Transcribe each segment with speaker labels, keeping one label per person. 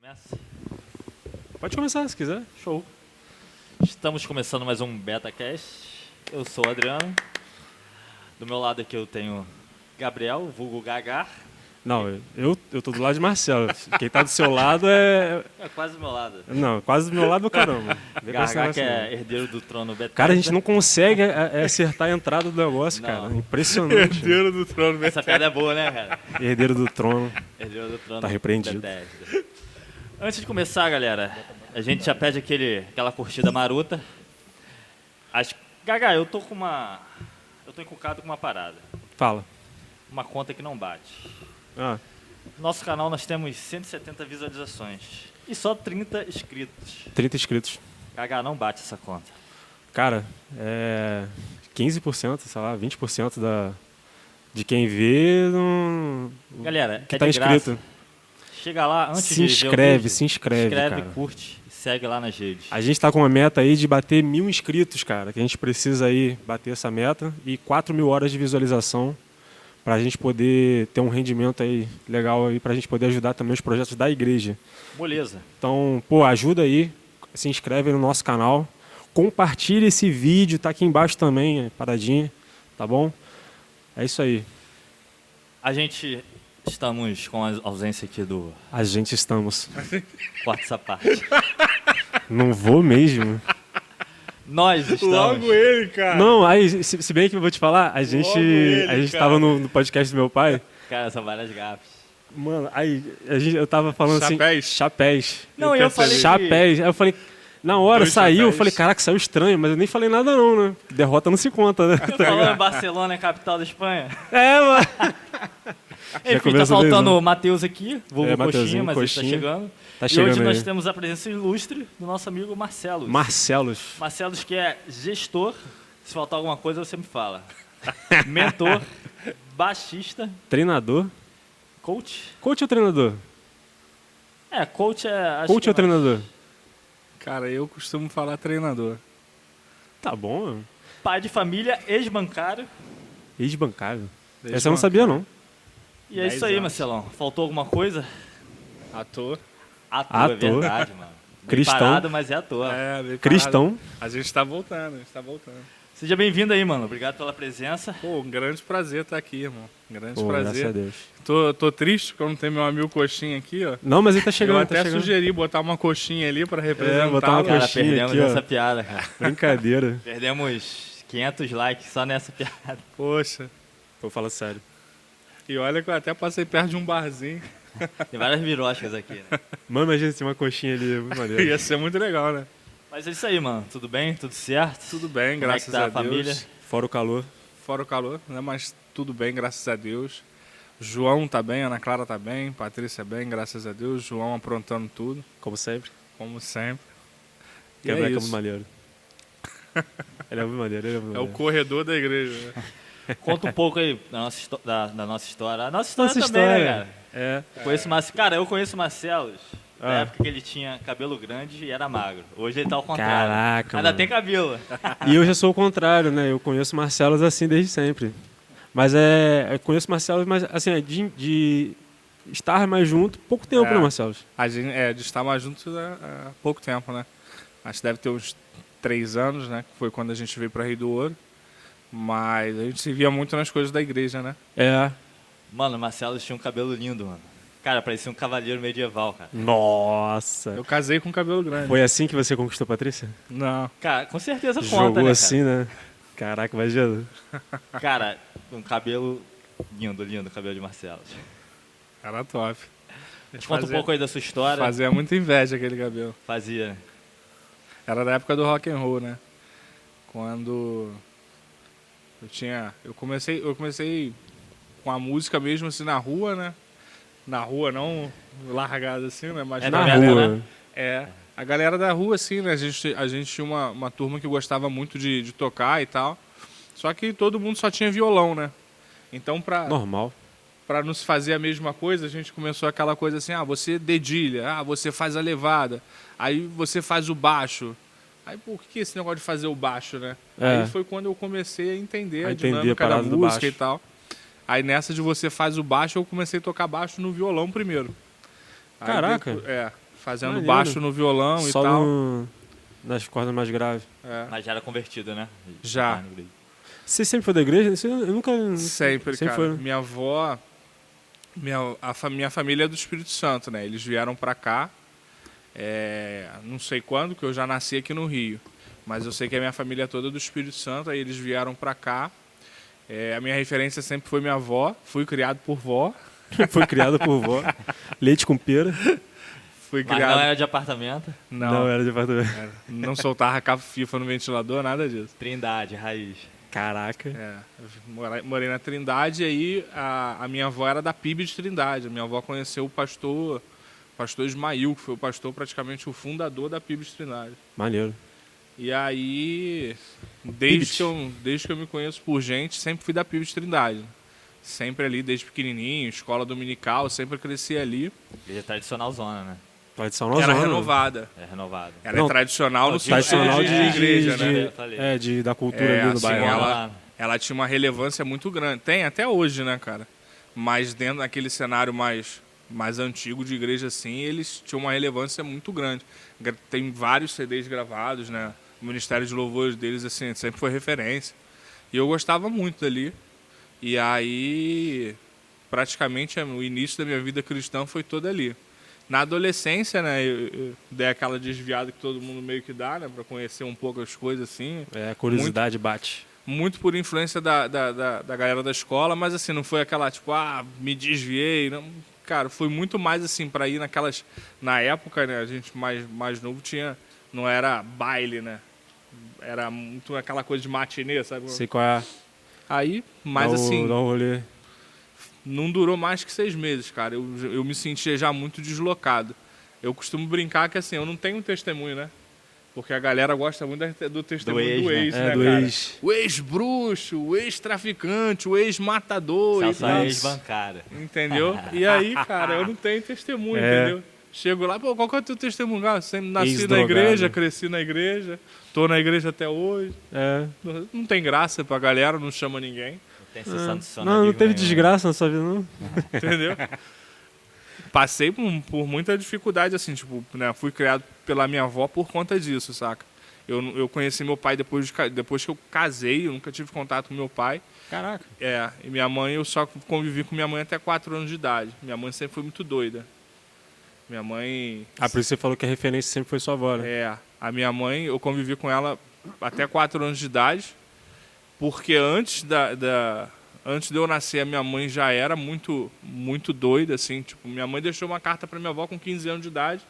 Speaker 1: Começa?
Speaker 2: Pode começar se quiser.
Speaker 1: Show. Estamos começando mais um BetaCast. Eu sou o Adriano. Do meu lado aqui eu tenho Gabriel, vulgo Gagar.
Speaker 2: Não, eu tô do lado de Marcelo. Quem tá do seu lado é...
Speaker 1: É quase do meu lado.
Speaker 2: Não, quase do meu lado, caramba. Vem com esse
Speaker 1: Gagar que
Speaker 2: negócio,
Speaker 1: é
Speaker 2: não.
Speaker 1: herdeiro do trono Bethesda.
Speaker 2: Cara, a gente não consegue acertar a entrada do negócio,
Speaker 1: Não.
Speaker 2: cara. Impressionante.
Speaker 3: Herdeiro do trono.
Speaker 1: Essa piada é boa, né, cara?
Speaker 2: Herdeiro do trono.
Speaker 1: Herdeiro do trono
Speaker 2: Tá repreendido.
Speaker 1: Bethesda. Antes de começar, galera, a gente já pede aquela curtida maruta. Gagar, eu tô encucado com uma parada.
Speaker 2: Fala.
Speaker 1: Uma conta que não bate.
Speaker 2: Ah,
Speaker 1: No nosso canal nós temos 170 visualizações e só 30 inscritos.
Speaker 2: 30 inscritos.
Speaker 1: Gagar, não bate essa conta.
Speaker 2: Cara, 15%, sei lá, 20% de quem vê não...
Speaker 1: Galera,
Speaker 2: que
Speaker 1: é
Speaker 2: tá
Speaker 1: de
Speaker 2: inscrito.
Speaker 1: graça. Chega lá antes
Speaker 2: Se
Speaker 1: de ver o
Speaker 2: inscreve,
Speaker 1: vídeo,
Speaker 2: se inscreve, cara.
Speaker 1: curte e segue lá nas redes.
Speaker 2: A gente tá com uma meta aí de bater 1.000 inscritos, cara. Que a gente precisa aí bater essa meta e 4.000 horas de visualização pra gente poder ter um rendimento aí legal aí, pra gente poder ajudar também os projetos da igreja.
Speaker 1: Moleza.
Speaker 2: Então, pô, ajuda aí, se inscreve no nosso canal, compartilha esse vídeo, tá aqui embaixo também, paradinha, tá bom? É isso aí.
Speaker 1: Estamos com a ausência aqui do
Speaker 2: A gente estamos.
Speaker 1: Corta essa parte.
Speaker 2: Não vou mesmo.
Speaker 1: Nós estamos.
Speaker 3: Logo ele, cara.
Speaker 2: Não, aí, se bem que eu vou te falar, a gente
Speaker 3: ele,
Speaker 2: tava no podcast do meu pai.
Speaker 1: Cara, são várias gafes.
Speaker 2: Mano, aí eu tava falando
Speaker 3: Chapéus.
Speaker 2: assim, chapéus.
Speaker 1: Não, eu falei que-
Speaker 2: Chapéus. Aí eu falei, na hora
Speaker 3: Dois
Speaker 2: saiu, eu
Speaker 3: chapéus.
Speaker 2: falei, caraca, saiu estranho, mas eu nem falei nada não, né? Derrota não se conta, né?
Speaker 1: Tô falando Barcelona é capital da Espanha.
Speaker 2: É, mano.
Speaker 1: Enfim, tá
Speaker 2: começa
Speaker 1: faltando
Speaker 2: bem,
Speaker 1: o Matheus aqui, vulgo Coxinha,
Speaker 2: Mateuzinho,
Speaker 1: mas ele tá
Speaker 2: Coxinha.
Speaker 1: chegando.
Speaker 2: Tá
Speaker 1: E
Speaker 2: chegando
Speaker 1: hoje nós
Speaker 2: aí.
Speaker 1: temos a presença ilustre do nosso amigo Marcelo.
Speaker 2: Marcelos.
Speaker 1: Marcelos, que é gestor, se faltar alguma coisa você me fala. Mentor, baixista,
Speaker 2: Treinador.
Speaker 1: coach.
Speaker 2: Coach ou treinador?
Speaker 1: Coach é... acho
Speaker 2: Coach
Speaker 1: que
Speaker 2: ou treinador?
Speaker 3: Cara, eu costumo falar treinador.
Speaker 2: Tá bom.
Speaker 1: Pai de família, ex-bancário.
Speaker 2: Ex-bancário. Essa eu não sabia, não.
Speaker 1: E é
Speaker 3: 10
Speaker 1: isso aí,
Speaker 3: anos.
Speaker 1: Marcelão. Faltou alguma coisa?
Speaker 3: Ator.
Speaker 1: Ator, é
Speaker 2: Ator.
Speaker 1: verdade, mano. Bem
Speaker 2: Cristão.
Speaker 1: parado, mas é ator.
Speaker 3: Bem
Speaker 2: Cristão.
Speaker 3: parado. A gente tá voltando,
Speaker 1: Seja bem-vindo aí, mano. Obrigado pela presença.
Speaker 3: Pô, um grande prazer estar aqui, irmão. Grande
Speaker 2: Pô, graças a
Speaker 3: prazer.
Speaker 2: Deus.
Speaker 3: Tô triste porque eu não tenho meu amigo Coxinha aqui, ó.
Speaker 2: Não, mas ele tá chegando,
Speaker 3: Eu até
Speaker 2: tá chegando.
Speaker 3: sugeri botar uma coxinha ali pra representar.
Speaker 2: botar uma
Speaker 1: Cara,
Speaker 2: coxinha
Speaker 1: perdemos
Speaker 2: aqui, ó.
Speaker 1: essa piada, cara.
Speaker 2: Brincadeira.
Speaker 1: Perdemos 500 likes só nessa piada.
Speaker 3: Poxa.
Speaker 2: Vou falar sério.
Speaker 3: E olha que eu até passei perto de um barzinho.
Speaker 1: Tem várias viroscas aqui, né?
Speaker 2: Mano, imagina se tem uma coxinha ali, muito maneiro.
Speaker 3: Ia ser muito legal, né?
Speaker 1: Mas é isso aí, mano. Tudo bem? Tudo certo?
Speaker 3: Tudo bem,
Speaker 1: Como é que
Speaker 3: graças
Speaker 1: tá
Speaker 3: a
Speaker 1: a família?
Speaker 3: Deus.
Speaker 2: Fora o calor.
Speaker 3: Fora o calor, né? Mas tudo bem, graças a Deus. João tá bem, Ana Clara tá bem, Patrícia bem, graças a Deus. João aprontando tudo,
Speaker 2: Como sempre.
Speaker 3: como sempre. E
Speaker 2: Quebrar
Speaker 3: é
Speaker 2: é muito
Speaker 3: isso.
Speaker 2: maneiro. Ele é muito maneiro, ele é muito
Speaker 3: É o
Speaker 2: maneiro.
Speaker 3: corredor da igreja, né?
Speaker 1: Conta um pouco aí da nossa, da nossa história. A nossa história
Speaker 2: Nossa
Speaker 1: também, né,
Speaker 2: história.
Speaker 1: cara?
Speaker 2: É.
Speaker 1: Cara, eu conheço o Marcelos na
Speaker 2: Ah.
Speaker 1: época que ele tinha cabelo grande e era magro. Hoje ele tá ao contrário.
Speaker 2: Caraca,
Speaker 1: Ainda
Speaker 2: mano.
Speaker 1: tem cabelo.
Speaker 2: E eu já sou o contrário, né? Eu conheço Marcelos assim desde sempre. Mas eu conheço Marcelos, mas assim, de estar mais junto, pouco tempo,
Speaker 3: É.
Speaker 2: né, Marcelos?
Speaker 3: A gente, de estar mais juntos há pouco tempo, né? Acho que deve ter uns 3 anos, né? Que foi quando a gente veio para Rio do Ouro. Mas a gente se via muito nas coisas da igreja, né?
Speaker 2: É.
Speaker 1: Mano, o Marcelos tinha um cabelo lindo, mano. Cara, parecia um cavaleiro medieval, cara.
Speaker 2: Nossa.
Speaker 3: Eu casei com cabelo grande.
Speaker 2: Foi assim que você conquistou a Patrícia?
Speaker 3: Não.
Speaker 1: Cara, com certeza conta,
Speaker 2: Jogou
Speaker 1: né, cara?
Speaker 2: assim, né? Caraca, imagina.
Speaker 1: Cara, um cabelo lindo, lindo o cabelo de Marcelo.
Speaker 3: Era top.
Speaker 1: Conta um pouco aí da sua história.
Speaker 3: Fazia muita inveja aquele cabelo.
Speaker 1: Fazia, né?
Speaker 3: Era da época do rock and roll, né? Quando eu comecei com a música mesmo assim na rua, né? Na rua, não largada assim, né? Mas
Speaker 1: É
Speaker 2: Na
Speaker 1: verdade,
Speaker 2: rua.
Speaker 1: né?
Speaker 3: a galera da rua assim, né? A gente tinha uma turma que gostava muito de tocar e tal. Só que todo mundo só tinha violão, né? Então
Speaker 2: Normal.
Speaker 3: para nos fazer a mesma coisa, a gente começou aquela coisa assim, você dedilha, você faz a levada, aí você faz o baixo. Aí por que esse negócio de fazer o baixo, né?
Speaker 2: É.
Speaker 3: Aí foi quando eu comecei a entender
Speaker 2: A
Speaker 3: a
Speaker 2: entender a
Speaker 3: dinâmica da
Speaker 2: parada do
Speaker 3: música
Speaker 2: baixo.
Speaker 3: e tal. Aí nessa de você faz o baixo, eu comecei a tocar baixo no violão primeiro. Aí
Speaker 2: Caraca.
Speaker 3: depois- fazendo
Speaker 2: Maneiro.
Speaker 3: baixo no violão e
Speaker 2: Só
Speaker 3: tal.
Speaker 2: nas cordas mais graves.
Speaker 3: É.
Speaker 1: Mas já era convertido, né?
Speaker 3: Já.
Speaker 2: Você sempre foi da igreja? Eu nunca...
Speaker 3: Sempre, cara.
Speaker 2: foi.
Speaker 3: Minha avó, minha família é do Espírito Santo, né? Eles vieram pra cá, não sei quando, que eu já nasci aqui no Rio. Mas eu sei que a minha família é toda do Espírito Santo, aí eles vieram pra cá. A minha referência sempre foi minha avó, fui criado por vó.
Speaker 2: Foi criado por vó. Leite com pera.
Speaker 3: Fui
Speaker 1: Mas
Speaker 3: criado...
Speaker 1: não era de apartamento?
Speaker 2: Não, era de apartamento.
Speaker 3: Não soltava cabo FIFA no ventilador, nada disso.
Speaker 1: Trindade, raiz.
Speaker 2: Caraca.
Speaker 3: Eu morei na Trindade e aí a minha avó era da PIB de Trindade. A minha avó conheceu o pastor Ismail, que foi o pastor praticamente o fundador da PIB de Trindade.
Speaker 2: Maneiro.
Speaker 3: E aí, desde que eu me conheço por gente, sempre fui da PIB de Trindade. Sempre ali, desde pequenininho, escola dominical, sempre cresci ali.
Speaker 1: Igreja tradicional zona, né?
Speaker 2: Tradicional
Speaker 3: Era
Speaker 2: zona.
Speaker 3: renovada.
Speaker 1: É renovado.
Speaker 3: Ela
Speaker 2: Não,
Speaker 3: é tradicional no
Speaker 2: Tradicional
Speaker 3: sentido de igreja, né?
Speaker 1: Eu falei.
Speaker 2: da cultura ali no
Speaker 3: assim,
Speaker 2: bairro.
Speaker 3: ela tinha uma relevância muito grande. Tem até hoje, né, cara? Mas dentro daquele cenário mais antigo de igreja, assim, eles tinham uma relevância muito grande. Tem vários CDs gravados, né? O Ministério de Louvores deles, assim, sempre foi referência. E eu gostava muito dali. E aí, praticamente, o início da minha vida cristã foi todo ali. Na adolescência, né, eu dei aquela desviada que todo mundo meio que dá, né, pra conhecer um pouco as coisas, assim.
Speaker 2: A curiosidade bate.
Speaker 3: Muito por influência da galera da escola, mas assim, não foi aquela, tipo, me desviei. Não. Cara, foi muito mais assim, pra ir naquelas... Na época, né, a gente mais novo não era baile, né? Era muito aquela coisa de matinê, sabe?
Speaker 2: Sei qual é.
Speaker 3: Aí, mas assim...
Speaker 2: Dá um rolê.
Speaker 3: Não durou mais que 6 meses, cara. Eu me sentia já muito deslocado. Eu costumo brincar que assim, eu não tenho testemunho, né? Porque a galera gosta muito do testemunho do ex, né,
Speaker 2: do
Speaker 3: cara?
Speaker 2: ex.
Speaker 3: O ex-bruxo, o ex-traficante, o ex-matador.
Speaker 1: Salsa ex-bancária.
Speaker 3: Entendeu? E aí, cara, eu não tenho testemunho, entendeu? Chego lá, qual que é o teu testemunho? Sempre nasci na igreja, cresci na igreja, tô na igreja até hoje. Não tem graça pra galera, não chama ninguém.
Speaker 2: Não teve desgraça na sua vida, não.
Speaker 3: Entendeu? Passei por muita dificuldade, assim, tipo, né? Fui criado pela minha avó por conta disso, saca? Eu conheci meu pai depois que eu casei, eu nunca tive contato com meu pai.
Speaker 2: Caraca.
Speaker 3: E minha mãe, eu só convivi com minha mãe até 4 anos de idade. Minha mãe sempre foi muito doida. Minha mãe...
Speaker 2: por isso você falou que a referência sempre foi sua avó, né?
Speaker 3: A minha mãe, eu convivi com ela até 4 anos de idade, porque antes de eu nascer, a minha mãe já era muito, muito doida, assim. Tipo, minha mãe deixou uma carta para minha avó com 15 anos de idade,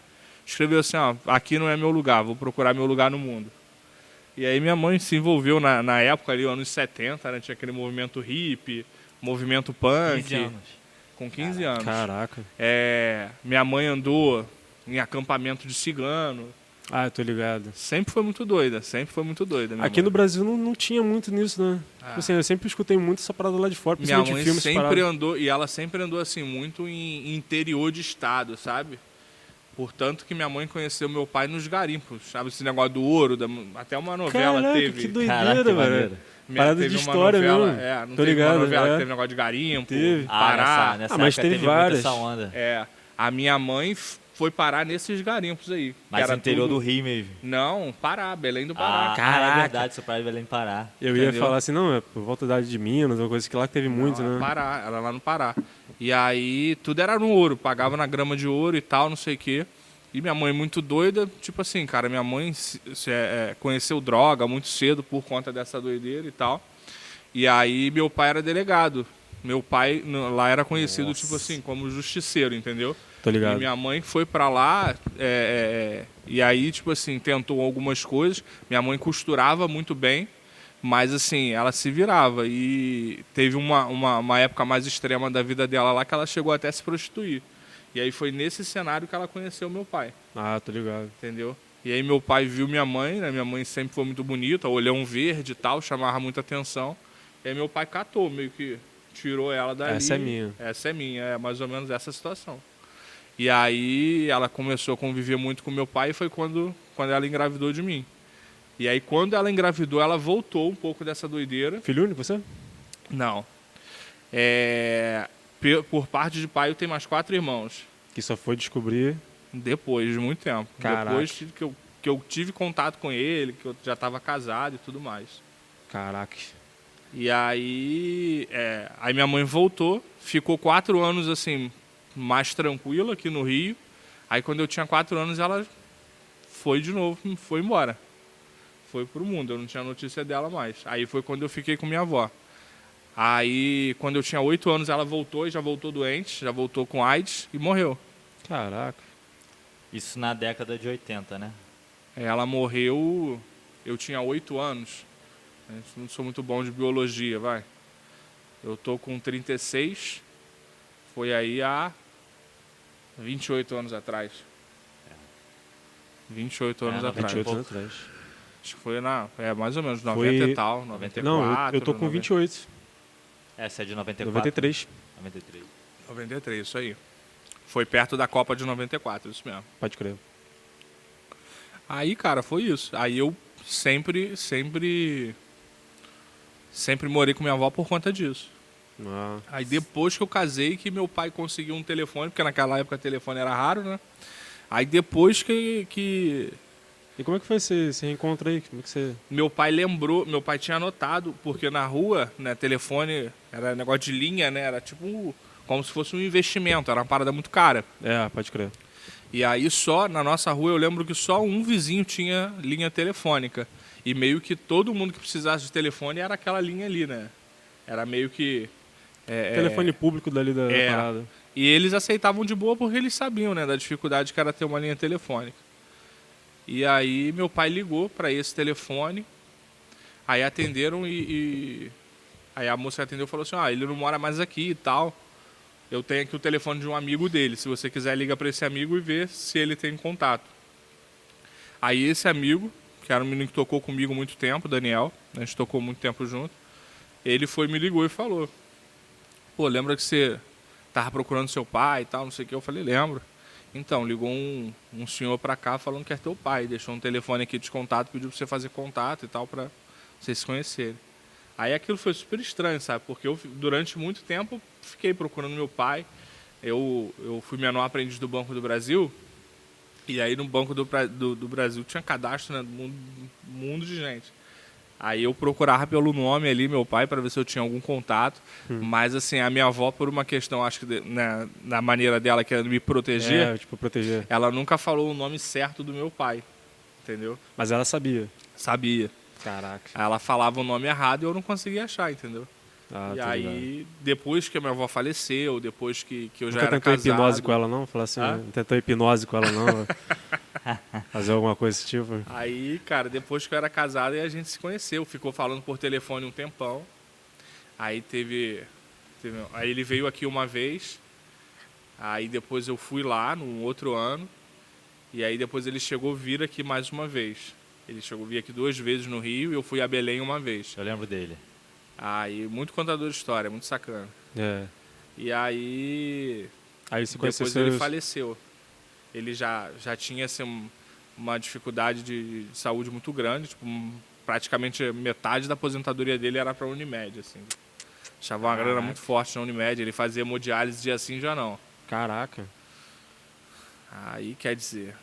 Speaker 3: escreveu assim, aqui não é meu lugar, vou procurar meu lugar no mundo. E aí minha mãe se envolveu na época, ali, anos 70, né? Tinha aquele movimento hippie, movimento punk.
Speaker 1: 15 anos.
Speaker 3: Com 15 anos.
Speaker 2: Caraca.
Speaker 3: Minha mãe andou em acampamento de cigano.
Speaker 2: Eu tô ligado.
Speaker 3: Sempre foi muito doida.
Speaker 2: Aqui no Brasil não tinha muito nisso, né? Tipo assim, eu sempre escutei muito essa parada lá de fora,
Speaker 3: Minha
Speaker 2: principalmente
Speaker 3: mãe
Speaker 2: filmes.
Speaker 3: sempre andou, e ela sempre andou assim, muito em interior de estado, sabe? Portanto que minha mãe conheceu meu pai nos garimpos, sabe? Esse negócio do ouro, até uma novela
Speaker 2: Caraca,
Speaker 3: teve.
Speaker 2: que doideira, velho. Parada
Speaker 3: teve
Speaker 2: de
Speaker 3: uma
Speaker 2: história
Speaker 3: novela,
Speaker 2: mesmo.
Speaker 3: não
Speaker 2: Tô
Speaker 3: teve
Speaker 2: ligado,
Speaker 3: uma novela que teve negócio de garimpo,
Speaker 2: Teve.
Speaker 3: Pará.
Speaker 1: Nessa
Speaker 2: mas
Speaker 1: época
Speaker 2: teve
Speaker 1: muito
Speaker 2: várias.
Speaker 1: essa onda.
Speaker 3: A minha mãe foi parar nesses garimpos aí.
Speaker 1: Mas no interior do Rio mesmo.
Speaker 3: Não, Pará, Belém do Pará.
Speaker 2: Caraca.
Speaker 1: É verdade, seu pai de Belém Pará.
Speaker 2: Eu ia falar assim, não, é por volta da área de Minas, uma coisa que lá que teve muito, né?
Speaker 3: Pará, era lá no Pará. E aí, tudo era no ouro, pagava na grama de ouro e tal, não sei o quê. E minha mãe muito doida, tipo assim, cara, minha mãe conheceu droga muito cedo por conta dessa doideira e tal. E aí, meu pai era delegado. Meu pai lá era conhecido, tipo assim, como justiceiro, entendeu?
Speaker 2: Tô ligado.
Speaker 3: E minha mãe foi pra lá, e aí, tipo assim, tentou algumas coisas. Minha mãe costurava muito bem, mas assim, ela se virava. E teve uma época mais extrema da vida dela lá que ela chegou até a se prostituir. E aí foi nesse cenário que ela conheceu meu pai.
Speaker 2: Tô ligado.
Speaker 3: Entendeu? E aí meu pai viu minha mãe, né? Minha mãe sempre foi muito bonita, olhão verde e tal, chamava muita atenção. E aí meu pai catou, meio que tirou ela dali.
Speaker 2: Essa é minha.
Speaker 3: Essa é minha, é mais ou menos essa situação. E aí ela começou a conviver muito com meu pai e foi quando ela engravidou de mim. E aí quando ela engravidou, ela voltou um pouco dessa doideira.
Speaker 2: Filho único, você?
Speaker 3: Não. Por parte de pai eu tenho mais 4 irmãos.
Speaker 2: Que só foi descobrir...
Speaker 3: Depois de muito tempo.
Speaker 2: Caraca.
Speaker 3: Depois que eu tive contato com ele, que eu já estava casado e tudo mais.
Speaker 2: Caraca.
Speaker 3: E aí, aí minha mãe voltou, ficou 4 anos assim, mais tranquila aqui no Rio. Aí quando eu tinha 4 anos, ela foi de novo, foi embora. Foi pro mundo, eu não tinha notícia dela mais. Aí foi quando eu fiquei com minha avó. Aí, quando eu tinha 8 anos, ela voltou e já voltou doente, já voltou com AIDS e morreu.
Speaker 2: Caraca.
Speaker 1: Isso na década de 80, né?
Speaker 3: Ela morreu, eu tinha 8 anos. Eu não sou muito bom de biologia, vai. Eu tô com 36, foi aí há 28 anos atrás. 28 anos atrás.
Speaker 2: 28 anos atrás.
Speaker 3: Acho que foi mais ou menos, 90
Speaker 2: Foi-
Speaker 3: e tal, 94.
Speaker 2: Não, eu tô com
Speaker 3: 90.
Speaker 2: 28.
Speaker 1: Essa é de 94.
Speaker 2: 93.
Speaker 1: 93.
Speaker 3: 93, isso aí. Foi perto da Copa de 94, isso mesmo.
Speaker 2: Pode crer.
Speaker 3: Aí, cara, foi isso. Aí eu sempre morei com minha avó por conta disso.
Speaker 2: Ah,
Speaker 3: Aí depois que eu casei, que meu pai conseguiu um telefone, porque naquela época o telefone era raro, né? Aí depois que
Speaker 2: E como é que foi esse reencontro aí? Como é que você...
Speaker 3: meu pai lembrou, meu pai tinha anotado, porque na rua, né, telefone era negócio de linha, né? Era tipo como se fosse um investimento, era uma parada muito cara.
Speaker 2: Pode crer.
Speaker 3: E aí só, na nossa rua, eu lembro que só um vizinho tinha linha telefônica. E meio que todo mundo que precisasse de telefone era aquela linha ali, né? Era meio que...
Speaker 2: Telefone público dali da parada.
Speaker 3: E eles aceitavam de boa porque eles sabiam, né, da dificuldade que era ter uma linha telefônica. E aí meu pai ligou para esse telefone, aí atenderam e aí a moça que atendeu falou assim, ele não mora mais aqui e tal. Eu tenho aqui o telefone de um amigo dele, se você quiser liga para esse amigo e ver se ele tem contato. Aí esse amigo, que era um menino que tocou comigo muito tempo, Daniel, a gente tocou muito tempo junto, ele me ligou e falou, pô, lembra que você tava procurando seu pai e tal, não sei o que, eu falei, lembro. Então, ligou um senhor pra cá falando que é teu pai, deixou um telefone aqui de contato, pediu pra você fazer contato e tal, pra vocês se conhecerem. Aí aquilo foi super estranho, sabe? Porque eu, durante muito tempo, fiquei procurando meu pai. Eu fui menor aprendiz do Banco do Brasil, e aí no Banco do Brasil tinha cadastro, né, do mundo de gente. Aí eu procurava pelo nome ali, meu pai, para ver se eu tinha algum contato. Mas, assim, a minha avó, por uma questão, acho que na maneira dela, que era me proteger,
Speaker 2: Proteger.
Speaker 3: ela nunca falou o nome certo do meu pai, entendeu?
Speaker 2: Mas ela sabia.
Speaker 3: Sabia.
Speaker 2: Caraca.
Speaker 3: Aí ela falava o nome errado e eu não conseguia achar, entendeu? E
Speaker 2: Tô
Speaker 3: aí,
Speaker 2: ligado.
Speaker 3: depois que a minha avó faleceu, depois que eu já
Speaker 2: Nunca
Speaker 3: era
Speaker 2: tentou
Speaker 3: casado...
Speaker 2: hipnose com ela, não? Falar assim,
Speaker 3: Hã?
Speaker 2: não tentou hipnose com ela, não? Fazer alguma coisa desse tipo?
Speaker 3: Aí, cara, depois que eu era casado, aí a gente se conheceu, ficou falando por telefone um tempão. Aí aí ele veio aqui uma vez, aí depois eu fui lá no outro ano, e aí depois ele chegou a vir aqui mais uma vez. Ele chegou a vir aqui 2 vezes no Rio e eu fui a Belém uma vez.
Speaker 1: Eu lembro dele.
Speaker 3: Aí, muito contador de história, muito sacana. E aí,
Speaker 2: Aí você conheceu
Speaker 3: depois ele faleceu. Ele já tinha assim, uma dificuldade de saúde muito grande, tipo, praticamente metade da aposentadoria dele era para a Unimed, assim. Achava uma grana muito forte na Unimed, ele fazia hemodiálise dia sim, dia não.
Speaker 2: Caraca.
Speaker 3: Aí, quer dizer,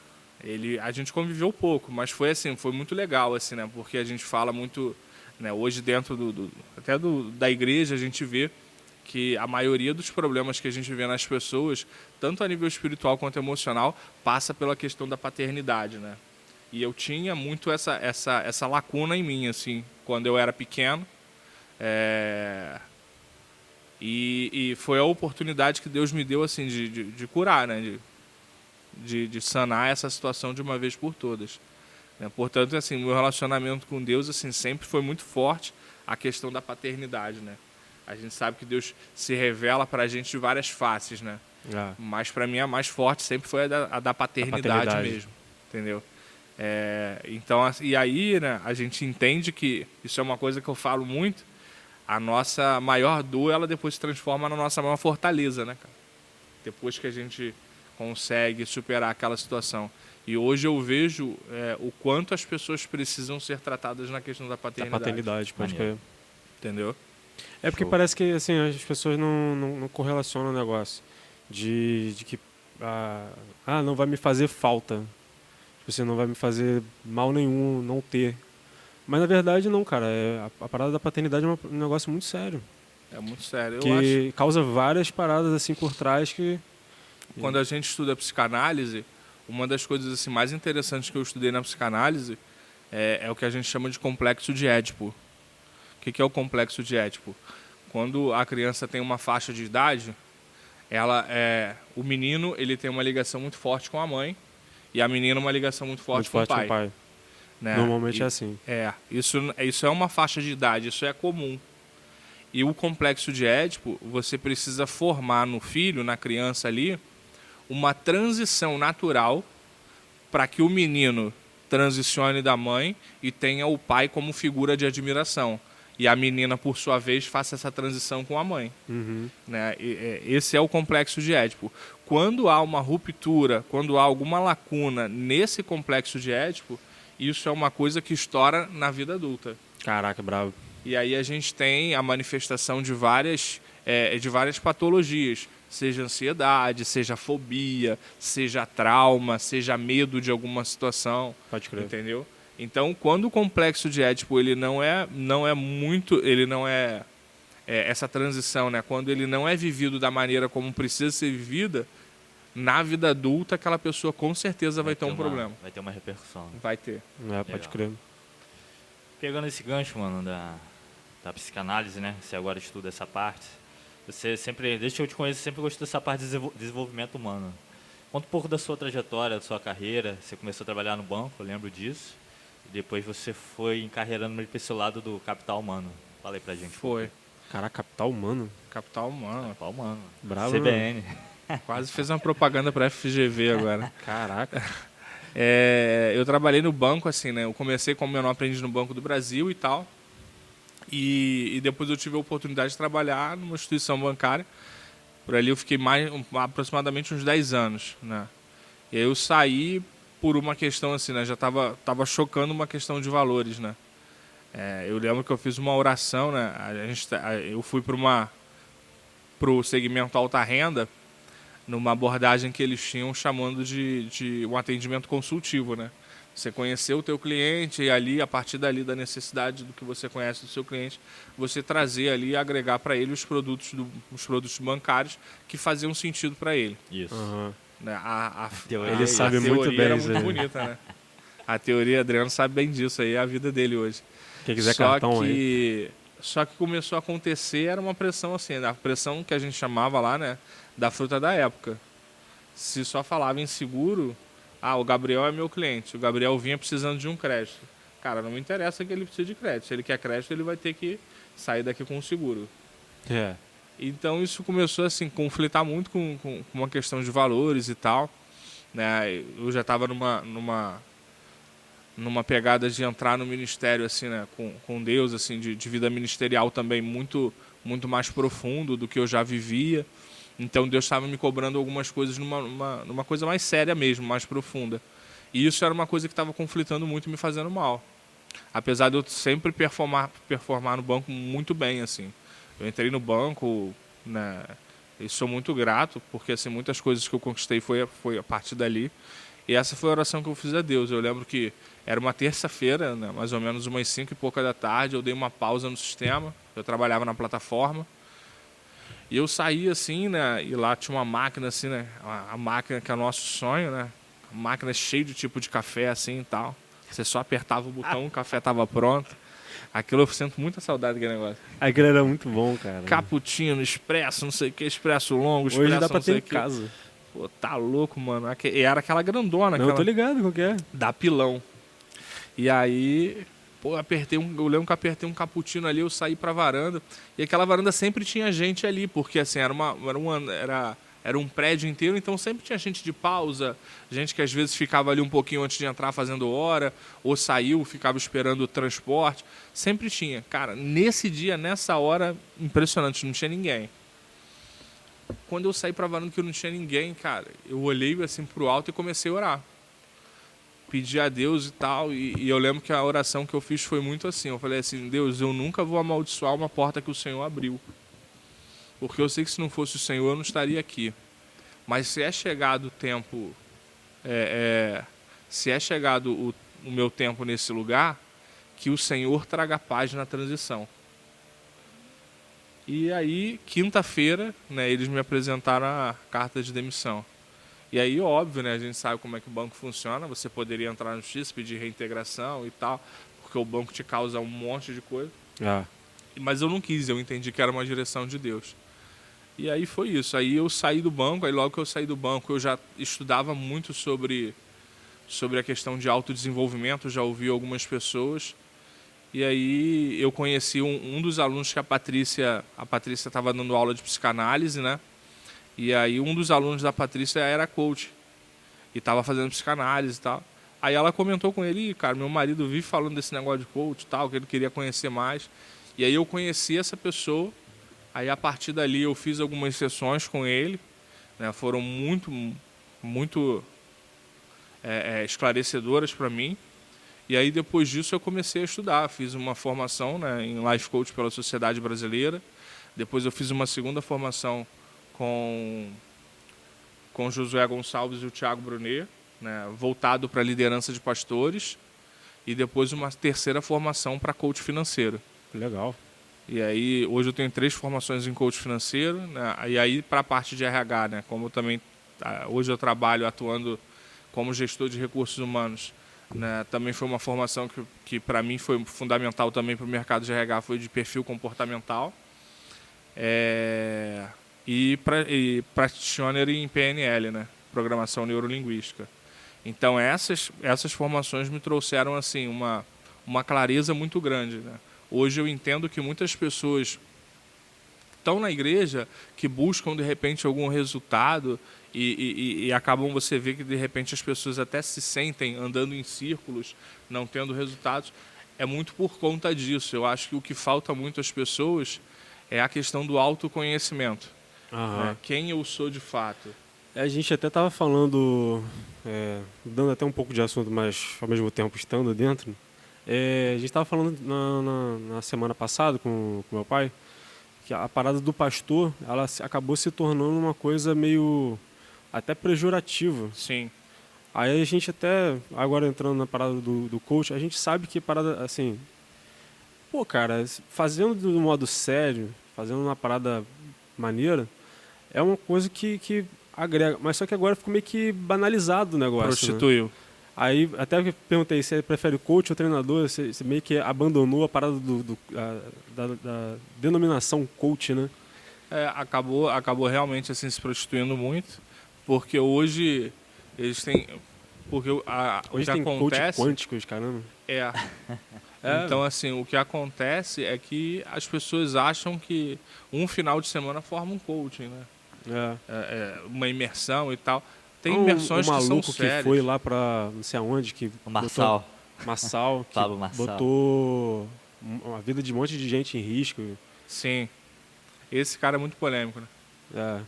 Speaker 3: a gente conviveu pouco, mas foi assim, foi muito legal, assim, né? Porque a gente fala muito, né? Hoje dentro da igreja a gente vê que a maioria dos problemas que a gente vê nas pessoas, tanto a nível espiritual quanto emocional, passa pela questão da paternidade, né? E eu tinha muito essa lacuna em mim, assim, quando eu era pequeno. E foi a oportunidade que Deus me deu, assim, de curar, né? De sanar essa situação de uma vez por todas. Né? Portanto, assim, meu relacionamento com Deus, assim, sempre foi muito forte a questão da paternidade, né? A gente sabe que Deus se revela para a gente de várias faces, né? Mas para mim a mais forte sempre foi a da paternidade mesmo, entendeu? Então, e aí, né, a gente entende que isso é uma coisa que eu falo muito. A nossa maior dor, ela depois se transforma na nossa maior fortaleza, né, cara? Depois que a gente consegue superar aquela situação. E hoje eu vejo o quanto as pessoas precisam ser tratadas na questão da paternidade.
Speaker 2: Da paternidade, pode crer.
Speaker 3: Entendeu?
Speaker 2: É porque parece que assim, as pessoas não correlacionam o negócio. De que não vai me fazer falta. Tipo assim, não vai me fazer mal nenhum não ter. Mas na verdade não, cara. A parada da paternidade é um negócio muito sério.
Speaker 3: É muito sério. Eu
Speaker 2: Que causa várias paradas assim por trás que...
Speaker 3: Quando a gente estuda psicanálise, uma das coisas assim, mais interessantes que eu estudei na psicanálise é o que a gente chama de complexo de Édipo. O que é o complexo de Édipo? Quando a criança tem uma faixa de idade, o menino ele tem uma ligação muito forte com a mãe e a menina uma ligação muito forte com o pai. Né?
Speaker 2: Normalmente é assim.
Speaker 3: Isso é uma faixa de idade, isso é comum. E o complexo de Édipo, você precisa formar no filho, na criança ali, uma transição natural para que o menino transicione da mãe e tenha o pai como figura de admiração. E a menina, por sua vez, faça essa transição com a mãe.
Speaker 2: Uhum.
Speaker 3: Né? Esse é o complexo de Édipo. Quando há uma ruptura, quando há alguma lacuna nesse complexo de Édipo, isso é uma coisa que estoura na vida adulta.
Speaker 2: Caraca, bravo.
Speaker 3: E aí a gente tem a manifestação de várias patologias, seja ansiedade, seja fobia, seja trauma, seja medo de alguma situação.
Speaker 2: Pode crer.
Speaker 3: Entendeu? Então, quando o complexo de Édipo ele não é essa transição, né? Quando ele não é vivido da maneira como precisa ser vivida, na vida adulta aquela pessoa com certeza vai ter um problema.
Speaker 1: Vai ter uma repercussão.
Speaker 3: Vai ter.
Speaker 2: Pode crer.
Speaker 1: Pegando esse gancho, mano, da psicanálise, né? Você agora estuda essa parte. Você sempre, desde que eu te conheço, sempre gostou dessa parte de desenvolvimento humano. Conta um pouco da sua trajetória, da sua carreira. Você começou a trabalhar no banco, eu lembro disso. E depois você foi encarreirando para esse lado do capital humano. Fala aí pra gente.
Speaker 3: Foi.
Speaker 2: Caraca, capital humano.
Speaker 3: Capital humano.
Speaker 1: Capital humano.
Speaker 2: Bravo,
Speaker 1: CBN.
Speaker 3: Quase fez uma propaganda para FGV agora.
Speaker 2: Caraca.
Speaker 3: Eu trabalhei no banco, assim, né? Eu comecei como menor aprendiz no Banco do Brasil e tal. E depois eu tive a oportunidade de trabalhar numa instituição bancária. Por ali eu fiquei aproximadamente uns 10 anos, né? E aí eu saí por uma questão assim, né? Já tava chocando uma questão de valores, né? Eu lembro que eu fiz uma oração, né? Eu fui pro segmento alta renda, numa abordagem que eles tinham chamando de um atendimento consultivo, né? Você conhecer o teu cliente e ali, a partir dali da necessidade do que você conhece do seu cliente, você trazer ali e agregar para ele os produtos bancários que faziam sentido para ele.
Speaker 1: Isso.
Speaker 2: Uhum.
Speaker 3: Né?
Speaker 2: Ele sabe muito bem
Speaker 3: era
Speaker 2: isso
Speaker 3: muito
Speaker 2: aí.
Speaker 3: bonita, né? A teoria, Adriano sabe bem disso aí, é a vida dele hoje.
Speaker 2: Quem quiser cartão aí.
Speaker 3: Só que começou a acontecer, era uma pressão assim, a pressão que a gente chamava lá, né, da fruta da época. Se só falava em seguro, o Gabriel é meu cliente, o Gabriel vinha precisando de um crédito. Cara, não me interessa que ele precise de crédito, se ele quer crédito, ele vai ter que sair daqui com o seguro. Então isso começou assim, conflitar muito com uma questão de valores e tal, né? Eu já estava numa pegada de entrar no ministério assim, né, com Deus, assim, de vida ministerial também muito mais profundo do que eu já vivia. Então Deus estava me cobrando algumas coisas numa coisa mais séria mesmo, mais profunda. E isso era uma coisa que estava conflitando muito e me fazendo mal. Apesar de eu sempre performar no banco muito bem, assim. Eu entrei no banco, né, e sou muito grato, porque assim, muitas coisas que eu conquistei foi a partir dali. E essa foi a oração que eu fiz a Deus. Eu lembro que era uma terça-feira, né, mais ou menos umas 5 e pouca da tarde, eu dei uma pausa no sistema, eu trabalhava na plataforma, e eu saí assim, né, e lá tinha uma máquina assim, né, a máquina que é o nosso sonho, né, uma máquina cheia de tipo de café assim e tal. Você só apertava o botão, o café estava pronto. Aquilo eu sinto muita saudade daquele negócio.
Speaker 2: Aquilo era muito bom, cara.
Speaker 3: Cappuccino, expresso, não sei o que, expresso longo, expresso
Speaker 2: Hoje dá pra
Speaker 3: não sei
Speaker 2: ter
Speaker 3: o
Speaker 2: em
Speaker 3: que.
Speaker 2: casa.
Speaker 3: Pô, tá louco, mano. E era aquela grandona,
Speaker 2: Não, eu tô ligado qual que é.
Speaker 3: da pilão. E aí, pô, eu lembro que apertei um cappuccino ali, eu saí pra varanda. E aquela varanda sempre tinha gente ali, porque assim, era um prédio inteiro, então sempre tinha gente de pausa, gente que às vezes ficava ali um pouquinho antes de entrar fazendo hora, ou saiu, ficava esperando o transporte. Sempre tinha. Cara, nesse dia, nessa hora, impressionante, não tinha ninguém. Quando eu saí pra varanda que não tinha ninguém, cara, eu olhei assim pro alto e comecei a orar. Pedi a Deus e tal, e eu lembro que a oração que eu fiz foi muito assim. Eu falei assim, Deus, eu nunca vou amaldiçoar uma porta que o Senhor abriu. Porque eu sei que se não fosse o Senhor, eu não estaria aqui. Mas se é chegado o tempo, se é chegado o meu tempo nesse lugar, que o Senhor traga paz na transição. E aí, quinta-feira, né, eles me apresentaram a carta de demissão. E aí, óbvio, né, a gente sabe como é que o banco funciona, você poderia entrar na justiça, pedir reintegração e tal, porque o banco te causa um monte de coisa. Mas eu não quis, eu entendi que era uma direção de Deus. E aí foi isso. Aí eu saí do banco, aí logo que eu saí do banco eu já estudava muito sobre a questão de autodesenvolvimento, já ouvi algumas pessoas. E aí eu conheci um dos alunos que a Patrícia estava dando aula de psicanálise, né? E aí um dos alunos da Patrícia era coach e estava fazendo psicanálise e tal. Aí ela comentou com ele, cara, meu marido vive falando desse negócio de coach e tal, que ele queria conhecer mais. E aí eu conheci essa pessoa, aí a partir dali eu fiz algumas sessões com ele, né? Foram muito esclarecedoras para mim. E aí, depois disso, eu comecei a estudar. Fiz uma formação, né, em Life Coach pela Sociedade Brasileira. Depois eu fiz uma segunda formação com Josué Gonçalves e o Thiago Brunet, né, voltado para a liderança de pastores. E depois uma terceira formação para coach financeiro.
Speaker 2: Legal.
Speaker 3: E aí, hoje eu tenho 3 formações em coach financeiro. Né, e aí, para a parte de RH, né, como eu também, hoje eu trabalho atuando como gestor de recursos humanos, né, também foi uma formação que para mim foi fundamental também para o mercado de RH, foi de perfil comportamental. E practitioner em PNL, né, programação neurolinguística. Então essas formações me trouxeram assim uma clareza muito grande, né? Hoje eu entendo que muitas pessoas estão na igreja que buscam de repente algum resultado e acabam, você vê que de repente as pessoas até se sentem andando em círculos, não tendo resultados. É muito por conta disso. Eu acho que o que falta muito às pessoas é a questão do autoconhecimento. Né? Quem eu sou de fato.
Speaker 2: A gente até estava falando, dando até um pouco de assunto, mas ao mesmo tempo estando dentro. A gente estava falando na semana passada com meu pai, que a parada do pastor, ela acabou se tornando uma coisa meio até pejorativa.
Speaker 3: Sim.
Speaker 2: Aí a gente até, agora entrando na parada do coach, a gente sabe que parada, assim, pô, cara, fazendo de um modo sério, fazendo uma parada maneira, é uma coisa que agrega. Mas só que agora ficou meio que banalizado o negócio.
Speaker 3: Prostituiu.
Speaker 2: Né? Aí até perguntei, você prefere coach ou treinador? Você meio que abandonou a parada da denominação coach, né?
Speaker 3: Acabou realmente assim se prostituindo muito, porque hoje eles têm... Porque
Speaker 2: hoje
Speaker 3: o que
Speaker 2: tem
Speaker 3: acontece...
Speaker 2: coach quânticos, caramba.
Speaker 3: Então, assim, o que acontece é que as pessoas acham que um final de semana forma um coaching, né? Uma imersão e tal. Tem imersões que são sérias.
Speaker 2: Que foi lá pra não sei aonde, que
Speaker 1: O Marçal.
Speaker 2: Marçal, que
Speaker 1: Pablo Marçal.
Speaker 2: botou a vida de um monte de gente em risco.
Speaker 3: Sim. Esse cara é muito polêmico, né?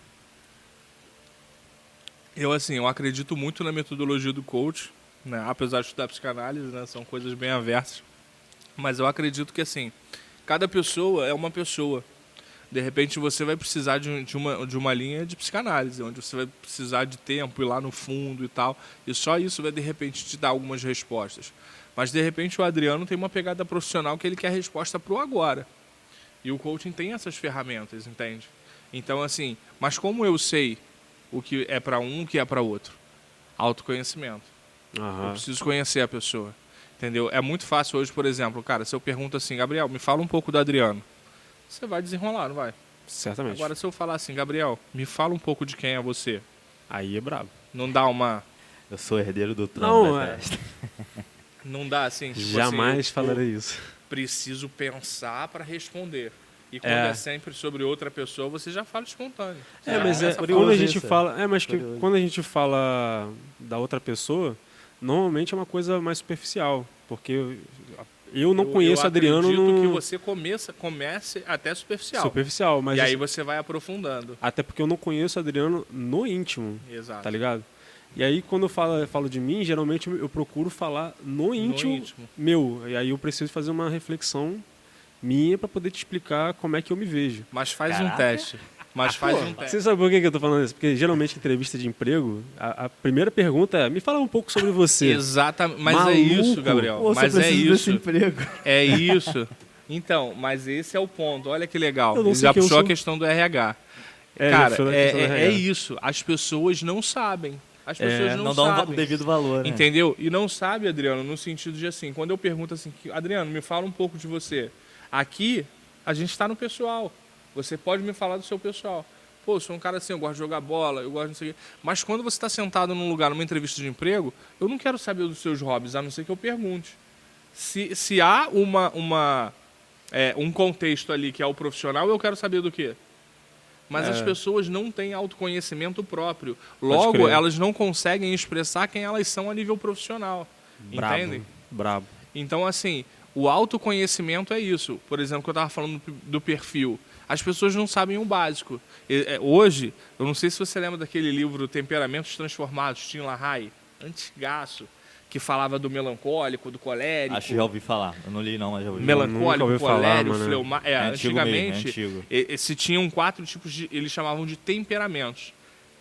Speaker 3: Eu acredito muito na metodologia do coach, né? Apesar de estudar psicanálise, né? São coisas bem aversas. Mas eu acredito que, assim, cada pessoa é uma pessoa. De repente você vai precisar de uma linha de psicanálise, onde você vai precisar de tempo, ir lá no fundo e tal. E só isso vai, de repente, te dar algumas respostas. Mas, de repente, o Adriano tem uma pegada profissional que ele quer resposta pro agora. E o coaching tem essas ferramentas, entende? Então, assim, mas como eu sei o que é para um, o que é para outro? Autoconhecimento. Eu preciso conhecer a pessoa, entendeu? É muito fácil hoje, por exemplo, cara, se eu pergunto assim, Gabriel, me fala um pouco do Adriano. Você vai desenrolar, não vai?
Speaker 2: Certamente.
Speaker 3: Agora, se eu falar assim, Gabriel, me fala um pouco de quem é você.
Speaker 2: Aí é brabo.
Speaker 3: Não dá uma...
Speaker 1: Eu sou herdeiro do trono
Speaker 2: Não,
Speaker 1: da testa.
Speaker 3: Não dá assim, tipo
Speaker 2: jamais
Speaker 3: assim,
Speaker 2: falarei isso.
Speaker 3: Preciso pensar para responder. E quando é sempre sobre outra pessoa, você já fala espontâneo.
Speaker 2: Mas quando a gente fala, quando a gente fala da outra pessoa, normalmente é uma coisa mais superficial, porque eu não conheço o Adriano.
Speaker 3: Eu acredito que você comece até superficial.
Speaker 2: Mas
Speaker 3: e aí você vai aprofundando.
Speaker 2: Até porque eu não conheço o Adriano no íntimo.
Speaker 3: Exato.
Speaker 2: Tá ligado? E aí, quando eu falo de mim, geralmente eu procuro falar no íntimo meu. E aí eu preciso fazer uma reflexão minha para poder te explicar como é que eu me vejo.
Speaker 3: Mas faz um teste. mas faz um teste.
Speaker 2: Você sabe por que eu tô falando isso? Porque geralmente em entrevista de emprego, a primeira pergunta é: me fala um pouco sobre você.
Speaker 3: Exatamente, mas
Speaker 2: Maluco.
Speaker 3: é isso, Gabriel.
Speaker 4: Pô,
Speaker 3: Mas
Speaker 4: só
Speaker 3: é
Speaker 4: preciso desse
Speaker 3: isso.
Speaker 4: emprego.
Speaker 3: É isso. Então, mas esse é o ponto. Olha que legal.
Speaker 2: Eu não
Speaker 3: Ele
Speaker 2: sei
Speaker 3: já
Speaker 2: quem eu
Speaker 3: puxou a
Speaker 2: sou.
Speaker 3: questão do RH.
Speaker 2: É,
Speaker 3: Cara,
Speaker 2: já puxou a questão do
Speaker 3: é
Speaker 2: RH.
Speaker 3: isso. As pessoas não sabem. As pessoas
Speaker 1: Não dá o
Speaker 3: sabem.
Speaker 1: devido valor, né?
Speaker 3: Entendeu? E não sabe, Adriano, no sentido de assim, quando eu pergunto assim, Adriano, me fala um pouco de você. Aqui, a gente está no pessoal. Você pode me falar do seu pessoal. Pô, eu sou um cara assim, eu gosto de jogar bola, eu gosto de não sei o quê. Mas quando você está sentado num lugar, numa entrevista de emprego, eu não quero saber dos seus hobbies, a não ser que eu pergunte. Se há um contexto ali que é o profissional, eu quero saber do quê? Mas as pessoas não têm autoconhecimento próprio. Logo,
Speaker 2: crer.
Speaker 3: elas não conseguem expressar quem elas são a nível profissional. Entendem?
Speaker 2: Brabo.
Speaker 3: Então, assim, o autoconhecimento é isso. Por exemplo, que eu estava falando do perfil. As pessoas não sabem o básico. Hoje, eu não sei se você lembra daquele livro Temperamentos Transformados, Tim LaHaye, antigaço, que falava do melancólico, do colérico.
Speaker 1: Acho que já ouvi falar. Eu não li não, mas já ouvi.
Speaker 2: Nunca
Speaker 3: Melancólico,
Speaker 2: ouvi falar,
Speaker 3: colérico,
Speaker 2: mano.
Speaker 3: fleumático.
Speaker 1: É antigo
Speaker 3: Antigamente,
Speaker 1: mesmo, é antigo.
Speaker 3: se tinham 4 tipos de... Eles chamavam de temperamentos.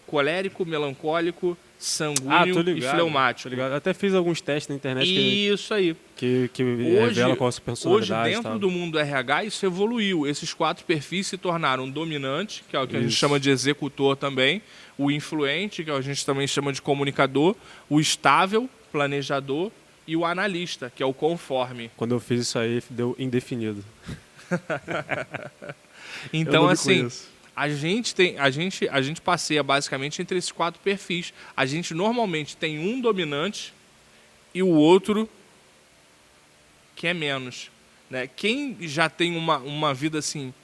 Speaker 3: Colérico, melancólico, sanguíneo
Speaker 2: Tô
Speaker 3: e
Speaker 2: ligado.
Speaker 3: fleumático.
Speaker 2: Tô ligado. Até fiz alguns testes na internet
Speaker 3: Isso aí.
Speaker 2: que
Speaker 3: Hoje,
Speaker 2: revela qual é a sua personalidade.
Speaker 3: hoje, dentro do mundo RH, isso evoluiu. Esses 4 perfis se tornaram dominante, que é o que a gente chama de executor também, o influente, que a gente também chama de comunicador, o estável, planejador, e o analista, que é o conforme.
Speaker 2: Quando eu fiz isso aí, deu indefinido.
Speaker 3: Então,
Speaker 2: Eu não me
Speaker 3: assim,
Speaker 2: conheço.
Speaker 3: a gente passeia basicamente entre esses 4 perfis. A gente normalmente tem um dominante e o outro que é menos, né? Quem já tem uma vida assim,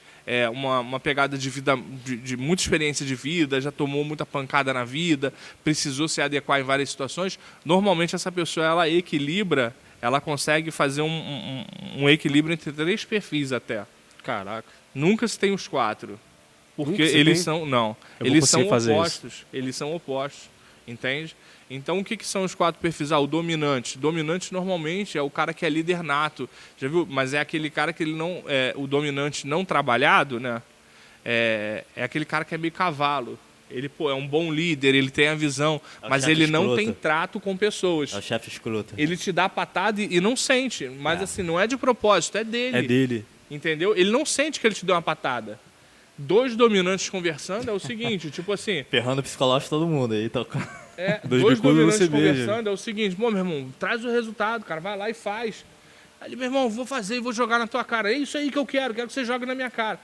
Speaker 3: uma pegada de vida, de muita experiência de vida, já tomou muita pancada na vida, precisou se adequar em várias situações, normalmente essa pessoa, ela equilibra, ela consegue fazer um equilíbrio entre 3 perfis até.
Speaker 2: Caraca.
Speaker 3: Nunca se tem os 4. Porque
Speaker 2: Nunca se
Speaker 3: eles
Speaker 2: tem?
Speaker 3: são. Não.
Speaker 2: Eu vou
Speaker 3: Eles são
Speaker 2: conseguir fazer
Speaker 3: opostos. Eles são opostos. Entende? Então o que são os 4 perfis? O dominante. Dominante normalmente é o cara que é líder nato. Já viu? Mas é aquele cara que ele não. O dominante não trabalhado, né? É aquele cara que é meio cavalo. Ele, é um bom líder, ele tem a visão,
Speaker 1: É o
Speaker 3: mas
Speaker 1: chefe
Speaker 3: ele não
Speaker 1: escroto.
Speaker 3: tem trato com pessoas.
Speaker 1: É o chefe escroto.
Speaker 3: Ele te dá patada e não sente. Mas assim, não é de propósito, é dele.
Speaker 2: É dele.
Speaker 3: Entendeu? Ele não sente que ele te deu uma patada. 2 dominantes conversando é o seguinte, tipo assim,
Speaker 1: Ferrando o psicológico de todo mundo aí.
Speaker 2: Dois
Speaker 3: 2
Speaker 2: bicudos
Speaker 3: dominantes
Speaker 2: você beija.
Speaker 3: conversando é o seguinte, pô, meu irmão, traz o resultado, cara, vai lá e faz. Aí, meu irmão, vou fazer e vou jogar na tua cara. É isso aí que eu quero que você jogue na minha cara.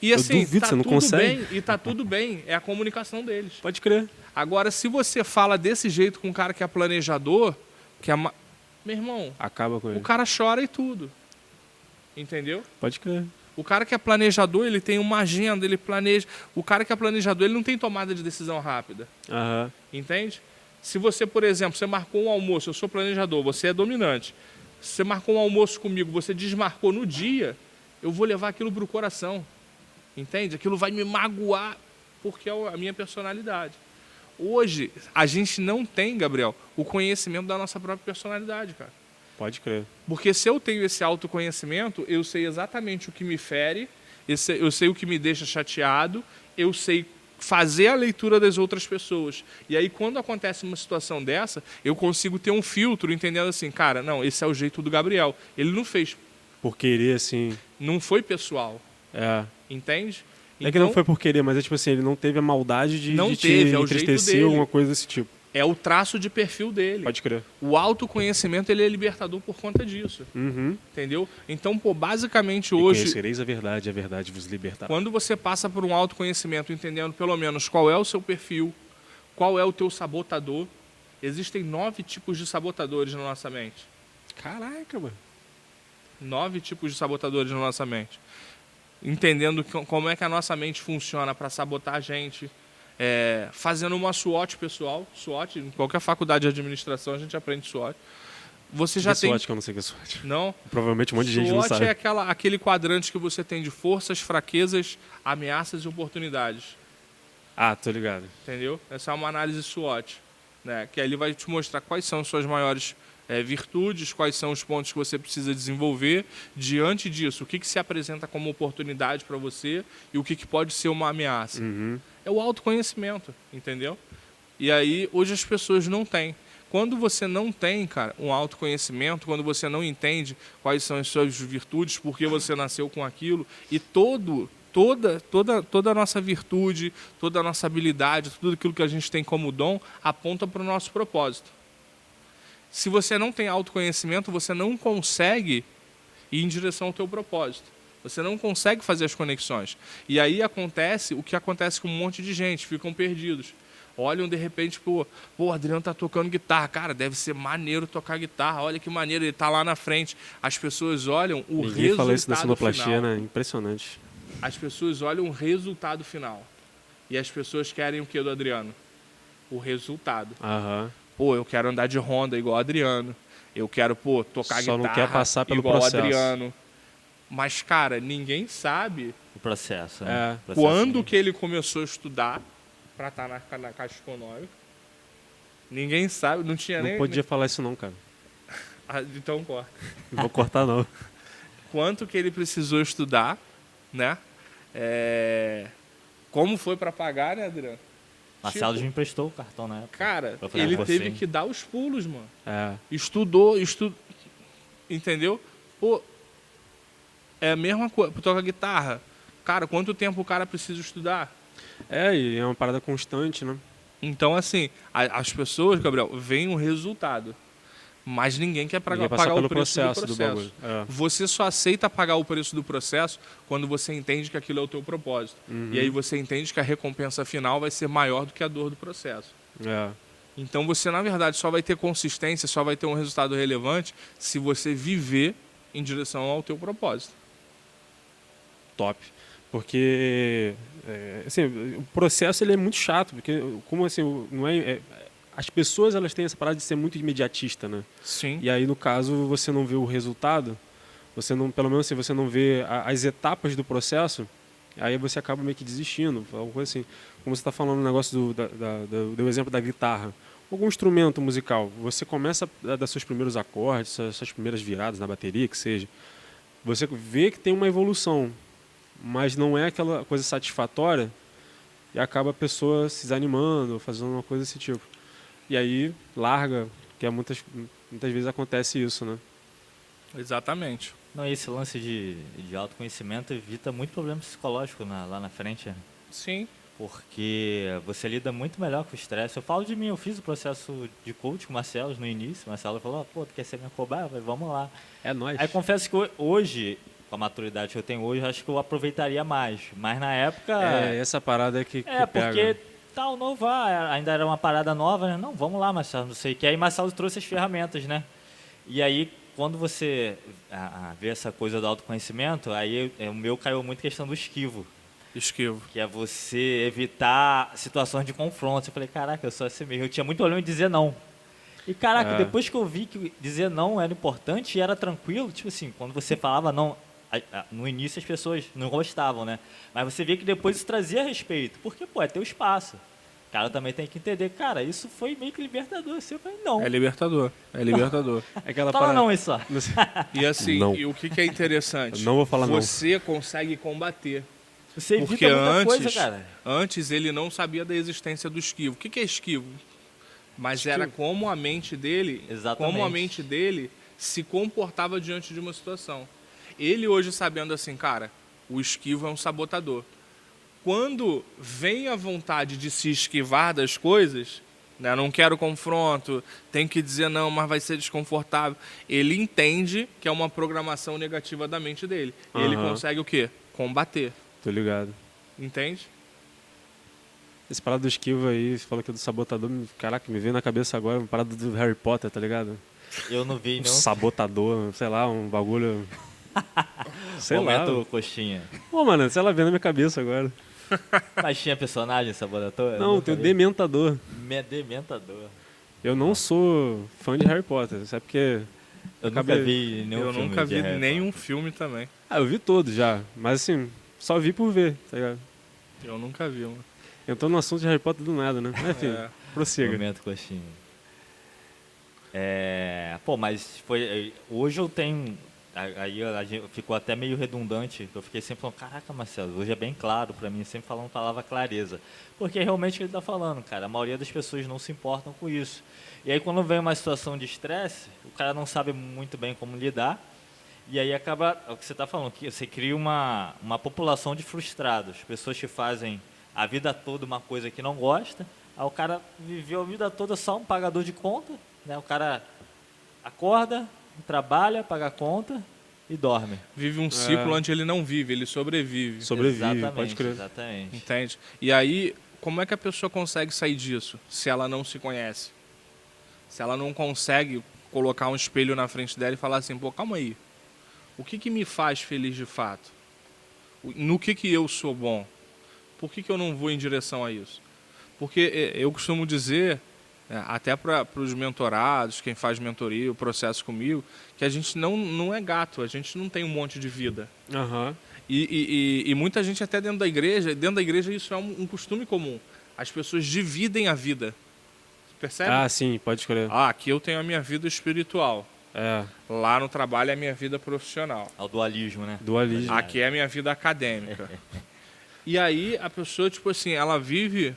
Speaker 3: E assim,
Speaker 2: duvido,
Speaker 3: tá
Speaker 2: você não
Speaker 3: tudo
Speaker 2: consegue.
Speaker 3: bem, e tá tudo bem, é a comunicação deles.
Speaker 2: Pode crer.
Speaker 3: Agora, se você fala desse jeito com um cara que é planejador, que é... Meu irmão,
Speaker 2: Acaba com
Speaker 3: o
Speaker 2: ele.
Speaker 3: cara chora e tudo. Entendeu?
Speaker 2: Pode crer.
Speaker 3: O cara que é planejador, ele tem uma agenda, ele planeja. O cara que é planejador, ele não tem tomada de decisão rápida.
Speaker 2: Aham.
Speaker 3: Entende? Se você, por exemplo, você marcou um almoço, eu sou planejador, você é dominante. Se você marcou um almoço comigo, você desmarcou no dia, eu vou levar aquilo para o coração. Entende? Aquilo vai me magoar, porque é a minha personalidade. Hoje, a gente não tem, Gabriel, o conhecimento da nossa própria personalidade, cara.
Speaker 2: Pode crer.
Speaker 3: Porque se eu tenho esse autoconhecimento, eu sei exatamente o que me fere, eu sei o que me deixa chateado, eu sei fazer a leitura das outras pessoas. E aí, quando acontece uma situação dessa, eu consigo ter um filtro, entendendo assim, cara, não, esse é o jeito do Gabriel. Ele não fez,
Speaker 2: Por querer, assim.
Speaker 3: não foi pessoal,
Speaker 2: É.
Speaker 3: entende?
Speaker 2: É que não foi por querer, mas é tipo assim, ele não teve a maldade de,
Speaker 3: Não
Speaker 2: de
Speaker 3: teve,
Speaker 2: te
Speaker 3: é o jeito
Speaker 2: entristecer,
Speaker 3: dele.
Speaker 2: alguma coisa desse tipo.
Speaker 3: É o traço de perfil dele.
Speaker 2: Pode crer.
Speaker 3: O autoconhecimento, ele é libertador por conta disso,
Speaker 2: Uhum.
Speaker 3: entendeu? Então, pô, basicamente
Speaker 2: E
Speaker 3: hoje...
Speaker 2: conhecereis a verdade vos libertará.
Speaker 3: Quando você passa por um autoconhecimento, entendendo pelo menos qual é o seu perfil, qual é o teu sabotador, existem 9 tipos de sabotadores na nossa mente.
Speaker 2: Caraca, mano.
Speaker 3: 9 tipos de sabotadores na nossa mente. Entendendo como é que a nossa mente funciona para sabotar a gente, fazendo uma SWOT pessoal. SWOT, em qualquer faculdade de administração a gente aprende SWOT. Você já
Speaker 2: Que
Speaker 3: tem...
Speaker 2: SWOT, que eu não sei que é SWOT.
Speaker 3: Não?
Speaker 2: Provavelmente um monte de gente não
Speaker 3: SWOT
Speaker 2: sabe.
Speaker 3: é aquele quadrante que você tem de forças, fraquezas, ameaças e oportunidades.
Speaker 2: Ah, tô ligado.
Speaker 3: Entendeu? Essa é uma análise SWOT, né? Que aí ele vai te mostrar quais são as suas maiores virtudes, quais são os pontos que você precisa desenvolver. Diante disso, o que se apresenta como oportunidade para você e o que pode ser uma ameaça. É o autoconhecimento, entendeu? E aí, hoje as pessoas não têm. Quando você não tem, cara, um autoconhecimento, quando você não entende quais são as suas virtudes, por que você nasceu com aquilo, e toda a nossa virtude, toda a nossa habilidade, tudo aquilo que a gente tem como dom, aponta para o nosso propósito. Se você não tem autoconhecimento, você não consegue ir em direção ao teu propósito. Você não consegue fazer as conexões. E aí acontece o que acontece com um monte de gente, ficam perdidos. Olham de repente, pô, o Adriano tá tocando guitarra. Cara, deve ser maneiro tocar guitarra. Olha que maneiro, ele tá lá na frente. As pessoas olham o resultado final.
Speaker 2: Ninguém fala isso da sonoplastia, né? Impressionante.
Speaker 3: As pessoas olham o resultado final. E as pessoas querem o que do Adriano? O resultado. Pô, eu quero andar de Honda igual o Adriano. Eu quero, tocar
Speaker 2: Só
Speaker 3: guitarra
Speaker 2: não quer passar pelo
Speaker 3: igual o
Speaker 2: processo.
Speaker 3: Adriano. Mas, cara, ninguém sabe
Speaker 1: O processo, né? O processo
Speaker 3: quando que ele começou a estudar para estar na Caixa Econômica. Ninguém sabe, não tinha nem...
Speaker 2: Não podia falar isso não, cara.
Speaker 3: Então corta.
Speaker 2: Não vou cortar não.
Speaker 3: Quanto que ele precisou estudar, né? Como foi para pagar, né, Adriano?
Speaker 1: Marcelo me emprestou o cartão na época.
Speaker 3: Cara,
Speaker 1: Pra fazer
Speaker 3: ele
Speaker 1: um
Speaker 3: teve
Speaker 1: cursinho.
Speaker 3: que dar os pulos, mano.
Speaker 2: Estudou.
Speaker 3: Entendeu? Pô, é a mesma coisa. Toca guitarra. Cara, quanto tempo o cara precisa estudar?
Speaker 2: E é uma parada constante, né?
Speaker 3: Então, assim, as pessoas, Gabriel, veem o resultado. Mas ninguém quer
Speaker 2: Ninguém
Speaker 3: pagar
Speaker 2: passa
Speaker 3: o
Speaker 2: pelo
Speaker 3: preço
Speaker 2: processo
Speaker 3: do
Speaker 2: do
Speaker 3: processo.
Speaker 2: bagulho.
Speaker 3: Você só aceita pagar o preço do processo quando você entende que aquilo é o teu propósito. E aí você entende que a recompensa final vai ser maior do que a dor do processo. Então você, na verdade, só vai ter consistência, só vai ter um resultado relevante se você viver em direção ao teu propósito.
Speaker 2: Top. Porque assim, o processo ele é muito chato, porque como assim, não as pessoas elas têm essa parada de ser muito imediatista, né?
Speaker 3: Sim.
Speaker 2: E aí no caso você não vê o resultado, você não, pelo menos assim, você não vê as etapas do processo, aí você acaba meio que desistindo, alguma coisa assim. Como você está falando no negócio do exemplo da guitarra, algum instrumento musical, você começa a dar seus primeiros acordes, suas primeiras viradas na bateria, que seja, você vê que tem uma evolução, mas não é aquela coisa satisfatória e acaba a pessoa se desanimando, fazendo uma coisa desse tipo. E aí larga, que muitas vezes acontece isso, né?
Speaker 3: Exatamente.
Speaker 1: Não, e esse lance de autoconhecimento evita muito problema psicológico lá na frente.
Speaker 3: Sim.
Speaker 1: Porque você lida muito melhor com o estresse. Eu falo de mim, eu fiz o processo de coach com o Marcelo no início. O Marcelo falou, tu quer ser minha cobaia? Eu falei, vamos lá.
Speaker 2: É nóis.
Speaker 1: Aí confesso que hoje, com a maturidade que eu tenho hoje, acho que eu aproveitaria mais. Mas na época...
Speaker 2: essa parada que
Speaker 1: porque
Speaker 2: pega.
Speaker 1: tal, não vai. Ainda era uma parada nova, né? Não, vamos lá, Marcelo, não sei o que. Aí Marcelo trouxe as ferramentas, né? E aí, quando você vê essa coisa do autoconhecimento, aí o meu caiu muito questão do esquivo.
Speaker 3: Esquivo.
Speaker 1: Que é você evitar situações de confronto. Eu falei, caraca, eu sou assim mesmo. Eu tinha muito problema em dizer não. E caraca, depois que eu vi que dizer não era importante e era tranquilo, tipo assim, quando você falava não, no início as pessoas não gostavam, né? Mas você via que depois isso trazia respeito. Porque, é teu espaço. O cara também tem que entender, cara, isso foi meio que libertador. Assim, eu falei, não.
Speaker 3: É libertador.
Speaker 2: Aquela
Speaker 1: Fala
Speaker 2: parada...
Speaker 1: não, isso só.
Speaker 3: E assim,
Speaker 2: Não.
Speaker 3: e o que é interessante?
Speaker 2: Não vou falar não.
Speaker 3: Você consegue combater.
Speaker 1: Você evita
Speaker 3: Porque
Speaker 1: muita coisa, cara.
Speaker 3: antes ele não sabia da existência do esquivo. O que é esquivo? Mas era como a mente dele,
Speaker 1: Exatamente.
Speaker 3: como a mente dele se comportava diante de uma situação. Ele hoje sabendo assim, cara, o esquivo é um sabotador. Quando vem a vontade de se esquivar das coisas, né, não quero confronto, tem que dizer não, mas vai ser desconfortável. Ele entende que é uma programação negativa da mente dele. E ele consegue o quê? Combater.
Speaker 2: Tô ligado.
Speaker 3: Entende?
Speaker 2: Esse parada do esquivo aí, você falou que é do sabotador, caraca, me veio na cabeça agora uma parada do Harry Potter, tá ligado?
Speaker 1: Eu não vi,
Speaker 2: Um
Speaker 1: não.
Speaker 2: sabotador, sei lá, um bagulho... sei
Speaker 1: Momento
Speaker 2: lá.
Speaker 1: coxinha.
Speaker 2: Pô, mano, sei lá, vem na minha cabeça agora.
Speaker 1: Mas tinha personagem sabotador?
Speaker 2: Não, tem o Dementador.
Speaker 1: Dementador.
Speaker 2: Eu não sou fã de Harry Potter, sabe porque...
Speaker 1: Eu nunca vi nenhum
Speaker 3: Eu
Speaker 1: filme
Speaker 3: nunca
Speaker 1: de
Speaker 3: vi
Speaker 1: Harry
Speaker 3: nenhum
Speaker 1: Potter.
Speaker 3: filme também.
Speaker 2: eu vi todos já, mas assim, só vi por ver, tá ligado?
Speaker 3: Eu nunca vi, mano.
Speaker 2: Entrou no assunto de Harry Potter do nada, né? Mas, enfim, prossiga.
Speaker 1: Momento coxinha. Pô, mas foi. Hoje eu tenho. Aí ficou até meio redundante. Eu fiquei sempre falando, caraca, Marcelo, hoje é bem claro pra mim, sempre falando palavra clareza. Porque é realmente o que ele tá falando, cara. A maioria das pessoas não se importam com isso. E aí quando vem uma situação de estresse, o cara não sabe muito bem como lidar. E aí acaba, é o que você está falando, que você cria uma população de frustrados. Pessoas que fazem a vida toda uma coisa que não gosta. Aí o cara viveu a vida toda só um pagador de conta, né? O cara acorda, trabalha, paga a conta e dorme.
Speaker 3: Vive um ciclo onde ele não vive, ele sobrevive.
Speaker 2: Sobrevive,
Speaker 1: Exatamente,
Speaker 2: pode crer.
Speaker 1: exatamente.
Speaker 3: Entende? E aí, como é que a pessoa consegue sair disso se ela não se conhece? Se ela não consegue colocar um espelho na frente dela e falar assim, pô, calma aí. O que me faz feliz de fato? No que eu sou bom? Por que eu não vou em direção a isso? Porque eu costumo dizer, até para os mentorados, quem faz mentoria, o processo comigo, que a gente não é gato, a gente não tem um monte de vida.
Speaker 2: Aham.
Speaker 3: E muita gente até dentro da igreja isso é um costume comum. As pessoas dividem a vida. Percebe?
Speaker 2: Ah, sim, pode crer.
Speaker 3: Aqui eu tenho a minha vida espiritual.
Speaker 2: É,
Speaker 3: Lá no trabalho é a minha vida profissional.
Speaker 1: É o dualismo, né?
Speaker 2: dualismo.
Speaker 3: Aqui é a minha vida acadêmica. E aí a pessoa, tipo assim, ela vive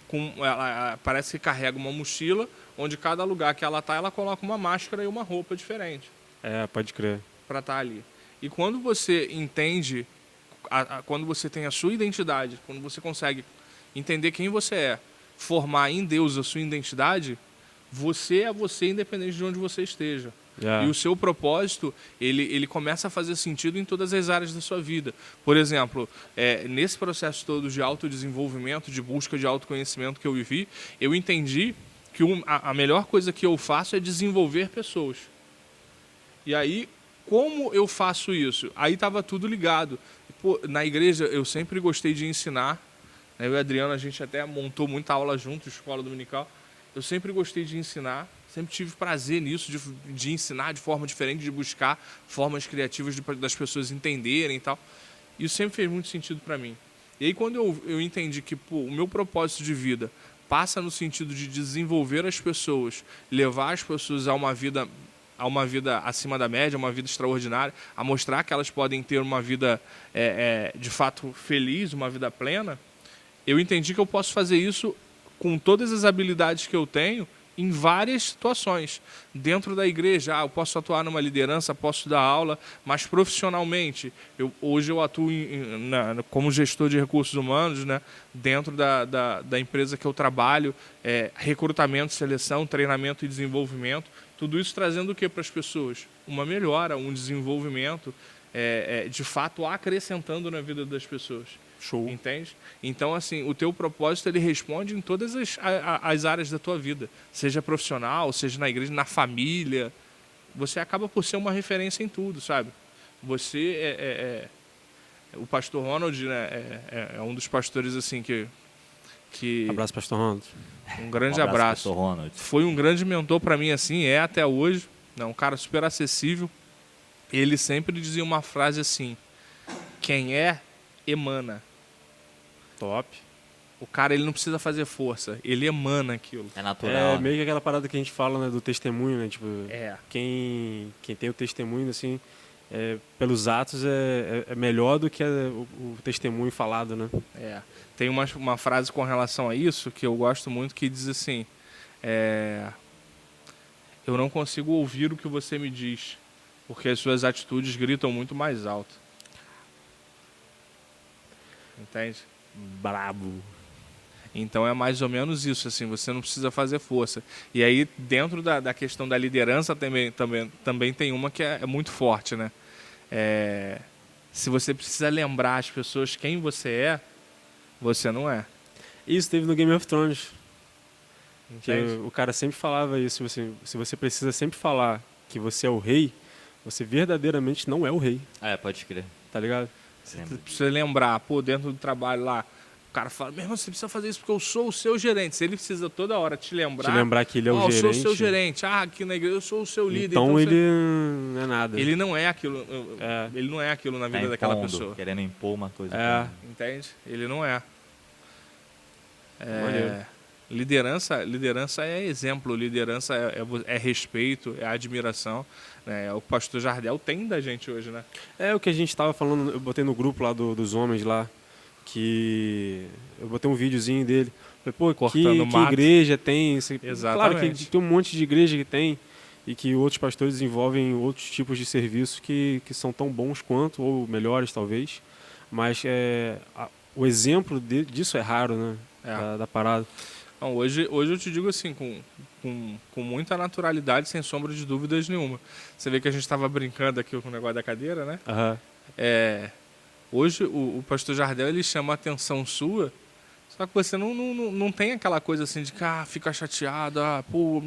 Speaker 3: com... Ela parece que carrega uma mochila, onde cada lugar que ela tá, ela coloca uma máscara e uma roupa diferente
Speaker 2: É, pode crer.
Speaker 3: para estar ali. E quando você entende, quando você tem a sua identidade, quando você consegue entender quem você é, formar em Deus a sua identidade, você é você independente de onde você esteja.
Speaker 2: É.
Speaker 3: E o seu propósito, ele começa a fazer sentido em todas as áreas da sua vida. Por exemplo, nesse processo todo de autodesenvolvimento, de busca de autoconhecimento que eu vivi, eu entendi que a melhor coisa que eu faço é desenvolver pessoas. E aí, como eu faço isso? Aí estava tudo ligado. Pô, na igreja, eu sempre gostei de ensinar. Eu e a Adriana, a gente até montou muita aula junto, escola dominical. Eu sempre gostei de ensinar. Sempre tive prazer nisso, de ensinar de forma diferente, de buscar formas criativas das pessoas entenderem e tal. Isso sempre fez muito sentido para mim. E aí quando eu entendi que o meu propósito de vida passa no sentido de desenvolver as pessoas, levar as pessoas a uma vida acima da média, uma vida extraordinária, a mostrar que elas podem ter uma vida de fato feliz, uma vida plena, eu entendi que eu posso fazer isso com todas as habilidades que eu tenho em várias situações. Dentro da igreja, eu posso atuar numa liderança, posso dar aula, mas profissionalmente, hoje eu atuo como gestor de recursos humanos, né, dentro da empresa que eu trabalho, recrutamento, seleção, treinamento e desenvolvimento, tudo isso trazendo o que para as pessoas? Uma melhora, um desenvolvimento, de fato acrescentando na vida das pessoas.
Speaker 2: Show.
Speaker 3: Entende? Então, assim, o teu propósito, ele responde em todas as áreas da tua vida. Seja profissional, seja na igreja, na família. Você acaba por ser uma referência em tudo, sabe? Você o pastor Ronald, né, é um dos pastores, assim, que
Speaker 2: Abraço, pastor Ronald.
Speaker 3: um grande
Speaker 1: Um
Speaker 3: abraço.
Speaker 1: pastor Ronald.
Speaker 3: Foi um grande mentor para mim, assim, até hoje. É um cara super acessível. Ele sempre dizia uma frase assim: quem emana.
Speaker 2: Top.
Speaker 3: O cara, ele não precisa fazer força, ele emana aquilo.
Speaker 1: É natural.
Speaker 2: É meio que aquela parada que a gente fala, né, do testemunho, né? Tipo,
Speaker 3: É.
Speaker 2: quem tem o testemunho, assim, pelos atos é melhor do que o testemunho falado, né?
Speaker 3: Tem uma frase com relação a isso que eu gosto muito, que diz assim: eu não consigo ouvir o que você me diz, porque as suas atitudes gritam muito mais alto. Entende?
Speaker 2: Brabo.
Speaker 3: Então é mais ou menos isso, assim, você não precisa fazer força. E aí, dentro da questão da liderança, também tem uma que é muito forte, né? Se você precisa lembrar as pessoas quem você não é.
Speaker 2: Isso teve no Game of Thrones. Que
Speaker 3: Entende?
Speaker 2: o cara sempre falava isso. Se você precisa sempre falar que você é o rei, você verdadeiramente não é o rei,
Speaker 1: Pode crer.
Speaker 2: tá ligado?
Speaker 3: Você precisa lembrar, dentro do trabalho lá, o cara fala, meu irmão, você precisa fazer isso porque eu sou o seu gerente. Se ele precisa toda hora te lembrar
Speaker 2: Que ele é o gerente.
Speaker 3: eu sou o seu gerente. Aqui na igreja eu sou o seu líder.
Speaker 2: Então ele não é nada.
Speaker 3: Ele não é aquilo. Ele não é aquilo na vida daquela
Speaker 1: impondo,
Speaker 3: pessoa.
Speaker 1: querendo impor uma coisa.
Speaker 2: É.
Speaker 3: Entende? Ele não é.
Speaker 2: Maneiro.
Speaker 3: Liderança é exemplo, liderança é respeito, é admiração. Né? É o que o pastor Jardel tem da gente hoje, né?
Speaker 2: É o que a gente estava falando, eu botei no grupo lá dos homens lá, que eu botei um videozinho dele. Falei, pô,
Speaker 3: Cortando
Speaker 2: que
Speaker 3: mato.
Speaker 2: igreja tem? Claro que
Speaker 3: Exatamente.
Speaker 2: tem um monte de igreja que tem e que outros pastores desenvolvem outros tipos de serviços que são tão bons quanto, ou melhores talvez, mas o exemplo disso é raro, né?
Speaker 3: É.
Speaker 2: Da parada.
Speaker 3: Então, hoje eu te digo assim, com muita naturalidade, sem sombra de dúvidas nenhuma. Você vê que a gente estava brincando aqui com o negócio da cadeira, né?
Speaker 2: Aham.
Speaker 3: Hoje o pastor Jardel ele chama a atenção sua, só que você não tem aquela coisa assim de que fica chateado, pô.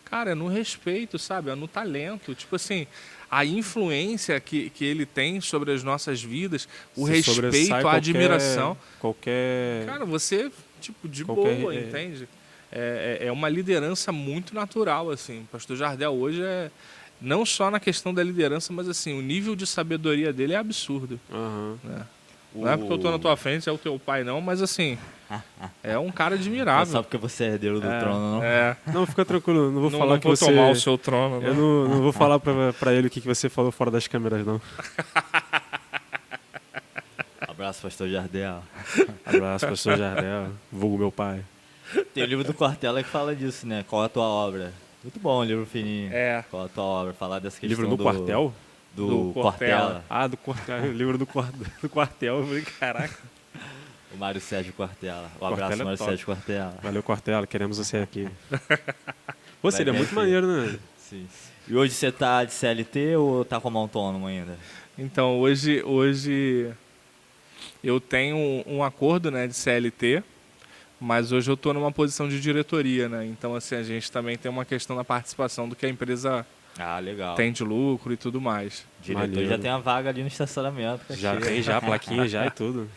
Speaker 3: Cara, é no respeito, sabe? É no talento. Tipo assim, a influência que ele tem sobre as nossas vidas, o
Speaker 2: Se sobressai
Speaker 3: respeito, a admiração.
Speaker 2: Qualquer...
Speaker 3: Cara, você, tipo, de
Speaker 2: Qualquer-
Speaker 3: boa, entende? É uma liderança muito natural, assim. O pastor Jardel hoje não só na questão da liderança, mas assim, o nível de sabedoria dele é absurdo.
Speaker 2: Aham.
Speaker 3: Né? Não é porque eu tô na tua frente, é o teu pai não, mas assim, é um cara admirável.
Speaker 1: Não só porque você é herdeiro do trono, não?
Speaker 2: Não, fica tranquilo, não vou
Speaker 3: Não,
Speaker 2: falar
Speaker 3: não
Speaker 2: que
Speaker 3: vou
Speaker 2: você...
Speaker 3: tomar o seu trono, né?
Speaker 2: Eu não vou falar pra ele o que você falou fora das câmeras, não.
Speaker 1: Abraço, pastor Jardel.
Speaker 2: Abraço, pastor Jardel, vulgo meu pai.
Speaker 1: Tem o livro do Cortella que fala disso, né? Qual a tua obra? Muito bom o livro fininho. Qual a tua obra? Falar dessa questão
Speaker 2: Livro do quartel?
Speaker 1: Do Cortella.
Speaker 2: Do quartel, o livro do quartel. Eu falei, caraca.
Speaker 1: O Mário Sérgio Cortella. Um
Speaker 2: Cortella
Speaker 1: abraço,
Speaker 2: é
Speaker 1: Mário
Speaker 2: top.
Speaker 1: Sérgio Cortella.
Speaker 2: Valeu, Cortella, queremos você aqui. Pô,
Speaker 1: Vai
Speaker 2: seria
Speaker 1: bem
Speaker 2: muito
Speaker 1: aqui.
Speaker 2: maneiro, né?
Speaker 1: Sim. E hoje você tá de CLT ou tá como autônomo ainda?
Speaker 3: Então, hoje eu tenho um acordo, né, de CLT, mas hoje eu estou numa posição de diretoria, né? Então, assim, a gente também tem uma questão da participação do que a empresa
Speaker 1: Ah, legal.
Speaker 3: tem de lucro e tudo mais.
Speaker 1: Diretor
Speaker 2: Maneiro.
Speaker 1: já tem a vaga ali no estacionamento.
Speaker 2: Já
Speaker 1: Caxias.
Speaker 2: tem, já, plaquinha já e tudo.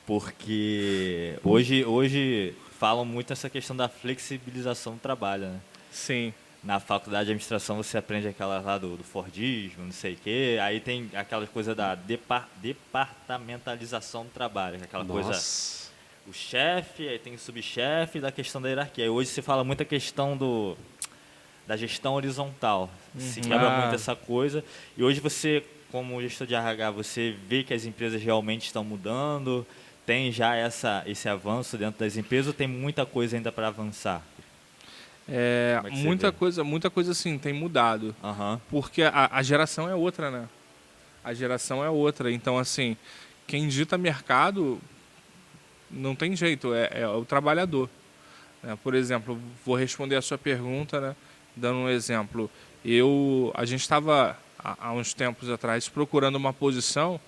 Speaker 1: Porque hoje falam muito essa questão da flexibilização do trabalho, né?
Speaker 3: Sim.
Speaker 1: Na faculdade de administração você aprende aquela lá do Fordismo, não sei o quê. Aí tem aquela coisa da departamentalização do trabalho. Aquela coisa,
Speaker 2: Nossa.
Speaker 1: o chefe, aí tem o subchefe, da questão da hierarquia. Aí hoje se fala muito a questão da gestão horizontal. Se quebra muito essa coisa. E hoje você, como gestor de RH, você vê que as empresas realmente estão mudando? Tem já esse avanço dentro das empresas ou tem muita coisa ainda para avançar? Como é que você
Speaker 3: Muita coisa assim tem mudado.
Speaker 1: Aham.
Speaker 3: Porque a geração é outra, né? A geração é outra. Então, assim, quem dita mercado não tem jeito, é o trabalhador. Né? Por exemplo, vou responder a sua pergunta, né? Dando um exemplo. A gente estava, há uns tempos atrás, procurando uma posição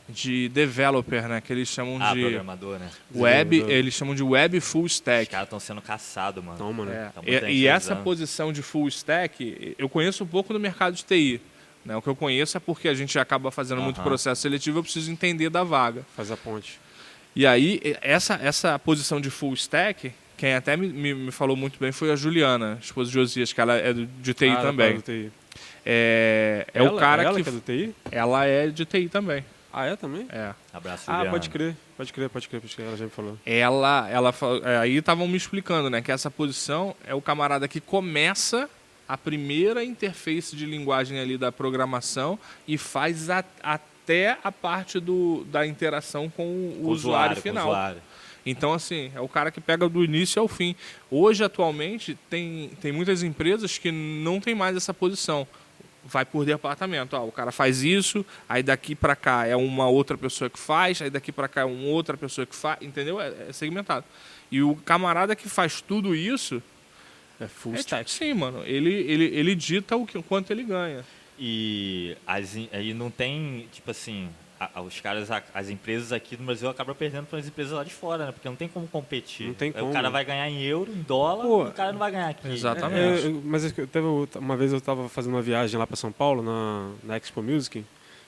Speaker 3: de developer, né? Que eles chamam de
Speaker 1: Programador, né?
Speaker 3: web, eles chamam de web full
Speaker 1: Os
Speaker 3: stack.
Speaker 1: caras estão sendo caçados, mano.
Speaker 2: Então, mano.
Speaker 3: É,
Speaker 1: Tá muita gente
Speaker 3: e essa
Speaker 1: usando.
Speaker 3: posição de full stack, eu conheço um pouco do mercado de TI. Né? O que eu conheço é porque a gente acaba fazendo muito
Speaker 1: Aham.
Speaker 3: processo seletivo, eu preciso entender da vaga.
Speaker 2: Faz a ponte.
Speaker 3: E aí, essa posição de full stack, quem até me falou muito bem foi a Juliana, esposa de Josias, que ela é de TI também.
Speaker 2: Do TI.
Speaker 3: É
Speaker 2: Ela,
Speaker 3: o cara
Speaker 2: ela
Speaker 3: que...
Speaker 2: é do TI?
Speaker 3: Ela é de TI também.
Speaker 2: Ah, é também?
Speaker 3: É.
Speaker 1: Abraço,
Speaker 2: Ah,
Speaker 1: Juliana.
Speaker 2: pode crer, ela já me falou.
Speaker 3: Aí estavam me explicando, né, que essa posição é o camarada que começa a primeira interface de linguagem ali da programação e faz até a parte da interação com o usuário final.
Speaker 1: Com o usuário.
Speaker 3: Então, assim, é o cara que pega do início ao fim. Hoje, atualmente, tem muitas empresas que não tem mais essa posição. Vai por departamento. O cara faz isso, aí daqui para cá é uma outra pessoa que faz, aí daqui para cá é uma outra pessoa que faz, entendeu? É segmentado. E o camarada que faz tudo isso
Speaker 2: É full
Speaker 3: é
Speaker 2: stack.
Speaker 3: tipo, sim, mano. Ele dita o quanto ele ganha.
Speaker 1: E aí não tem, tipo assim, os caras, as empresas aqui no Brasil acabam perdendo para as empresas lá de fora, né? Porque não tem como competir.
Speaker 2: Não tem
Speaker 1: Aí
Speaker 2: como.
Speaker 1: o cara vai ganhar em euro, em dólar,
Speaker 2: Pô,
Speaker 1: e o cara não vai ganhar aqui.
Speaker 3: Exatamente.
Speaker 2: Mas uma vez eu estava fazendo uma viagem lá para São Paulo, na Expo Music,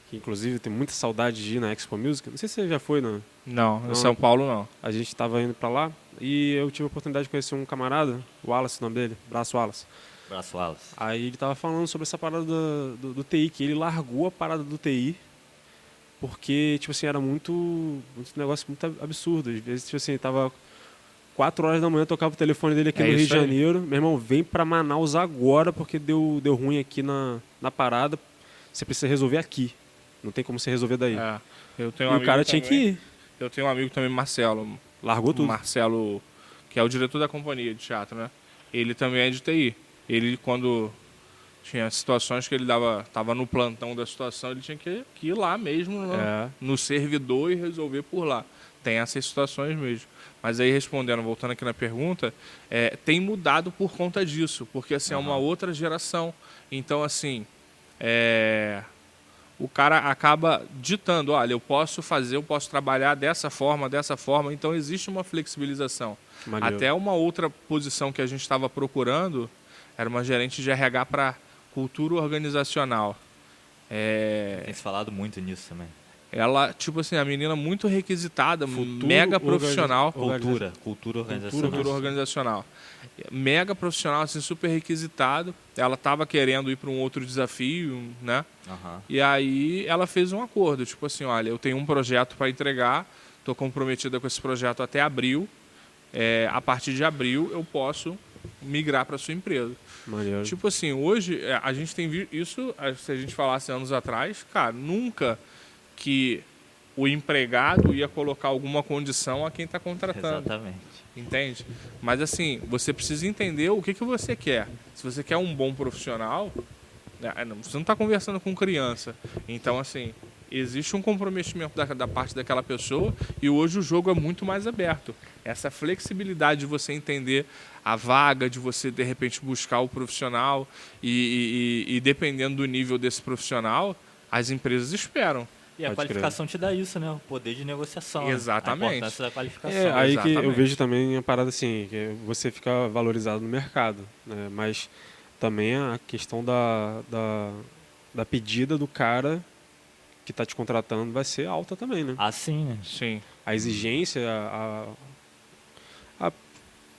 Speaker 2: que inclusive tem muita saudade de ir na Expo Music. Não sei se você já foi, né?
Speaker 3: Não, em São Paulo não.
Speaker 2: A gente estava indo para lá e eu tive a oportunidade de conhecer um camarada, o Wallace, o nome dele, Braço Wallace.
Speaker 1: Abraço, Wallace.
Speaker 2: Aí ele tava falando sobre essa parada do TI, que ele largou a parada do TI porque, tipo assim, era muito negócio muito absurdo. Às vezes, tipo assim, tava 4 horas da manhã eu tocava o telefone dele aqui
Speaker 3: É
Speaker 2: no Rio de
Speaker 3: isso aí.
Speaker 2: Janeiro. Meu irmão, vem pra Manaus agora porque deu ruim aqui na parada. Você precisa resolver aqui. Não tem como você resolver daí.
Speaker 3: É, eu tenho
Speaker 2: E
Speaker 3: um
Speaker 2: o
Speaker 3: amigo
Speaker 2: cara tinha que
Speaker 3: também.
Speaker 2: ir.
Speaker 3: Eu tenho um amigo também, Marcelo.
Speaker 2: Largou tudo.
Speaker 3: Marcelo, que é o diretor da companhia de teatro, né? Ele também é de TI. Ele, quando tinha situações que ele tava no plantão da situação, ele tinha que ir lá mesmo no servidor e resolver por lá. Tem essas situações mesmo. Mas aí, respondendo, voltando aqui na pergunta, tem mudado por conta disso, porque assim, é uma outra geração. Então, assim, o cara acaba ditando, olha, eu posso trabalhar dessa forma, então existe uma flexibilização.
Speaker 2: Maneiro.
Speaker 3: Até uma outra posição que a gente estava procurando era uma gerente de RH para cultura organizacional.
Speaker 1: Tem se falado muito nisso também.
Speaker 3: Ela, tipo assim, a menina muito requisitada,
Speaker 2: Futuro
Speaker 3: mega profissional.
Speaker 1: Cultura
Speaker 3: Organizacional. Mega profissional, assim, super requisitado. Ela estava querendo ir para um outro desafio, né? E aí ela fez um acordo, tipo assim, olha, eu tenho um projeto para entregar, estou comprometida com esse projeto até abril. A partir de abril eu posso migrar para sua empresa.
Speaker 2: Maneiro.
Speaker 3: Tipo assim, hoje a gente tem visto isso, se a gente falasse anos atrás, cara, nunca que o empregado ia colocar alguma condição a quem está contratando.
Speaker 1: Exatamente.
Speaker 3: Entende? Mas assim, você precisa entender o que você quer. Se você quer um bom profissional, você não está conversando com criança. Então, assim, existe um comprometimento da parte daquela pessoa e hoje o jogo é muito mais aberto. Essa flexibilidade de você entender a vaga, de você, de repente, buscar o profissional e dependendo do nível desse profissional, as empresas esperam.
Speaker 1: E a qualificação te dá isso, né? O poder de negociação.
Speaker 3: Exatamente.
Speaker 1: A importância da qualificação.
Speaker 2: Aí que eu vejo também a parada assim, que você fica valorizado no mercado, né? Mas também a questão da pedida do cara que está te contratando vai ser alta também, né?
Speaker 1: Sim, né?
Speaker 3: Sim.
Speaker 2: A exigência,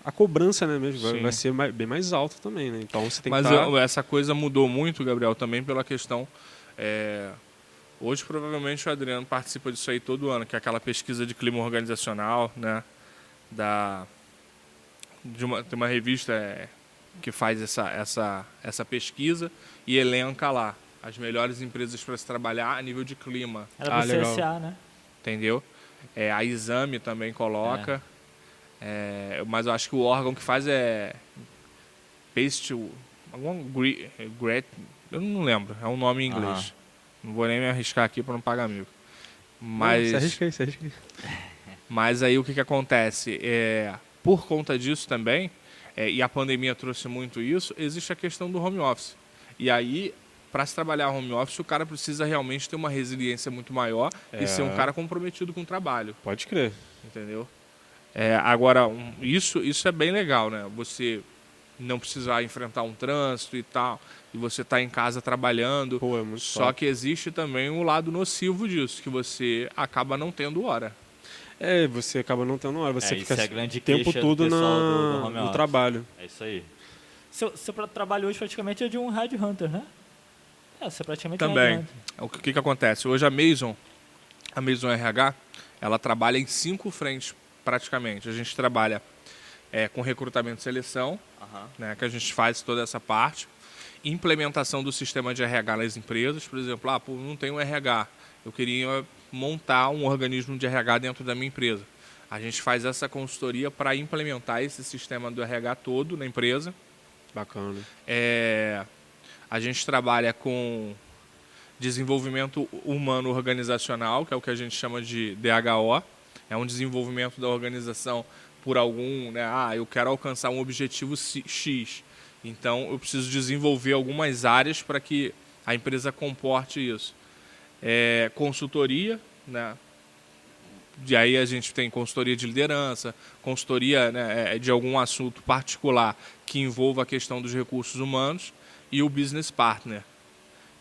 Speaker 2: a cobrança, né, mesmo, vai ser bem mais alta também, né? Então você tem que
Speaker 3: essa coisa mudou muito, Gabriel, também pela questão... Hoje, provavelmente, o Adriano participa disso aí todo ano, que é aquela pesquisa de clima organizacional, né? Tem uma revista que faz essa pesquisa e elenca lá as melhores empresas para se trabalhar a nível de clima.
Speaker 1: Era do CSA, né?
Speaker 3: Entendeu? A Exame também coloca. Mas eu acho que o órgão que faz é... Eu não lembro, é um nome em inglês. Não vou nem me arriscar aqui para não pagar amigo. Mas...
Speaker 2: Se arrisca.
Speaker 3: Mas aí o que acontece? Por conta disso também, e a pandemia trouxe muito isso, existe a questão do home office. E aí, para se trabalhar home office, o cara precisa realmente ter uma resiliência muito maior e ser um cara comprometido com o trabalho.
Speaker 2: Pode crer.
Speaker 3: Entendeu? Agora, isso é bem legal, né? Você não precisar enfrentar um trânsito e tal, e você tá em casa trabalhando.
Speaker 2: Pô, é muito
Speaker 3: só
Speaker 2: top.
Speaker 3: que existe também um lado nocivo disso, que você acaba não tendo hora.
Speaker 2: Você acaba não tendo hora, você fica
Speaker 1: o
Speaker 2: tempo todo no trabalho.
Speaker 1: É isso aí. Seu trabalho hoje praticamente é de um headhunter, né? Você praticamente
Speaker 3: também.
Speaker 1: é um headhunter.
Speaker 3: O que acontece? Hoje a Mason RH, ela trabalha em 5 frentes praticamente. A gente trabalha com recrutamento e seleção, né, que a gente faz toda essa parte. Implementação do sistema de RH nas empresas. Por exemplo, não tem um RH. Eu queria montar um organismo de RH dentro da minha empresa. A gente faz essa consultoria para implementar esse sistema do RH todo na empresa.
Speaker 2: Bacana.
Speaker 3: A gente trabalha com desenvolvimento humano organizacional, que é o que a gente chama de DHO. É um desenvolvimento da organização por algum... né, eu quero alcançar um objetivo X. Então, eu preciso desenvolver algumas áreas para que a empresa comporte isso. Consultoria, né? E aí a gente tem consultoria de liderança, consultoria, né, de algum assunto particular que envolva a questão dos recursos humanos, e o business partner,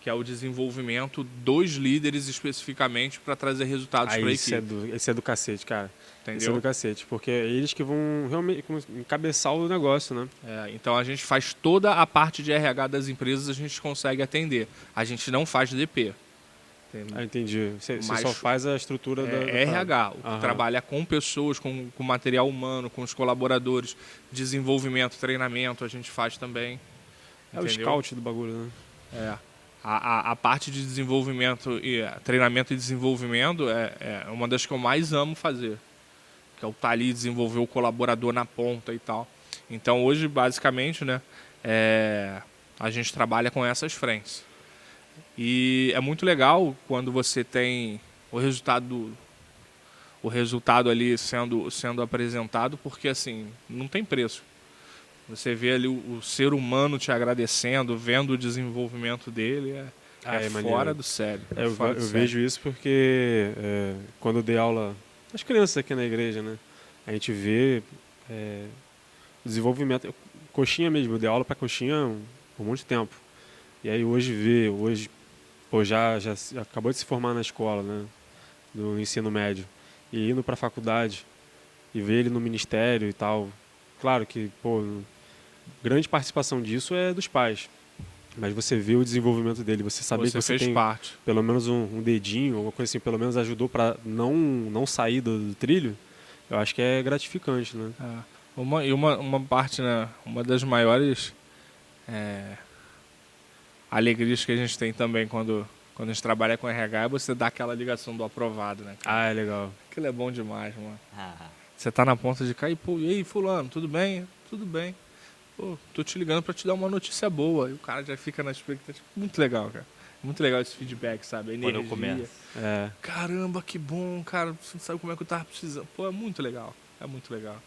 Speaker 3: que é o desenvolvimento dos líderes especificamente para trazer resultados para a equipe.
Speaker 2: Esse é do cacete, cara.
Speaker 3: Entendeu?
Speaker 2: Esse é do cacete, porque é eles que vão realmente encabeçar o negócio, né?
Speaker 3: Então a gente faz toda a parte de RH das empresas, a gente consegue atender. A gente não faz DP.
Speaker 2: Ah, entendi. Você
Speaker 3: Mas
Speaker 2: só faz a estrutura da
Speaker 3: RH, o que
Speaker 2: Aham.
Speaker 3: trabalha com pessoas, com material humano, com os colaboradores, desenvolvimento, treinamento, a gente faz também.
Speaker 2: É o
Speaker 3: entendeu?
Speaker 2: scout do bagulho, né?
Speaker 3: É. A parte de desenvolvimento e treinamento e desenvolvimento é uma das que eu mais amo fazer. Que é o estar ali, desenvolver o colaborador na ponta e tal. Então hoje, basicamente, né, a gente trabalha com essas frentes. E é muito legal quando você tem o resultado ali sendo apresentado, porque assim, não tem preço. Você vê ali o ser humano te agradecendo, vendo o desenvolvimento dele, é
Speaker 2: maneiro.
Speaker 3: fora do sério.
Speaker 2: Eu
Speaker 3: fora do sério.
Speaker 2: vejo isso porque quando eu dei aula às crianças aqui na igreja, né? A gente vê desenvolvimento. Coxinha mesmo, eu dei aula para coxinha por muito tempo. E aí hoje pô, já acabou de se formar na escola, né? Do ensino médio. E indo para a faculdade e ver ele no ministério e tal. Claro que, pô, grande participação disso é dos pais. Mas você vê o desenvolvimento dele, você saber que você
Speaker 3: fez
Speaker 2: tem
Speaker 3: parte.
Speaker 2: pelo menos um dedinho, alguma coisa assim, pelo menos ajudou para não sair do trilho, eu acho que é gratificante, né?
Speaker 3: Uma parte, né, uma das maiores alegrias que a gente tem também quando a gente trabalha com RH é você dar aquela ligação do aprovado, né? cara?
Speaker 2: Ah, é legal.
Speaker 3: Aquilo é bom demais, mano.
Speaker 1: Ah,
Speaker 3: Você tá na ponta de cá e, pô, e aí, fulano, tudo bem? Tudo bem. Pô, tô te ligando pra te dar uma notícia boa. E o cara já fica na expectativa. Muito legal, cara. Muito legal esse feedback, sabe? A
Speaker 1: quando
Speaker 3: energia.
Speaker 1: eu começo.
Speaker 2: É.
Speaker 3: Caramba, que bom, cara. Você não sabe como é que eu tava precisando. Pô, é muito legal. É muito legal.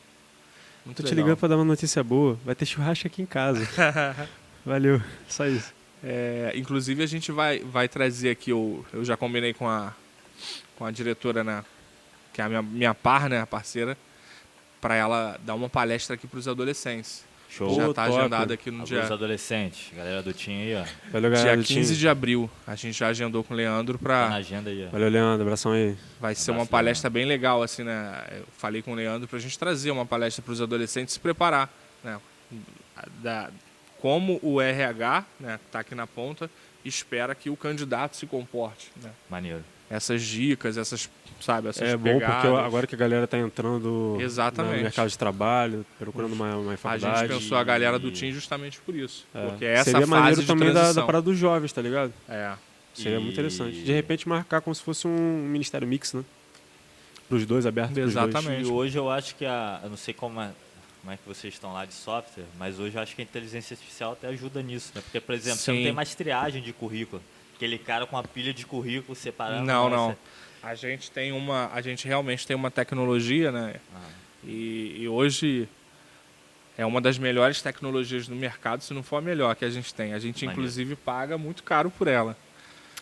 Speaker 3: Muito
Speaker 2: Tô te
Speaker 3: legal.
Speaker 2: ligando para dar uma notícia boa. Vai ter churrasco aqui em casa. Valeu. Só isso.
Speaker 3: Inclusive, a gente vai trazer aqui, eu já combinei com a diretora, né? Que é a minha a parceira, para ela dar uma palestra aqui para os adolescentes.
Speaker 1: Show.
Speaker 3: Já
Speaker 2: Pô,
Speaker 3: está
Speaker 2: top.
Speaker 3: agendada aqui no
Speaker 1: Os
Speaker 3: dia
Speaker 1: adolescentes, galera do Tim aí, ó.
Speaker 2: Valeu, galera.
Speaker 3: dia
Speaker 2: do
Speaker 3: 15
Speaker 2: time.
Speaker 3: de abril. A gente já agendou com o Leandro
Speaker 1: Tá na
Speaker 3: para...
Speaker 1: agenda aí, ó.
Speaker 2: Valeu, Leandro. Abração aí.
Speaker 3: Vai ser uma
Speaker 1: Abraço,
Speaker 3: palestra bem legal, assim, né? Eu falei com o Leandro para a gente trazer uma palestra para os adolescentes se preparar, né? Como o RH, né, tá aqui na ponta, espera que o candidato se comporte, né?
Speaker 1: Maneiro.
Speaker 3: Essas dicas, essas
Speaker 2: É bom porque
Speaker 3: pegadas.
Speaker 2: agora que a galera tá entrando
Speaker 3: Exatamente.
Speaker 2: no mercado de trabalho, procurando uma
Speaker 3: A
Speaker 2: faculdade.
Speaker 3: gente pensou a galera do TIM justamente por isso. Porque essa
Speaker 2: Seria
Speaker 3: fase
Speaker 2: maneiro
Speaker 3: de
Speaker 2: também da
Speaker 3: transição.
Speaker 2: parada dos jovens, tá ligado?
Speaker 3: É.
Speaker 2: Seria
Speaker 1: E-
Speaker 2: muito interessante. De repente marcar como se fosse um ministério mix, né? Pros dois, aberto pros dois.
Speaker 3: Exatamente.
Speaker 1: E hoje eu acho que eu não sei como é que vocês estão lá de software, mas hoje eu acho que a inteligência artificial até ajuda nisso, né? Porque, por exemplo, você não
Speaker 3: Sim.
Speaker 1: tem mais triagem de currículo. Aquele cara com uma pilha de currículo separando.
Speaker 3: Não. A gente realmente tem uma tecnologia, né? E hoje é uma das melhores tecnologias no mercado, se não for a melhor que a gente tem. A gente,
Speaker 1: Maneiro.
Speaker 3: inclusive, paga muito caro por ela.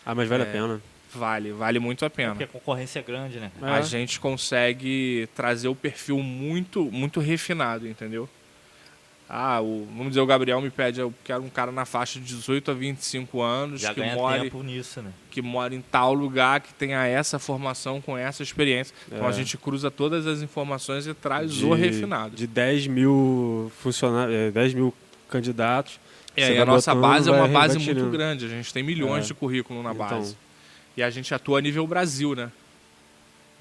Speaker 2: Ah, mas vale a pena.
Speaker 3: Vale muito a pena.
Speaker 1: Porque a concorrência é grande, né?
Speaker 2: É.
Speaker 3: A gente consegue trazer o perfil muito, muito refinado, entendeu? Vamos dizer, o Gabriel me pede, eu quero um cara na faixa de 18 a 25 anos,
Speaker 1: Já
Speaker 3: que
Speaker 1: ganha
Speaker 3: more,
Speaker 1: tempo nisso, né?
Speaker 3: que mora em tal lugar, que tenha essa formação com essa experiência. Então a gente cruza todas as informações e traz o refinado.
Speaker 2: De 10 mil funcionários, 10 mil candidatos.
Speaker 3: E
Speaker 2: você
Speaker 3: aí
Speaker 2: vai
Speaker 3: a nossa
Speaker 2: botando,
Speaker 3: base é uma
Speaker 2: vai
Speaker 3: base muito
Speaker 2: tirando.
Speaker 3: grande, a gente tem milhões
Speaker 2: É.
Speaker 3: de currículo na
Speaker 2: Então.
Speaker 3: base. E a gente atua a nível Brasil, né?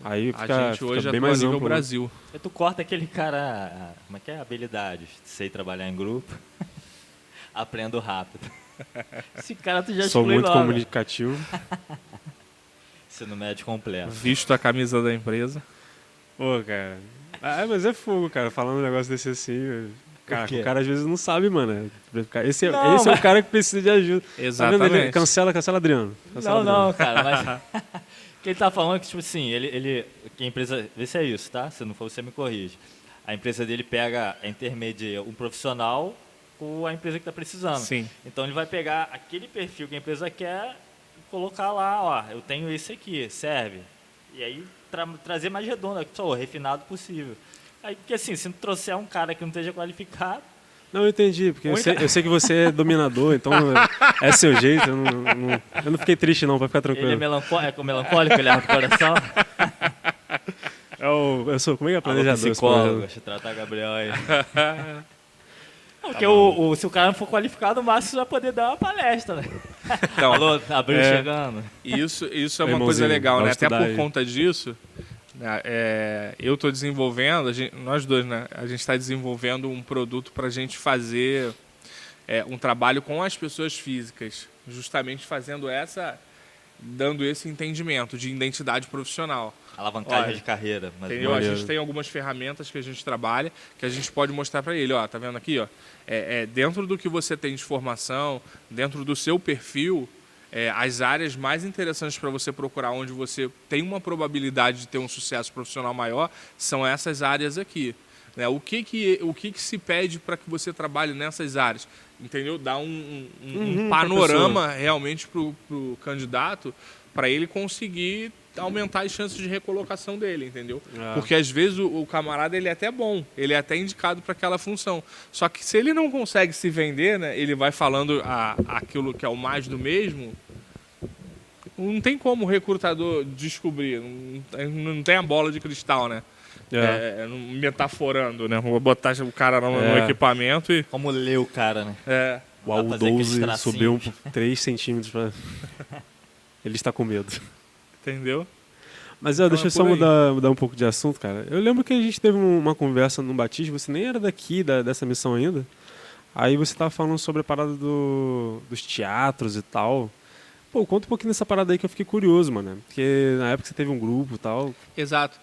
Speaker 2: Aí
Speaker 3: A
Speaker 2: fica,
Speaker 3: gente hoje
Speaker 2: fica bem
Speaker 3: atua a
Speaker 2: mais
Speaker 3: nível
Speaker 2: amplo. né?
Speaker 3: Brasil.
Speaker 1: Aí tu corta aquele cara, como é que é? Habilidades. Sei trabalhar em grupo. Aprendo rápido. Esse cara tu já
Speaker 2: Sou
Speaker 1: exclui
Speaker 2: muito
Speaker 1: logo.
Speaker 2: comunicativo.
Speaker 1: Ensino médio completo.
Speaker 3: Visto a camisa da empresa.
Speaker 2: Pô, cara. Mas é fogo, cara. Falando um negócio desse assim. Cara,
Speaker 1: quê?
Speaker 2: o cara às vezes não sabe, mano. Esse é
Speaker 1: Não,
Speaker 2: o cara que precisa de ajuda. Tá vendo?
Speaker 3: Exatamente.
Speaker 2: Cancela Adriano. Cancela
Speaker 1: Não,
Speaker 2: Adriano.
Speaker 1: cara, mas... O que ele tá falando é que, tipo assim, que a empresa... Vê se é isso, tá? Se não for, você me corrige. A empresa dele intermedia um profissional com a empresa que tá precisando.
Speaker 3: Sim.
Speaker 1: Então ele vai pegar aquele perfil que a empresa quer e colocar lá, ó, eu tenho esse aqui, serve. E aí trazer mais redondo, só refinado possível. Aí, porque assim, se não trouxer um cara que não esteja qualificado,
Speaker 2: Não, eu entendi, porque eu sei que você é dominador, então é seu jeito. Eu não fiquei triste, não, vai ficar
Speaker 1: ele é
Speaker 2: tranquilo.
Speaker 1: melancólico, ele é do coração.
Speaker 2: Eu sou, como é que é
Speaker 1: Alô,
Speaker 2: planejador?
Speaker 1: psicólogo, deixa eu tratar Gabriel aí. Porque se o cara não for qualificado, o Márcio vai poder dar uma palestra, né?
Speaker 3: Então,
Speaker 1: Alô, abriu chegando.
Speaker 3: Isso é uma
Speaker 2: Irmãozinho,
Speaker 3: coisa legal, né?
Speaker 2: vamos
Speaker 3: Até
Speaker 2: estudar
Speaker 3: por
Speaker 2: aí.
Speaker 3: conta disso, né, eu estou desenvolvendo, nós dois, né? A gente está desenvolvendo um produto para a gente fazer um trabalho com as pessoas físicas, justamente dando esse entendimento de identidade profissional.
Speaker 1: Alavancagem
Speaker 3: Olha,
Speaker 1: de carreira. Mas
Speaker 3: Entendeu? A
Speaker 2: maneiro.
Speaker 3: gente tem algumas ferramentas que a gente trabalha, que a gente pode mostrar para ele. Ó, tá vendo aqui? Ó, dentro do que você tem de formação, dentro do seu perfil, as áreas mais interessantes para você procurar, onde você tem uma probabilidade de ter um sucesso profissional maior, são essas áreas aqui. Né? O que se pede para que você trabalhe nessas áreas? Entendeu? Dá um panorama realmente para o candidato, para ele conseguir aumentar as chances de recolocação dele, entendeu? Porque às vezes o camarada ele é até bom, ele é até indicado para aquela função. Só que se ele não consegue se vender, né, ele vai falando aquilo que é o mais do mesmo, não tem como o recrutador descobrir, não tem a bola de cristal, né? Metaforando, né? Vou botar o cara no equipamento e...
Speaker 1: como ler o cara, né?
Speaker 2: O
Speaker 1: Dá pra fazer aqueles
Speaker 2: AU12
Speaker 1: tracinhos.
Speaker 2: subiu 3 centímetros pra... Ele está com medo.
Speaker 3: Entendeu?
Speaker 2: Mas
Speaker 3: Então
Speaker 2: deixa
Speaker 3: é
Speaker 2: eu só
Speaker 3: por aí.
Speaker 2: mudar um pouco de assunto, cara. Eu lembro que a gente teve uma conversa num batismo, você nem era daqui, dessa missão ainda. Aí você tava falando sobre a parada dos teatros e tal. Pô, conta um pouquinho dessa parada aí que eu fiquei curioso, mano. Porque na época você teve um grupo e tal.
Speaker 3: Exato.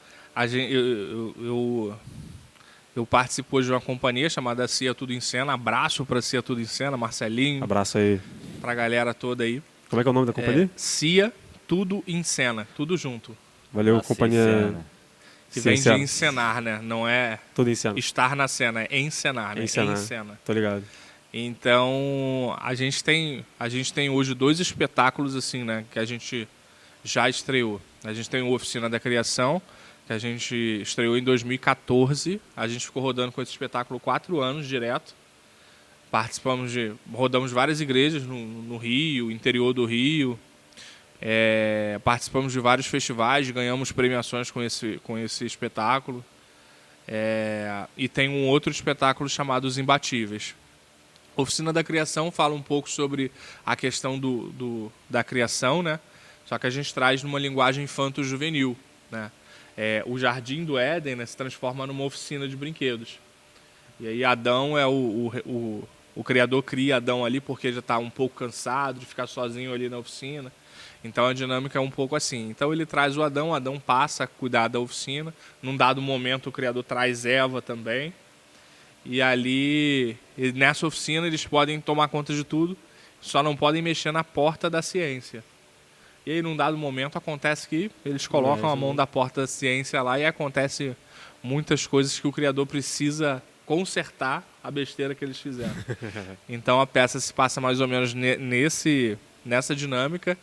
Speaker 3: Eu participo de uma companhia chamada Cia Tudo em Cena. Abraço para Cia Tudo em Cena, Marcelinho,
Speaker 2: Abraço aí.
Speaker 3: pra galera toda aí.
Speaker 2: Como é que é o nome da companhia?
Speaker 3: Cia Tudo em Cena, tudo junto.
Speaker 2: Valeu,
Speaker 1: Nossa,
Speaker 2: companhia...
Speaker 1: cena.
Speaker 3: Que
Speaker 2: Sim,
Speaker 3: vem de
Speaker 2: cena.
Speaker 3: encenar, né? Não é
Speaker 2: Tudo em cena.
Speaker 3: estar na cena, é encenar, né?
Speaker 2: Encenar.
Speaker 3: Em cena.
Speaker 2: Tô ligado.
Speaker 3: Então, a gente tem hoje 2 espetáculos assim, né, que a gente já estreou. A gente tem o Oficina da Criação, que a gente estreou em 2014. A gente ficou rodando com esse espetáculo 4 anos direto. Rodamos várias igrejas no Rio, interior do Rio. Participamos de vários festivais, ganhamos premiações com esse espetáculo. E tem um outro espetáculo chamado Os Imbatíveis. Oficina da Criação fala um pouco sobre a questão da criação, né? Só que a gente traz numa linguagem infanto-juvenil, né? O Jardim do Éden, né, se transforma numa oficina de brinquedos. E aí Adão o criador cria Adão ali porque já está um pouco cansado de ficar sozinho ali na oficina. Então a dinâmica é um pouco assim. Então ele traz o Adão passa a cuidar da oficina. Num dado momento o criador traz Eva também. E ali, nessa oficina, eles podem tomar conta de tudo, só não podem mexer na porta da ciência. E aí, num dado momento, acontece que eles colocam a mão da porta da ciência lá e acontece muitas coisas que o criador precisa consertar a besteira que eles fizeram. Então, a peça se passa mais ou menos nessa dinâmica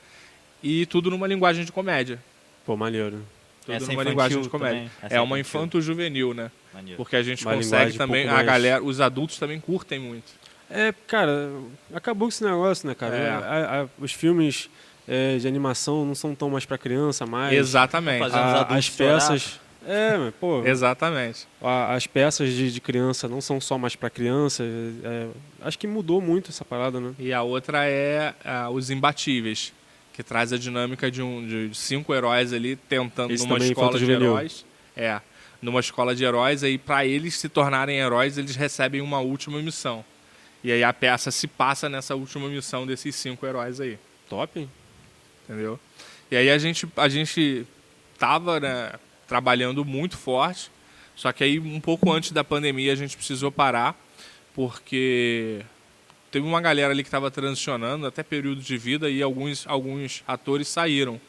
Speaker 3: e tudo numa linguagem de comédia.
Speaker 2: Pô, maneiro.
Speaker 3: Tudo
Speaker 1: Essa é
Speaker 3: numa
Speaker 1: infantil
Speaker 3: linguagem de comédia.
Speaker 1: também? Essa
Speaker 3: É
Speaker 1: é
Speaker 3: uma
Speaker 1: infantil.
Speaker 3: infanto-juvenil, né?
Speaker 1: Maneiro.
Speaker 3: Porque a gente
Speaker 2: Uma
Speaker 3: consegue
Speaker 2: linguagem um
Speaker 3: também,
Speaker 2: pouco mais-
Speaker 3: galera, os adultos também curtem muito.
Speaker 2: Cara, acabou com esse negócio, né, cara? Os filmes de animação não são tão mais pra criança, mais.
Speaker 3: Exatamente.
Speaker 1: Fazer uns adultos
Speaker 2: As peças. Mas, pô,
Speaker 3: Exatamente.
Speaker 2: as peças de criança não são só mais pra criança. Acho que mudou muito essa parada, né?
Speaker 3: E a outra é Os Imbatíveis, que traz a dinâmica de 5 heróis ali tentando
Speaker 2: Esse
Speaker 3: numa
Speaker 2: também é
Speaker 3: escola de
Speaker 2: infanto-juvenil.
Speaker 3: heróis. Numa escola de heróis, aí para eles se tornarem heróis, eles recebem uma última missão. E aí a peça se passa nessa última missão desses 5 heróis aí.
Speaker 2: Top.
Speaker 3: Entendeu? E aí a gente tava, né, trabalhando muito forte, só que aí um pouco antes da pandemia a gente precisou parar, porque teve uma galera ali que estava transicionando, até período de vida, e alguns atores saíram.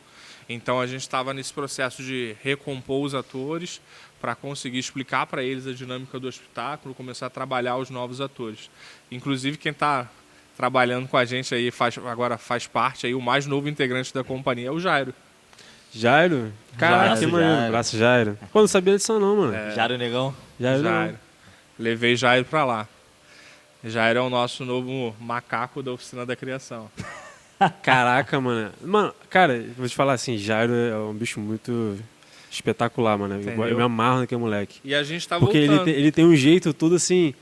Speaker 3: Então a gente estava nesse processo de recompor os atores para conseguir explicar para eles a dinâmica do espetáculo, começar a trabalhar os novos atores. Inclusive quem está trabalhando com a gente aí agora faz parte aí, o mais novo integrante da companhia é o Jairo.
Speaker 2: Jairo? Caraca, que
Speaker 1: Jairo.
Speaker 2: maneiro. Abraço, Jairo. Pô, não sabia disso não, mano.
Speaker 1: Jário Negão?
Speaker 2: Jairo.
Speaker 3: Jairo. Levei Jairo para lá. Jairo é o nosso novo macaco da Oficina da Criação.
Speaker 2: Caraca, mano. Mano, cara, vou te falar assim, Jairo é um bicho muito espetacular, mano.
Speaker 3: Entendeu?
Speaker 2: Eu me amarro naquele moleque.
Speaker 3: E a gente tá
Speaker 2: Porque
Speaker 3: voltando.
Speaker 2: ele tem um jeito todo assim,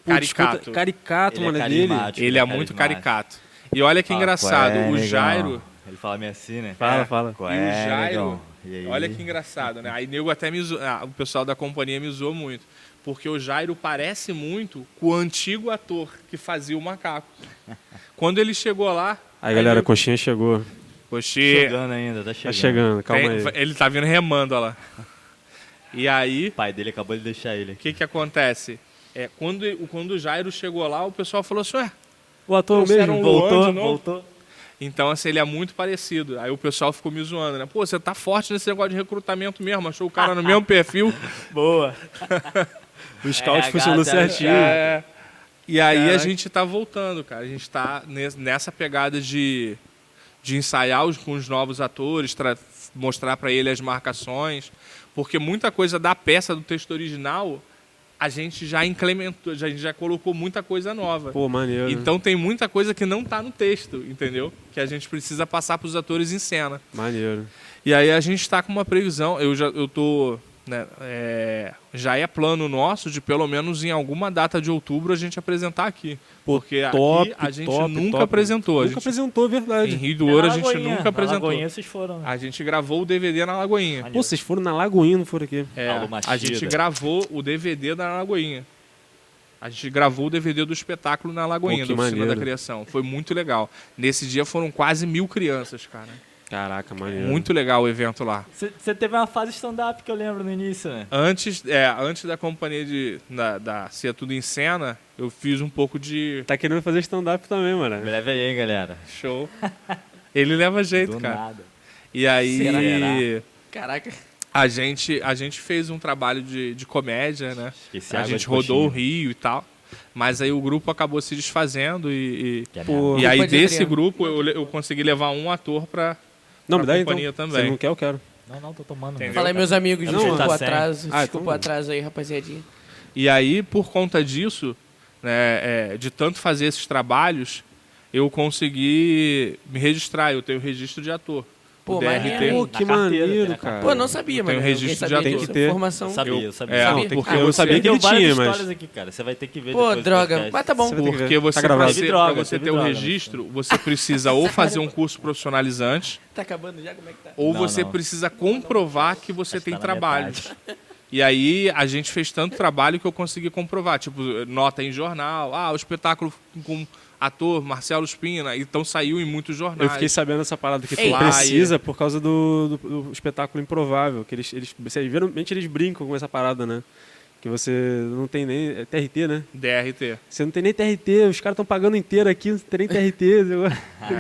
Speaker 3: Caricato.
Speaker 2: Caricato,
Speaker 1: Ele é
Speaker 2: mano, é dele.
Speaker 1: carismático,
Speaker 3: Ele é
Speaker 1: carismático.
Speaker 3: muito caricato. E olha que
Speaker 1: Fala,
Speaker 3: engraçado,
Speaker 1: qual é,
Speaker 3: o
Speaker 1: negão?
Speaker 3: Jairo...
Speaker 1: Ele fala meio assim, né?
Speaker 2: Fala.
Speaker 1: Qual
Speaker 3: E o
Speaker 1: é,
Speaker 3: Jairo,
Speaker 1: negão? E aí?
Speaker 3: olha que engraçado, né? Aí nego até me zoou, o pessoal da companhia me zoou muito. Porque o Jairo parece muito com o antigo ator que fazia o macaco. Quando ele chegou lá...
Speaker 2: Aí, galera, a
Speaker 3: nego-
Speaker 2: coxinha chegou.
Speaker 3: Coxinha,
Speaker 1: Chegando ainda, tá chegando.
Speaker 2: Tá chegando, calma
Speaker 3: tem-
Speaker 2: aí.
Speaker 3: ele tá vindo remando, olha lá. E aí,
Speaker 1: O pai dele acabou de deixar ele
Speaker 3: o
Speaker 1: aqui.
Speaker 3: que acontece? Quando o Jairo chegou lá, o pessoal falou assim, ué,
Speaker 2: O ator
Speaker 3: trouxeram
Speaker 2: mesmo.
Speaker 3: um Luan
Speaker 1: Voltou,
Speaker 3: de novo?
Speaker 1: voltou.
Speaker 3: Então, assim, ele é muito parecido. Aí o pessoal ficou me zoando, né? Pô, você tá forte nesse negócio de recrutamento mesmo, achou o cara no mesmo perfil.
Speaker 1: Boa.
Speaker 2: O scout
Speaker 1: RH
Speaker 2: funcionou
Speaker 1: até-
Speaker 2: certinho.
Speaker 3: É. E aí a
Speaker 2: Caraca.
Speaker 3: gente tá voltando, cara. A gente tá nessa pegada de ensaiar com os novos atores, mostrar pra ele as marcações, porque muita coisa da peça do texto original a gente já incrementou, a gente já colocou muita coisa nova.
Speaker 2: Pô, maneiro.
Speaker 3: Então tem muita coisa que não tá no texto, entendeu? Que a gente precisa passar pros atores em cena.
Speaker 2: Maneiro.
Speaker 3: E aí a gente está com uma previsão, eu tô, né, já é plano nosso de pelo menos em alguma data de outubro a gente apresentar aqui.
Speaker 2: Pô,
Speaker 3: Porque
Speaker 2: top,
Speaker 3: aqui a gente
Speaker 2: top,
Speaker 3: nunca
Speaker 2: top.
Speaker 3: apresentou.
Speaker 2: Nunca apresentou,
Speaker 3: Em
Speaker 2: verdade.
Speaker 3: Rio do Ouro a
Speaker 1: Na
Speaker 3: gente
Speaker 1: Lagoinha,
Speaker 3: nunca
Speaker 1: Na
Speaker 3: apresentou.
Speaker 1: Lagoinha vocês foram, né?
Speaker 3: A gente gravou o DVD na Lagoinha.
Speaker 1: Maneiro.
Speaker 2: Pô, vocês foram na Lagoinha, não foram aqui?
Speaker 3: É,
Speaker 1: Alô,
Speaker 3: a gente
Speaker 1: Machida.
Speaker 3: gravou o DVD da Lagoinha. A gente gravou o DVD do espetáculo na Lagoinha,
Speaker 2: Pô, que
Speaker 3: da Oficina
Speaker 2: maneiro.
Speaker 3: da Criação. Foi muito legal. Nesse dia foram quase 1000 crianças, cara.
Speaker 2: Caraca, maneiro.
Speaker 3: Muito legal o evento lá.
Speaker 1: Você teve uma fase stand-up que eu lembro no início, né?
Speaker 3: Antes da companhia da Cia Tudo em Cena, eu fiz um pouco de
Speaker 2: Tá querendo fazer stand-up também,
Speaker 1: Me
Speaker 2: mano.
Speaker 1: leva aí, hein, galera.
Speaker 3: show. Ele leva jeito,
Speaker 1: Do
Speaker 3: cara.
Speaker 1: nada.
Speaker 3: E aí
Speaker 1: Será?
Speaker 4: Caraca.
Speaker 3: a gente fez um trabalho de comédia, né?
Speaker 1: Esqueci
Speaker 3: A
Speaker 1: água
Speaker 3: gente
Speaker 1: de
Speaker 3: rodou o
Speaker 1: coxinha.
Speaker 3: Rio e tal. Mas aí o grupo acabou se desfazendo
Speaker 1: Que é
Speaker 2: Pô,
Speaker 3: e aí
Speaker 4: Culpa de
Speaker 3: desse
Speaker 4: Adriano.
Speaker 3: grupo eu consegui levar um ator pra
Speaker 2: Não, me
Speaker 3: pra
Speaker 2: dá então.
Speaker 3: companhia também.
Speaker 2: Se não quer, eu quero.
Speaker 1: Não, tô tomando.
Speaker 3: Entendeu?
Speaker 4: Fala aí, meus amigos,
Speaker 2: Não,
Speaker 4: desculpa
Speaker 1: tá
Speaker 4: o
Speaker 1: sem.
Speaker 4: atraso.
Speaker 2: Ah,
Speaker 4: Desculpa
Speaker 2: então-
Speaker 4: o atraso aí, rapaziadinha.
Speaker 3: E aí, por conta disso, né, de tanto fazer esses trabalhos, eu consegui me registrar. Eu tenho registro de ator.
Speaker 4: Pô,
Speaker 3: o
Speaker 4: maneiro,
Speaker 3: DRT.
Speaker 4: hein?
Speaker 2: Pô,
Speaker 1: Na
Speaker 2: que
Speaker 1: carteira,
Speaker 2: maneiro,
Speaker 1: tem na
Speaker 2: cara.
Speaker 4: Pô, não sabia,
Speaker 3: Tem
Speaker 4: mano.
Speaker 3: um
Speaker 4: Ninguém
Speaker 3: registro de
Speaker 4: sabia
Speaker 3: ator.
Speaker 4: disso.
Speaker 2: Tem que ter.
Speaker 4: Informação.
Speaker 1: Eu sabia, eu sabia.
Speaker 3: É,
Speaker 4: Sabia?
Speaker 3: porque
Speaker 4: Ah,
Speaker 2: eu
Speaker 3: você,
Speaker 2: sabia que
Speaker 1: Tem
Speaker 2: ele
Speaker 1: várias
Speaker 2: tinha, mas...
Speaker 1: histórias aqui, cara. Você vai ter que ver
Speaker 4: Pô,
Speaker 1: depois do
Speaker 4: droga.
Speaker 1: podcast.
Speaker 4: Mas tá bom.
Speaker 2: Você vai ter que ver.
Speaker 3: porque você,
Speaker 2: Tá gravado.
Speaker 3: pra
Speaker 1: Teve
Speaker 3: pra
Speaker 1: droga,
Speaker 3: você
Speaker 1: teve
Speaker 3: ter o
Speaker 1: droga,
Speaker 3: registro, você precisa ou fazer um curso profissionalizante,
Speaker 4: Tá acabando já? Como é que tá?
Speaker 3: ou
Speaker 1: Não,
Speaker 3: você
Speaker 1: não.
Speaker 3: precisa comprovar que você
Speaker 1: Acho que
Speaker 3: tem
Speaker 1: tá na
Speaker 3: trabalhos. E aí a gente fez tanto trabalho que eu consegui comprovar. Tipo, nota em jornal. O espetáculo com ator Marcelo Spina. Então saiu em muitos jornais.
Speaker 2: Eu fiquei sabendo dessa parada que
Speaker 4: Ei.
Speaker 2: tu precisa por causa do espetáculo improvável. Que eles geralmente eles brincam com essa parada, né? Que você não tem nem... É TRT, né?
Speaker 3: DRT.
Speaker 2: Você não tem nem TRT, os caras estão pagando inteiro aqui, não tem nem TRT.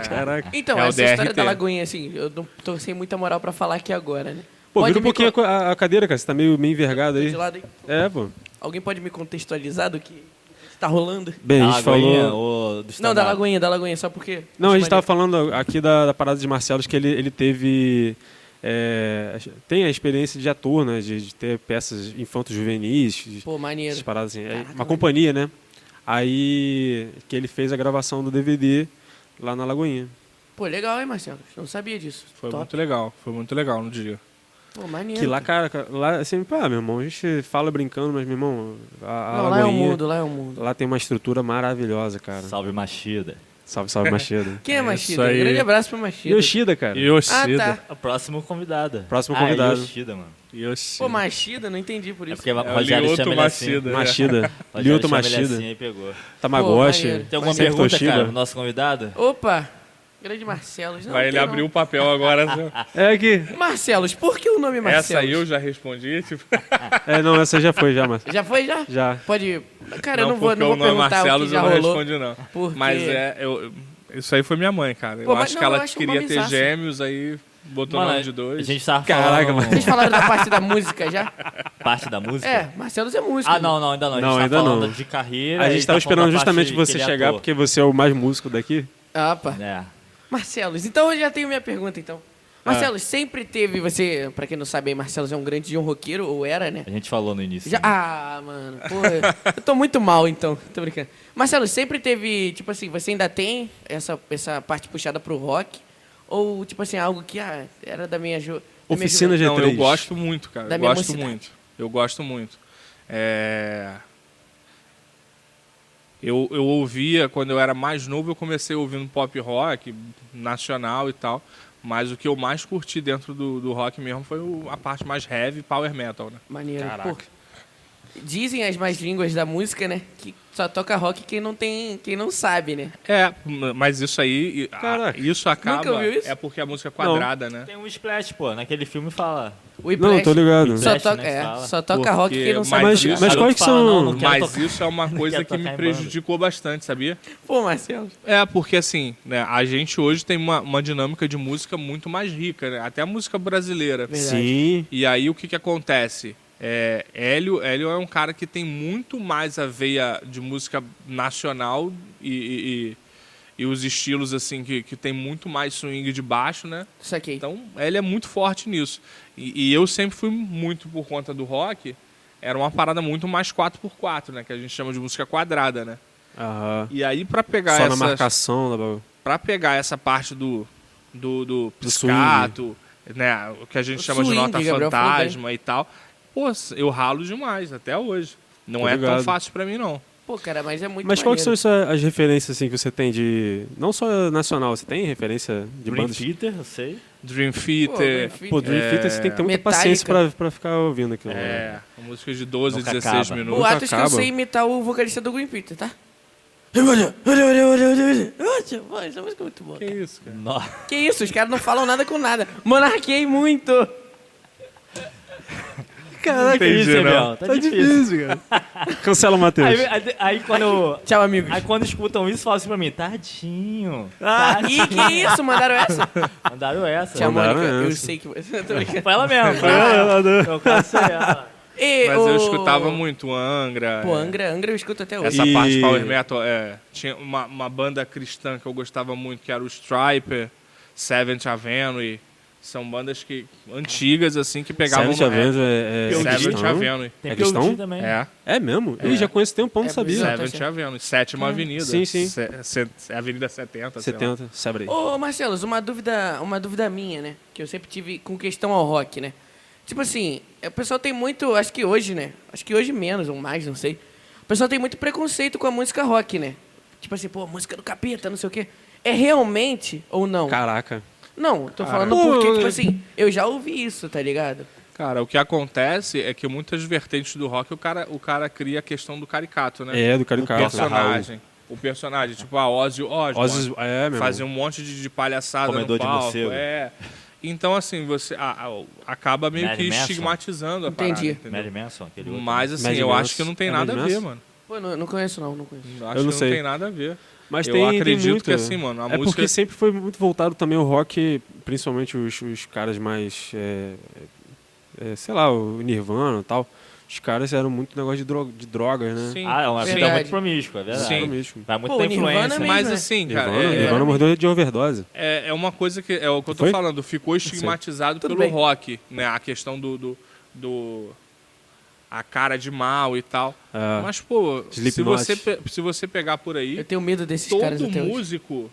Speaker 2: Caraca.
Speaker 4: Então,
Speaker 3: É o
Speaker 4: essa história
Speaker 3: DRT.
Speaker 4: da Lagoinha, assim, eu não tô sem muita moral pra falar aqui agora, né?
Speaker 2: Pô,
Speaker 4: Pode
Speaker 2: vira um
Speaker 4: me
Speaker 2: pouquinho a cadeira, cara. Você tá meio envergado
Speaker 4: Tô
Speaker 2: aí.
Speaker 4: de lado aí.
Speaker 2: É, pô.
Speaker 4: Alguém pode me contextualizar do que tá rolando?
Speaker 2: Bem, a
Speaker 1: Da
Speaker 2: gente
Speaker 1: Lagoinha
Speaker 2: falou...
Speaker 1: ou do
Speaker 4: Não, da
Speaker 1: stand-up?
Speaker 4: Lagoinha, só porque...
Speaker 2: Não, a gente
Speaker 4: Acho
Speaker 2: tava falando aqui da parada de Marcelos, que ele teve... tem a experiência de ator, né? De ter peças infantos juvenis,
Speaker 4: maneiro. Pô, maneiro.
Speaker 2: essas paradas assim. Aí,
Speaker 4: Caraca,
Speaker 2: uma
Speaker 4: mano.
Speaker 2: companhia, né? Aí que ele fez a gravação do DVD lá na Lagoinha.
Speaker 4: Pô, legal, hein, Marcelo? Não sabia disso.
Speaker 3: Foi
Speaker 4: Top.
Speaker 3: muito legal no dia.
Speaker 4: Pô, maneiro.
Speaker 2: Que lá, cara, lá assim, pá, meu irmão, a gente fala brincando, mas, meu irmão, a
Speaker 4: Não, lá é o
Speaker 2: Lagoinha,
Speaker 4: mundo, lá é o mundo.
Speaker 2: lá tem uma estrutura maravilhosa, cara.
Speaker 1: Salve Machida.
Speaker 2: Salve, salve, Machida.
Speaker 4: Quem é
Speaker 3: Isso
Speaker 4: Machida?
Speaker 3: aí.
Speaker 4: Grande abraço pro Machida.
Speaker 2: Yoshida, cara.
Speaker 3: Yoshida.
Speaker 4: Ah, tá.
Speaker 1: O próximo convidado.
Speaker 2: Próximo
Speaker 1: É
Speaker 2: convidado.
Speaker 1: Yoshida, mano.
Speaker 3: Yoshida.
Speaker 4: Pô, Machida, não entendi por
Speaker 1: É
Speaker 4: isso.
Speaker 1: porque o
Speaker 3: É o
Speaker 1: Rogério
Speaker 3: Lioto
Speaker 1: chama ele assim.
Speaker 3: Machida.
Speaker 2: Machida.
Speaker 1: Rogério
Speaker 2: Lioto
Speaker 1: chama ele
Speaker 2: Machida.
Speaker 1: assim, aí pegou.
Speaker 2: Tamagotchi.
Speaker 4: maneiro.
Speaker 1: Tem alguma
Speaker 2: Sempre
Speaker 1: pergunta,
Speaker 2: Toshiba.
Speaker 1: cara, pro nosso convidado?
Speaker 4: Opa! Grande Marcelos. Não,
Speaker 3: Vai
Speaker 4: tem
Speaker 3: ele
Speaker 4: não.
Speaker 3: abrir o papel agora. assim.
Speaker 2: É que...
Speaker 4: Marcelos, por que o nome Marcelos?
Speaker 3: Essa aí eu já respondi. Tipo,
Speaker 2: não, essa já foi, já, mas...
Speaker 4: Já foi, já?
Speaker 2: Já.
Speaker 4: Pode... Cara, eu
Speaker 3: não,
Speaker 4: não vou,
Speaker 3: porque
Speaker 4: não vou
Speaker 3: o nome
Speaker 4: perguntar o
Speaker 3: Marcelo
Speaker 4: que
Speaker 3: eu
Speaker 4: já
Speaker 3: não
Speaker 4: rolou.
Speaker 3: respondi, não.
Speaker 4: Porque...
Speaker 3: Mas isso aí foi minha mãe, cara.
Speaker 4: Pô,
Speaker 3: Eu
Speaker 4: mas
Speaker 3: acho
Speaker 4: não,
Speaker 3: que
Speaker 4: eu
Speaker 3: ela
Speaker 4: acho
Speaker 3: queria
Speaker 4: uma
Speaker 3: ter
Speaker 4: mensaça.
Speaker 3: gêmeos, aí botou o
Speaker 1: Mano,
Speaker 3: nome de dois.
Speaker 1: a gente tava
Speaker 2: Caraca,
Speaker 1: falando...
Speaker 2: mano.
Speaker 4: Vocês falaram da parte da música já?
Speaker 1: Parte da música?
Speaker 4: É, Marcelos é músico.
Speaker 1: Ah, não, ainda não. A gente
Speaker 2: Não,
Speaker 1: tá
Speaker 2: ainda
Speaker 1: falando
Speaker 2: não.
Speaker 1: de carreira.
Speaker 2: A
Speaker 1: e
Speaker 2: gente
Speaker 1: tá
Speaker 2: tava
Speaker 1: falando
Speaker 2: esperando
Speaker 1: da parte
Speaker 2: justamente
Speaker 1: que
Speaker 2: você
Speaker 1: ele é
Speaker 2: chegar,
Speaker 1: ator.
Speaker 2: porque você é o mais músico daqui.
Speaker 4: Ah, pá.
Speaker 1: É.
Speaker 4: Marcelos, então eu já tenho minha pergunta, então. Marcelos, sempre teve, você, pra quem não sabe aí, Marcelos é um grande de um roqueiro, ou era, né?
Speaker 1: A gente falou no início.
Speaker 4: Já, mano, porra, eu tô muito mal, então, tô brincando. Marcelo, sempre teve, tipo assim, você ainda tem essa parte puxada pro rock? Ou, tipo assim, algo que, era da minha...
Speaker 2: Oficina G3.
Speaker 3: Não, eu gosto muito, cara.
Speaker 4: Da
Speaker 3: Eu
Speaker 4: minha
Speaker 3: gosto
Speaker 4: mocidade.
Speaker 3: muito. Eu gosto muito. Eu ouvia, quando eu era mais novo, eu comecei ouvindo pop rock, nacional e tal. Mas o que eu mais curti dentro do rock mesmo foi a parte mais heavy, power metal, né?
Speaker 4: Maneiro.
Speaker 1: Caraca.
Speaker 4: Pô, dizem as mais línguas da música, né? Que só toca rock quem não sabe, né?
Speaker 3: Mas isso aí,
Speaker 2: Caraca.
Speaker 3: isso acaba...
Speaker 4: Nunca ouviu isso?
Speaker 3: É porque a música é quadrada, né?
Speaker 1: Tem um Splash, pô. Naquele filme fala.
Speaker 4: O
Speaker 2: Não, tô ligado.
Speaker 4: Só
Speaker 1: Flash,
Speaker 4: toca,
Speaker 1: né, fala.
Speaker 4: só toca rock
Speaker 3: Porque-
Speaker 4: quem não sabe.
Speaker 3: Mas-
Speaker 2: Mas
Speaker 3: Garoto
Speaker 2: quais que
Speaker 1: fala,
Speaker 2: são...
Speaker 1: não, não quero
Speaker 3: Mas
Speaker 1: tocar-
Speaker 3: isso é uma coisa
Speaker 1: quero
Speaker 3: que me
Speaker 1: tocar em
Speaker 3: prejudicou bastante, sabia?
Speaker 4: Pô, Marcelo.
Speaker 3: Porque assim, né, a gente hoje tem uma dinâmica de música muito mais rica, né? Até a música brasileira.
Speaker 4: Verdade.
Speaker 2: Sim.
Speaker 3: E aí o que acontece? Hélio é um cara que tem muito mais a veia de música nacional e os estilos assim que tem muito mais swing de baixo, né?
Speaker 4: Isso aqui.
Speaker 3: Então ele é muito forte nisso. E eu sempre fui muito por conta do rock. Era uma parada muito mais 4x4, né? Que a gente chama de música quadrada, né?
Speaker 2: Aham.
Speaker 3: E aí pra pegar
Speaker 2: Só na
Speaker 3: essas...
Speaker 2: marcação. Da...
Speaker 3: Pra pegar essa parte do
Speaker 2: Do
Speaker 3: piscato, né, o que a gente
Speaker 4: O
Speaker 3: chama de
Speaker 4: swing,
Speaker 3: nota
Speaker 4: Gabriel falou
Speaker 3: fantasma e tal, pô, eu ralo demais até hoje. Não
Speaker 2: Tô
Speaker 3: é tão
Speaker 2: ligado.
Speaker 3: fácil pra mim, não.
Speaker 4: Pô, cara, mas é muito
Speaker 2: Mas quais que são
Speaker 4: maneiro.
Speaker 2: as referências assim, que você tem de... Não só nacional, você tem referência de
Speaker 1: Dream
Speaker 2: bandas...
Speaker 1: Theater, eu sei.
Speaker 3: Dream
Speaker 4: Pô,
Speaker 3: Theater,
Speaker 2: Pô, Dream Theater você tem que ter muita
Speaker 4: Metallica.
Speaker 2: paciência pra ficar ouvindo aquilo. né?
Speaker 3: a música de 12,
Speaker 1: Nunca
Speaker 3: 16
Speaker 1: acaba.
Speaker 3: minutos.
Speaker 4: O Atos que eu
Speaker 2: acaba.
Speaker 4: sei imitar o vocalista do Green Peter, tá? Pô, essa música é muito boa.
Speaker 3: Que isso, cara?
Speaker 1: Nossa.
Speaker 4: Que isso, os caras não falam nada com nada. Monarquei muito.
Speaker 1: Caraca,
Speaker 3: entendi,
Speaker 1: difícil,
Speaker 3: não.
Speaker 1: Gabriel. Tá difícil.
Speaker 2: cara. Cancela o Matheus.
Speaker 1: Aí quando...
Speaker 4: Tchau, amigos.
Speaker 1: Aí quando escutam isso, falam assim pra mim, tadinho.
Speaker 4: Ih, que isso? Mandaram essa?
Speaker 1: Mandaram essa.
Speaker 4: Tia
Speaker 2: Mandaram
Speaker 4: Mônica, eu
Speaker 2: essa.
Speaker 4: sei que você... Tô brincando.
Speaker 1: Foi ela mesmo, foi ela. Eu quase sei ela.
Speaker 4: E
Speaker 3: Mas
Speaker 4: o-
Speaker 3: eu escutava muito Angra.
Speaker 4: Pô, Angra eu escuto até hoje.
Speaker 3: Essa
Speaker 2: E-
Speaker 3: parte power metal, tinha uma banda cristã que eu gostava muito, que era o Striper, Seventh Avenue. São bandas antigas, assim, que pegavam
Speaker 2: Seventh
Speaker 3: no rap.
Speaker 2: Avenue é
Speaker 3: Seventh
Speaker 2: cristão?
Speaker 3: Avenue.
Speaker 1: Tem
Speaker 2: É
Speaker 1: POD
Speaker 2: cristão?
Speaker 1: também.
Speaker 2: É mesmo? Ih, já conheço tempão, não
Speaker 4: É
Speaker 2: sabia.
Speaker 4: bizarro.
Speaker 3: Seventh Avenue, Sétima Avenida.
Speaker 2: Sim, sim.
Speaker 3: Avenida 70. sei lá.
Speaker 2: 70, sabe aí.
Speaker 4: Ô, Marcelos, uma dúvida minha, né? Que eu sempre tive com questão ao rock, né? Tipo assim, o pessoal tem muito, acho que hoje, né? Acho que hoje menos ou mais, não sei. O pessoal tem muito preconceito com a música rock, né? Tipo assim, pô, música do capeta, não sei o quê. É realmente ou não?
Speaker 2: Caraca.
Speaker 4: Não, tô
Speaker 3: Cara.
Speaker 4: falando porque, tipo assim, eu já ouvi isso, tá ligado?
Speaker 3: Cara, o que acontece é que muitas vertentes do rock, o cara cria a questão do caricato, né?
Speaker 2: É, do
Speaker 3: O
Speaker 2: caricato.
Speaker 3: personagem. O personagem, tipo a Ozzy Osbourne.
Speaker 2: Ozzy, meu
Speaker 3: Fazia
Speaker 2: irmão.
Speaker 3: um monte de palhaçada
Speaker 1: Comedor
Speaker 3: no
Speaker 1: de
Speaker 3: palco.
Speaker 1: morcego.
Speaker 3: Então, assim, você acaba meio
Speaker 1: Marilyn
Speaker 3: que
Speaker 1: Manson.
Speaker 3: estigmatizando a
Speaker 4: Entendi.
Speaker 3: parada, entendeu?
Speaker 1: Mary Manson, aquele outro.
Speaker 3: Mas, assim,
Speaker 2: Marilyn
Speaker 3: eu
Speaker 2: Manson.
Speaker 3: acho que não tem
Speaker 2: É
Speaker 3: nada a
Speaker 2: Marilyn
Speaker 3: ver,
Speaker 2: Manson?
Speaker 3: mano.
Speaker 4: Pô, não conheço não conheço.
Speaker 3: Acho
Speaker 2: Eu não
Speaker 3: que
Speaker 2: sei.
Speaker 3: não tem nada a ver.
Speaker 2: Mas
Speaker 3: Eu
Speaker 2: tem
Speaker 3: acredito
Speaker 2: muito.
Speaker 3: que, assim, mano, a
Speaker 2: é
Speaker 3: música...
Speaker 2: porque sempre foi muito voltado também o rock, principalmente os caras mais... sei lá, o Nirvana e tal. Os caras eram muito negócio de drogas, né?
Speaker 3: Sim.
Speaker 1: Ah, é uma vida
Speaker 4: Verdade.
Speaker 1: muito promíscua, é verdade.
Speaker 3: Sim.
Speaker 2: Mesmo.
Speaker 1: Vai muito
Speaker 4: Pô,
Speaker 1: da
Speaker 4: o Nirvana
Speaker 1: influência.
Speaker 4: mesmo,
Speaker 3: Mas,
Speaker 4: né?
Speaker 3: assim, cara...
Speaker 2: Nirvana morreu de overdose.
Speaker 3: É uma coisa que... É o que eu tô
Speaker 2: Foi?
Speaker 3: falando. Ficou estigmatizado
Speaker 4: Tudo
Speaker 3: pelo
Speaker 4: bem.
Speaker 3: rock, né? A questão do a cara de mal e tal.
Speaker 2: É.
Speaker 3: Mas, pô, se
Speaker 2: Slipknot.
Speaker 3: se você pegar por aí...
Speaker 4: Eu tenho medo desses caras
Speaker 3: todo
Speaker 4: até hoje.
Speaker 3: músico,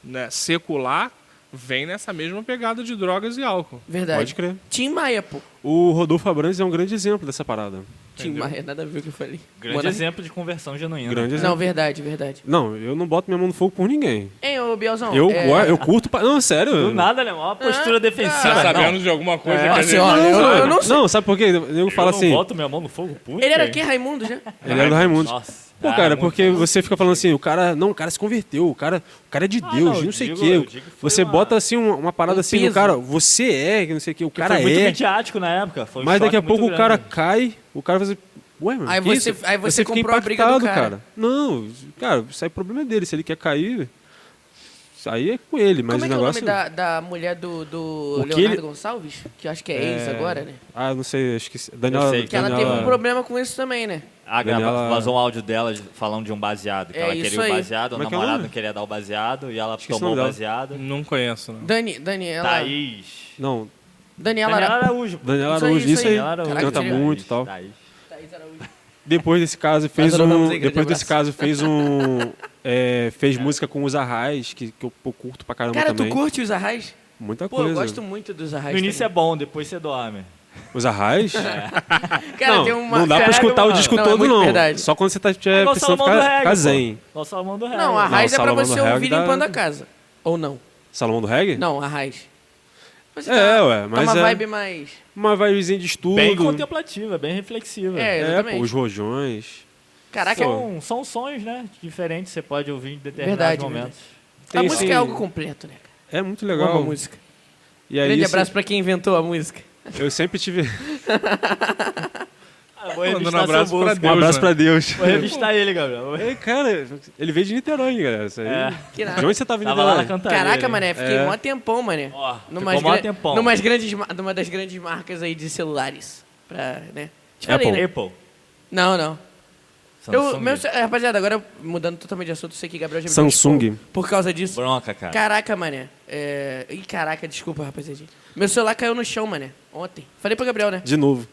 Speaker 3: né, secular vem nessa mesma pegada de drogas e álcool.
Speaker 4: Verdade.
Speaker 2: Pode crer.
Speaker 4: Tim Maia, pô.
Speaker 2: O Rodolfo Abrantes é um grande exemplo dessa parada.
Speaker 4: Tim Maia, nada a ver com o que eu falei.
Speaker 1: Grande
Speaker 4: Monarquia.
Speaker 1: exemplo de conversão genuína.
Speaker 2: Grande exemplo.
Speaker 4: Não, verdade, verdade.
Speaker 2: Não, eu não boto minha mão no fogo por ninguém.
Speaker 4: Hein, ô Bielzão?
Speaker 2: Eu curto... Não, sério.
Speaker 1: Do nada, né? Uma postura defensiva.
Speaker 3: Tá
Speaker 1: não.
Speaker 3: sabendo de alguma coisa que a
Speaker 4: Assim,
Speaker 3: gente...
Speaker 4: ó, eu não sei.
Speaker 2: Não, sabe por quê? Eu falo
Speaker 1: Eu
Speaker 2: assim...
Speaker 1: não boto minha mão no fogo por
Speaker 4: Ele era
Speaker 1: quê?
Speaker 4: quem, Raimundo, já?
Speaker 2: Ele era do Raimundo.
Speaker 1: Nossa.
Speaker 2: Pô,
Speaker 1: Ah,
Speaker 2: cara,
Speaker 1: muito
Speaker 2: porque você fica falando assim, o cara se converteu, o cara é de Deus,
Speaker 1: não,
Speaker 2: não,
Speaker 1: eu
Speaker 2: sei o
Speaker 1: digo-
Speaker 2: quê.
Speaker 1: eu digo que foi
Speaker 2: Você
Speaker 1: uma-
Speaker 2: bota assim uma parada
Speaker 4: um
Speaker 2: assim,
Speaker 4: peso.
Speaker 2: o cara, você é, que não sei o quê, o
Speaker 1: Que
Speaker 2: cara
Speaker 1: foi muito
Speaker 2: é.
Speaker 1: midiático na época. Foi um
Speaker 2: Mas daqui a
Speaker 1: choque
Speaker 2: pouco
Speaker 1: muito
Speaker 2: o cara
Speaker 1: grande.
Speaker 2: cai, o cara vai dizer, ué, mano,
Speaker 4: Aí
Speaker 2: que
Speaker 4: você-
Speaker 2: isso?
Speaker 4: aí você
Speaker 2: fica
Speaker 4: comprou a briga do
Speaker 2: impactado,
Speaker 4: cara.
Speaker 2: Não, cara, isso aí é problema dele, se ele quer cair, isso aí é com ele, mas
Speaker 4: Como é
Speaker 2: o
Speaker 4: que é o
Speaker 2: negócio...
Speaker 4: nome da mulher do
Speaker 2: O que
Speaker 4: Leonardo
Speaker 2: ele-
Speaker 4: Gonçalves? Que eu acho que é ex agora, né?
Speaker 2: Ah, não sei, esqueci. Daniela,
Speaker 1: sei.
Speaker 4: Que ela teve um problema com isso também, né?
Speaker 2: Daniela-
Speaker 1: Vazou um áudio dela falando de um baseado. Que
Speaker 4: É
Speaker 1: ela
Speaker 4: isso
Speaker 1: queria o
Speaker 4: aí.
Speaker 1: baseado, o
Speaker 2: Como é que é o
Speaker 1: namorado
Speaker 2: nome?
Speaker 1: não queria dar o baseado e ela
Speaker 2: Esqueci o
Speaker 1: tomou o
Speaker 2: nome dela.
Speaker 1: baseado.
Speaker 3: Não conheço, não.
Speaker 4: Daniela
Speaker 1: Thaís.
Speaker 2: Não,
Speaker 4: Daniela
Speaker 1: Daniela
Speaker 4: Ara-
Speaker 1: Araújo. pô.
Speaker 2: Daniela
Speaker 4: Isso aí,
Speaker 2: Araújo,
Speaker 4: isso
Speaker 2: isso
Speaker 4: aí.
Speaker 2: aí,
Speaker 1: Daniela Araújo.
Speaker 2: canta
Speaker 4: seria-
Speaker 2: muito e tal.
Speaker 1: Thaís.
Speaker 4: Thaís Araújo.
Speaker 2: Depois desse caso fez
Speaker 4: adoramos
Speaker 2: um.
Speaker 4: aí, grande
Speaker 2: Depois desse
Speaker 4: abraço.
Speaker 2: caso fez música com os Arrais, que eu curto pra caramba
Speaker 4: Cara,
Speaker 2: também.
Speaker 4: tu curte os Arrais?
Speaker 2: Muita
Speaker 4: Pô,
Speaker 2: coisa.
Speaker 4: eu gosto muito dos Arrais.
Speaker 1: No início é
Speaker 4: também.
Speaker 1: bom, depois você dorme.
Speaker 2: Os Arrais?
Speaker 4: Cara,
Speaker 2: Não,
Speaker 4: tem uma...
Speaker 2: não dá pra
Speaker 4: caralho,
Speaker 2: escutar o
Speaker 4: mano.
Speaker 2: disco
Speaker 4: Não, é
Speaker 2: todo,
Speaker 4: muito
Speaker 2: não.
Speaker 4: verdade.
Speaker 2: Só quando você tá
Speaker 1: Igual o
Speaker 2: precisando
Speaker 1: Salomão do
Speaker 2: ficar
Speaker 1: Reggae,
Speaker 2: zen.
Speaker 1: pô. Igual o Salomão do Reggae.
Speaker 4: Não, a Raiz é pra
Speaker 2: Salomão
Speaker 4: você
Speaker 2: do Reggae
Speaker 4: ouvir
Speaker 2: dá-
Speaker 4: limpando a casa. Ou não?
Speaker 2: Salomão do Reggae?
Speaker 4: Não, a Raiz. Você
Speaker 2: Ué,
Speaker 4: tá
Speaker 2: mas
Speaker 4: uma
Speaker 2: é
Speaker 4: vibe mais...
Speaker 2: uma vibezinha de estudo.
Speaker 1: Bem contemplativa, bem reflexiva.
Speaker 4: É,
Speaker 2: É,
Speaker 4: exatamente.
Speaker 2: pô, os rojões.
Speaker 4: Caraca,
Speaker 1: São sons, né? Diferentes, você pode ouvir em determinados
Speaker 4: Verdade,
Speaker 1: momentos.
Speaker 4: a
Speaker 2: tem,
Speaker 4: música
Speaker 2: sim.
Speaker 4: é algo completo, né, cara?
Speaker 2: É muito
Speaker 4: Eu amo
Speaker 2: legal.
Speaker 4: a música.
Speaker 2: E aí,
Speaker 4: Grande
Speaker 2: isso-
Speaker 4: abraço pra quem inventou a música.
Speaker 2: eu sempre tive
Speaker 1: Ah, vou
Speaker 3: Mandando
Speaker 1: revistar
Speaker 3: um
Speaker 1: seu
Speaker 3: abraço
Speaker 1: bolso.
Speaker 3: pra
Speaker 2: um
Speaker 3: Deus,
Speaker 2: abraço
Speaker 3: né?
Speaker 2: pra Deus.
Speaker 1: Vou revistar ele, Gabriel.
Speaker 2: É, cara, ele veio de Niterói, galera. Isso aí.
Speaker 1: É.
Speaker 4: Que nada.
Speaker 2: De onde você tava em
Speaker 1: Tava lá na
Speaker 2: Niterói?
Speaker 1: cantaria.
Speaker 4: Caraca,
Speaker 1: né?
Speaker 4: mané, fiquei
Speaker 2: É.
Speaker 4: mó tempão, mané.
Speaker 1: Ó,
Speaker 4: Numas
Speaker 1: ficou mó
Speaker 4: gra-
Speaker 1: tempão.
Speaker 4: numa das grandes marcas aí de celulares. Pra, né? Te falei,
Speaker 2: Apple.
Speaker 4: né?
Speaker 1: Apple.
Speaker 4: Não.
Speaker 1: Samsung.
Speaker 4: Rapaziada, agora mudando totalmente de assunto, eu sei que Gabriel já me
Speaker 2: Samsung.
Speaker 4: deu expor por causa disso.
Speaker 1: Bronca, cara.
Speaker 4: Caraca, mané. Ih, caraca, desculpa, rapaziada. Meu celular caiu no chão, mané, ontem. Falei pro Gabriel, né?
Speaker 2: De novo.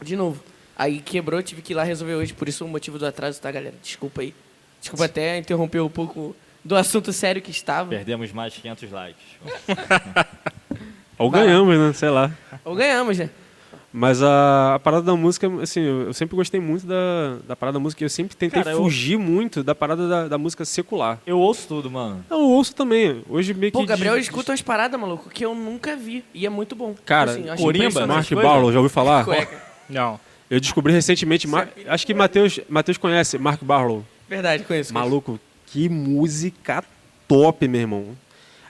Speaker 4: De novo. Aí quebrou, tive que ir lá resolver hoje, por isso o motivo do atraso, tá, galera? Desculpa aí. Desculpa até interromper um pouco do assunto sério que estava.
Speaker 1: Perdemos mais de 500 likes.
Speaker 2: Ou
Speaker 4: Vai lá.
Speaker 2: ganhamos, né? Sei lá.
Speaker 4: Ou ganhamos, né?
Speaker 2: Mas a parada da música, assim, eu sempre gostei muito da parada da música. Eu sempre tentei
Speaker 1: Cara, eu-
Speaker 2: fugir muito da parada da música secular.
Speaker 1: Eu ouço tudo, mano.
Speaker 2: Eu ouço também. Hoje meio que...
Speaker 4: Pô, Gabriel escuta umas paradas, maluco, que eu nunca vi. E é muito bom.
Speaker 2: Cara,
Speaker 4: Assim, eu achei
Speaker 1: Corimba,
Speaker 4: impressionante.
Speaker 2: Mark
Speaker 1: coisa?
Speaker 2: Barlow, já ouviu falar?
Speaker 4: Cueca.
Speaker 3: Não.
Speaker 2: Eu descobri recentemente... Acho que Matheus conhece Mark Barlow.
Speaker 4: Verdade, conheço.
Speaker 2: Maluco, que música top, meu irmão.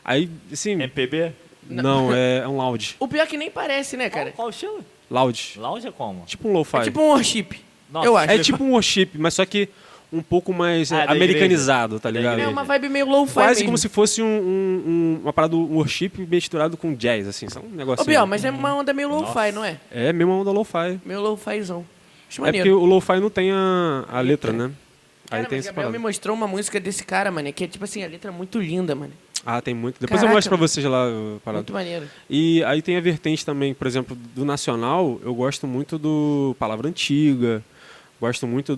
Speaker 2: Aí, assim...
Speaker 1: MPB?
Speaker 2: Não, é um loud.
Speaker 4: O pior é que nem parece, né, cara?
Speaker 1: Qual o estilo?
Speaker 2: Loud.
Speaker 1: Lounge é como?
Speaker 2: Tipo um lo-fi.
Speaker 4: É tipo um worship.
Speaker 1: Nossa,
Speaker 4: eu acho.
Speaker 2: É tipo um worship, mas só que um pouco mais
Speaker 1: Ah, da
Speaker 2: americanizado, tá
Speaker 1: Da
Speaker 2: ligado?
Speaker 1: igreja.
Speaker 4: É uma vibe meio low-fi
Speaker 2: Quase
Speaker 4: mesmo.
Speaker 2: como se fosse uma parada um worship misturado com jazz, assim. Só um negócio.
Speaker 4: Ô, Biel, mas é uma onda meio
Speaker 1: Nossa.
Speaker 4: low-fi, não é?
Speaker 2: É mesmo uma onda lo-fi.
Speaker 4: Meio low-fizão. Acho
Speaker 2: É porque
Speaker 4: maneiro.
Speaker 2: o lo-fi não tem a letra, né? Aí
Speaker 4: Cara,
Speaker 2: tem
Speaker 4: mas
Speaker 2: essa
Speaker 4: Gabriel me
Speaker 2: parada.
Speaker 4: mostrou uma música desse cara, mano, que é tipo assim, a letra é muito linda, mano.
Speaker 2: Ah, tem muito. Depois
Speaker 4: Caraca,
Speaker 2: eu mostro pra
Speaker 4: mano.
Speaker 2: vocês lá a parada.
Speaker 4: Muito maneiro.
Speaker 2: E aí tem a vertente também, por exemplo, do nacional, eu gosto muito do Palavra Antiga, gosto muito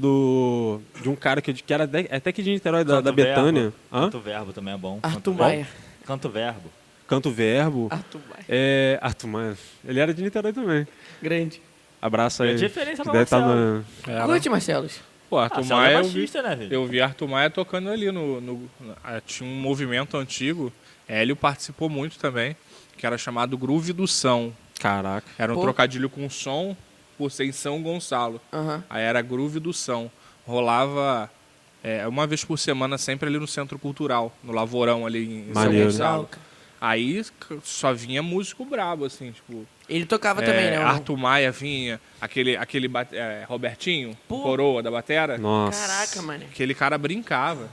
Speaker 2: de um cara que era até que de Niterói, da
Speaker 1: Canto
Speaker 2: Betânia.
Speaker 1: Verbo.
Speaker 2: Hã?
Speaker 1: Canto Verbo também é bom.
Speaker 4: Arthur
Speaker 1: Canto
Speaker 4: Maia.
Speaker 1: Verbo. Canto Verbo.
Speaker 2: Canto Verbo.
Speaker 4: Arthur Maia.
Speaker 2: Arthur Maia. Ele era de Niterói também.
Speaker 4: Grande.
Speaker 2: Abraço aí.
Speaker 1: É diferença
Speaker 2: que
Speaker 1: pra
Speaker 2: deve estar
Speaker 1: Marcelo.
Speaker 2: na...
Speaker 4: Curte, Marcelos?
Speaker 3: Pô, Arthur
Speaker 1: Ah, Céu é
Speaker 3: Maia,
Speaker 1: baixista, né, velho?
Speaker 3: eu vi Arthur Maia tocando ali tinha um movimento antigo, Hélio participou muito também, que era chamado Groove do São.
Speaker 2: Caraca.
Speaker 3: Era um
Speaker 4: Pô.
Speaker 3: trocadilho com som por ser em São Gonçalo.
Speaker 4: Aham.
Speaker 3: Aí era Groove do São. Rolava uma vez por semana sempre ali no Centro Cultural, no Lavorão ali em São
Speaker 2: Maneiro.
Speaker 3: Gonçalo. Aí só vinha músico brabo, assim, tipo...
Speaker 4: Ele tocava também, né? ou não?
Speaker 3: Arthur Maia vinha, aquele Robertinho,
Speaker 4: Pô.
Speaker 3: coroa da batera.
Speaker 2: Nossa.
Speaker 4: Caraca, mano.
Speaker 3: Aquele cara brincava.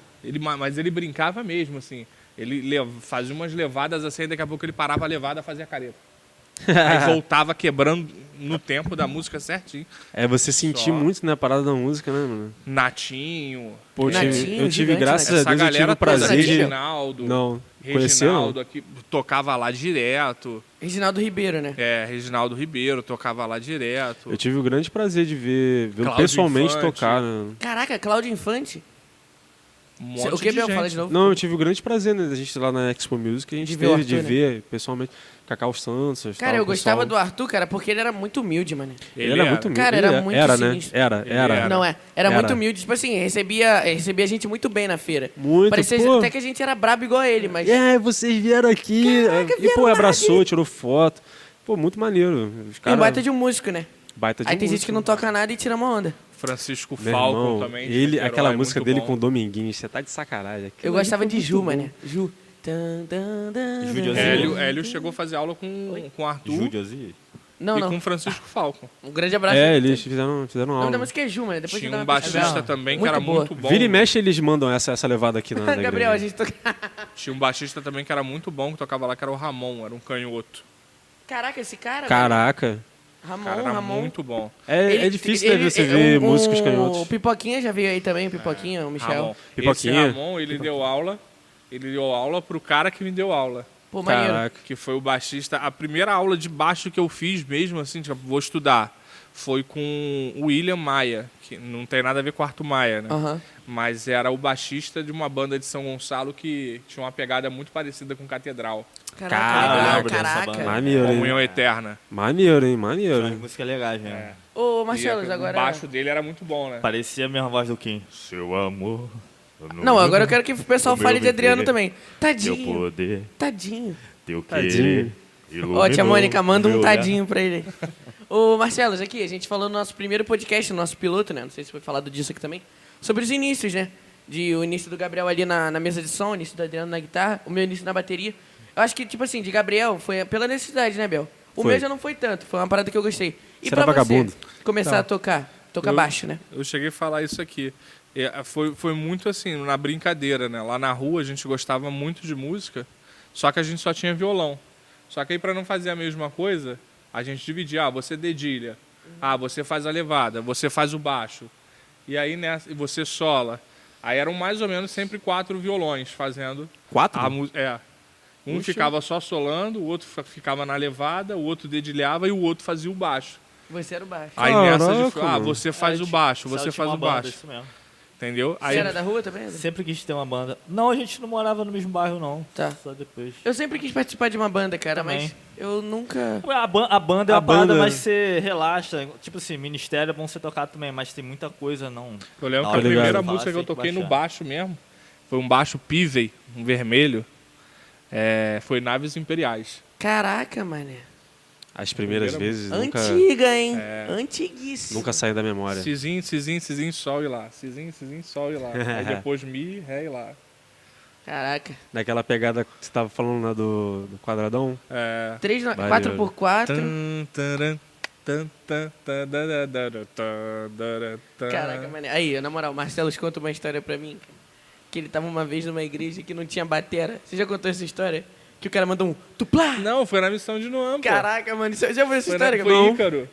Speaker 3: Mas ele brincava mesmo, assim. Ele fazia umas levadas assim, daqui a pouco ele parava a levada e fazia careta. Aí voltava quebrando no tempo da música certinho.
Speaker 2: É você sentir
Speaker 3: Só.
Speaker 2: muito na parada da música, né, mano?
Speaker 3: Natinho.
Speaker 2: Pô, eu
Speaker 4: Natinho,
Speaker 2: tive,
Speaker 4: gigante,
Speaker 2: graças
Speaker 4: né?
Speaker 2: a
Speaker 3: Essa
Speaker 2: Deus, eu tive
Speaker 3: galera
Speaker 2: o prazer
Speaker 3: toda,
Speaker 2: de...
Speaker 3: Reginaldo.
Speaker 2: Não, conheceu?
Speaker 3: Reginaldo aqui, tocava lá direto.
Speaker 4: Reginaldo Ribeiro, né?
Speaker 3: Reginaldo Ribeiro tocava lá direto.
Speaker 2: Eu tive o grande prazer de vê-lo
Speaker 3: Cláudio
Speaker 2: pessoalmente
Speaker 3: Infante.
Speaker 2: tocar, né?
Speaker 4: Caraca, Cláudio Infante.
Speaker 3: Um monte
Speaker 4: O que,
Speaker 3: de
Speaker 4: Biel?
Speaker 3: gente.
Speaker 4: Fala de novo.
Speaker 2: Não, eu tive o grande prazer, né? A gente lá na Expo Music, a gente
Speaker 4: De ver o
Speaker 2: teve de
Speaker 4: Arthur, né?
Speaker 2: ver pessoalmente Cacau Santos.
Speaker 4: Cara,
Speaker 2: tal,
Speaker 4: eu
Speaker 2: o
Speaker 4: gostava do
Speaker 2: pessoal.
Speaker 4: Arthur, cara, porque ele era muito humilde, mano.
Speaker 2: Ele era muito humilde.
Speaker 4: Cara,
Speaker 2: Ele
Speaker 4: era muito
Speaker 2: né?
Speaker 4: sinistro.
Speaker 2: Era.
Speaker 3: Era.
Speaker 4: Não é? Era
Speaker 2: Era.
Speaker 4: muito humilde. Tipo assim, recebia a gente muito bem na feira.
Speaker 2: Muito,
Speaker 4: Parecia
Speaker 2: pô.
Speaker 4: até que a gente era brabo igual a ele, mas...
Speaker 2: Vocês vieram aqui.
Speaker 4: Caraca,
Speaker 2: e,
Speaker 4: vieram
Speaker 2: pô,
Speaker 4: lá,
Speaker 2: abraçou, tirou foto. Pô, muito maneiro. Os
Speaker 4: E um
Speaker 2: cara,
Speaker 4: baita de um músico, né?
Speaker 2: baita de
Speaker 4: Aí
Speaker 2: um
Speaker 4: tem gente
Speaker 2: músico.
Speaker 4: que não toca nada e tira uma onda.
Speaker 3: Francisco
Speaker 2: Meu
Speaker 3: Falcon
Speaker 2: irmão,
Speaker 3: também. de
Speaker 2: ele,
Speaker 3: Niterói,
Speaker 2: aquela música
Speaker 3: muito
Speaker 2: dele
Speaker 3: bom.
Speaker 2: com o Dominguinhos, você tá de sacanagem. Aquilo
Speaker 4: Eu
Speaker 2: ali
Speaker 4: gostava
Speaker 2: foi
Speaker 4: de
Speaker 2: muito
Speaker 4: Ju,
Speaker 2: bom.
Speaker 4: mané. Ju. Tan, tan, tan,
Speaker 1: Júlio
Speaker 4: tan.
Speaker 3: Hélio chegou a fazer aula com Arthur
Speaker 1: Júlio
Speaker 4: Não,
Speaker 3: e
Speaker 4: não.
Speaker 3: com Francisco Falcon.
Speaker 4: Um grande abraço.
Speaker 2: Eles fizeram
Speaker 4: O nome da
Speaker 2: aula.
Speaker 4: música é Ju, mano. Depois
Speaker 3: Tinha
Speaker 4: você dá
Speaker 3: um
Speaker 4: uma
Speaker 3: baixista
Speaker 4: pesquisada.
Speaker 3: também que
Speaker 4: Muito
Speaker 3: era
Speaker 4: boa.
Speaker 3: muito bom.
Speaker 2: Vira e mexe, eles mandam essa levada aqui na
Speaker 4: Gabriel, a
Speaker 2: igreja.
Speaker 4: gente toca...
Speaker 3: Tinha um baixista também que era muito bom, que tocava lá, que era o Ramon, era um canhoto.
Speaker 4: Caraca, esse cara...
Speaker 2: Caraca.
Speaker 3: O
Speaker 4: Ramon,
Speaker 3: cara era
Speaker 4: Ramon.
Speaker 3: muito bom.
Speaker 2: É difícil né, você ver músicos canhotos.
Speaker 4: O Pipoquinha já veio aí também, o Pipoquinha, o Michel.
Speaker 3: Ramon.
Speaker 2: Pipoquinha.
Speaker 3: Esse Ramon, ele deu aula pro cara que me deu aula.
Speaker 4: Pô, maneiro.
Speaker 2: Caraca.
Speaker 3: Que foi o baixista. A primeira aula de baixo que eu fiz mesmo, assim, tipo, vou estudar, foi com o William Maia, que não tem nada a ver com o Arthur Maia, né?
Speaker 4: Aham.
Speaker 3: Mas era o baixista de uma banda de São Gonçalo que tinha uma pegada muito parecida com Catedral.
Speaker 2: Caraca,
Speaker 4: legal,
Speaker 1: lembro dessa
Speaker 4: caraca.
Speaker 1: banda.
Speaker 2: Maneiro, hein?
Speaker 3: Comunhão Eterna.
Speaker 2: Maneiro, hein?
Speaker 1: Tinha
Speaker 2: Maneiro.
Speaker 1: umas músicas legais mesmo.
Speaker 3: É.
Speaker 4: Ô,
Speaker 3: E
Speaker 4: Marcelo, agora...
Speaker 3: o baixo dele era muito bom, né?
Speaker 1: Parecia a mesma voz do Kim. Seu amor.
Speaker 4: Não, agora eu quero que o pessoal
Speaker 1: O meu
Speaker 4: fale de Adriano
Speaker 1: viver,
Speaker 4: também.
Speaker 1: Teu
Speaker 4: Tadinho,
Speaker 1: poder,
Speaker 4: tadinho.
Speaker 1: teu
Speaker 2: Tadinho.
Speaker 1: querer.
Speaker 4: Ó, tia Mônica, manda um
Speaker 1: iluminou
Speaker 4: tadinho pra ele. Ô, Marcelo, aqui, a gente falou no nosso primeiro podcast, no nosso piloto, né? Não sei se foi falado disso aqui também. Sobre os inícios, né? O início do Gabriel ali na mesa de som, o início do Adriano na guitarra, o meu início na bateria. Eu acho que, tipo assim, de Gabriel foi pela necessidade, né, Bel? O
Speaker 2: Foi.
Speaker 4: meu já não foi tanto, foi uma parada que eu gostei. E
Speaker 2: Você era
Speaker 4: pra
Speaker 2: vagabundo?
Speaker 4: você começar a tocar
Speaker 3: Eu-
Speaker 4: baixo, né?
Speaker 3: Eu cheguei a falar isso aqui. Foi muito assim, na brincadeira, né? Lá na rua a gente gostava muito de música, só que a gente só tinha violão. Só que aí pra não fazer a mesma coisa, a gente dividia. Ah, você dedilha. Ah, você faz a levada. Você faz o baixo. E aí nessa, você sola. Aí eram mais ou menos sempre 4 violões fazendo
Speaker 2: 4?
Speaker 3: a música. Um
Speaker 2: Puxa.
Speaker 3: ficava só solando, o outro ficava na levada, o outro dedilhava e o outro fazia o baixo.
Speaker 4: Você era o baixo.
Speaker 3: Aí
Speaker 2: Caraca,
Speaker 3: nessa
Speaker 2: mano.
Speaker 3: você faz o baixo, você faz o baixo.
Speaker 1: Isso mesmo.
Speaker 3: Entendeu?
Speaker 4: Você
Speaker 3: Aí
Speaker 4: era da rua também?
Speaker 1: Sempre quis ter uma banda. Não, a gente não morava no mesmo bairro, não.
Speaker 4: Tá.
Speaker 1: Só depois.
Speaker 4: Eu sempre quis participar de uma banda, cara,
Speaker 1: Também.
Speaker 4: mas eu nunca...
Speaker 1: A banda é
Speaker 2: A
Speaker 1: uma parada
Speaker 2: banda-
Speaker 1: mais você relaxa. Tipo assim, ministério é bom você tocar também, mas tem muita coisa, não.
Speaker 3: eu lembro
Speaker 1: Na
Speaker 3: que a
Speaker 1: hora de
Speaker 3: primeira
Speaker 1: gravar,
Speaker 3: música que eu
Speaker 1: tem que
Speaker 3: toquei no
Speaker 1: baixar.
Speaker 3: baixo mesmo foi um baixo Pivey, um vermelho. Foi Naves Imperiais.
Speaker 4: Caraca, mané.
Speaker 2: As primeiras
Speaker 3: Primeira
Speaker 2: vezes nunca,
Speaker 4: Antiga, hein? Antiguíssima.
Speaker 2: nunca saem da memória.
Speaker 3: Cizinho, sol e lá. Cizinho, sol e lá. Aí depois Mi, Ré e lá.
Speaker 4: Caraca.
Speaker 2: Daquela pegada que você tava falando lá do quadradão.
Speaker 3: É...
Speaker 4: 4x4.
Speaker 3: Tan, taran, tan, tan, tan, da, da, da, tan.
Speaker 4: Caraca, mané. Aí, na moral, o Marcelo conta uma história pra mim, cara, que ele tava uma vez numa igreja que não tinha batera. Você já contou essa história? Que o cara mandou um tuplá.
Speaker 3: Não, foi na missão de Noam, pô.
Speaker 4: Caraca, mano. Você já ouviu essa
Speaker 3: Foi,
Speaker 4: história?
Speaker 3: foi
Speaker 4: Não.
Speaker 3: Ícaro.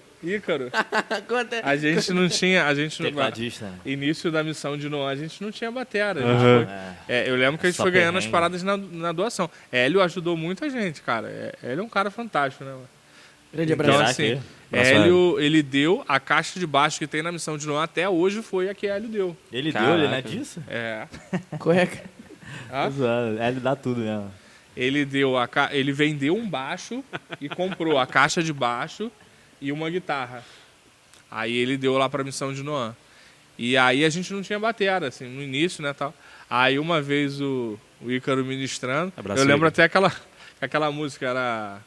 Speaker 4: Conta.
Speaker 3: A gente não tinha... A gente não,
Speaker 1: Tecladista, né?
Speaker 3: início da missão de Noam, a gente não tinha batera. A gente
Speaker 2: Aham.
Speaker 3: eu lembro que a gente
Speaker 1: Só
Speaker 3: foi ganhando as
Speaker 1: perrengue.
Speaker 3: paradas na doação. Hélio ajudou muita gente, cara. Hélio é um cara fantástico, né? mano?
Speaker 4: Grande
Speaker 3: Então,
Speaker 4: abraço.
Speaker 1: Será
Speaker 3: assim,
Speaker 1: que-
Speaker 2: Abraço,
Speaker 3: Hélio, ele deu a caixa de baixo que tem na missão de Noam até hoje foi a que Hélio deu.
Speaker 1: Ele
Speaker 2: Caraca.
Speaker 1: deu, ele não é disso?
Speaker 3: É.
Speaker 4: Correca.
Speaker 3: Ah?
Speaker 1: Tô zoando. Ele dá tudo mesmo.
Speaker 3: Ele deu ele vendeu um baixo e comprou a caixa de baixo e uma guitarra. Aí ele deu lá pra missão de Noam. E aí a gente não tinha batera, assim, no início, né, tal. Aí uma vez o Ícaro ministrando,
Speaker 2: Abraço,
Speaker 3: eu lembro
Speaker 2: Ícaro.
Speaker 3: até aquela música era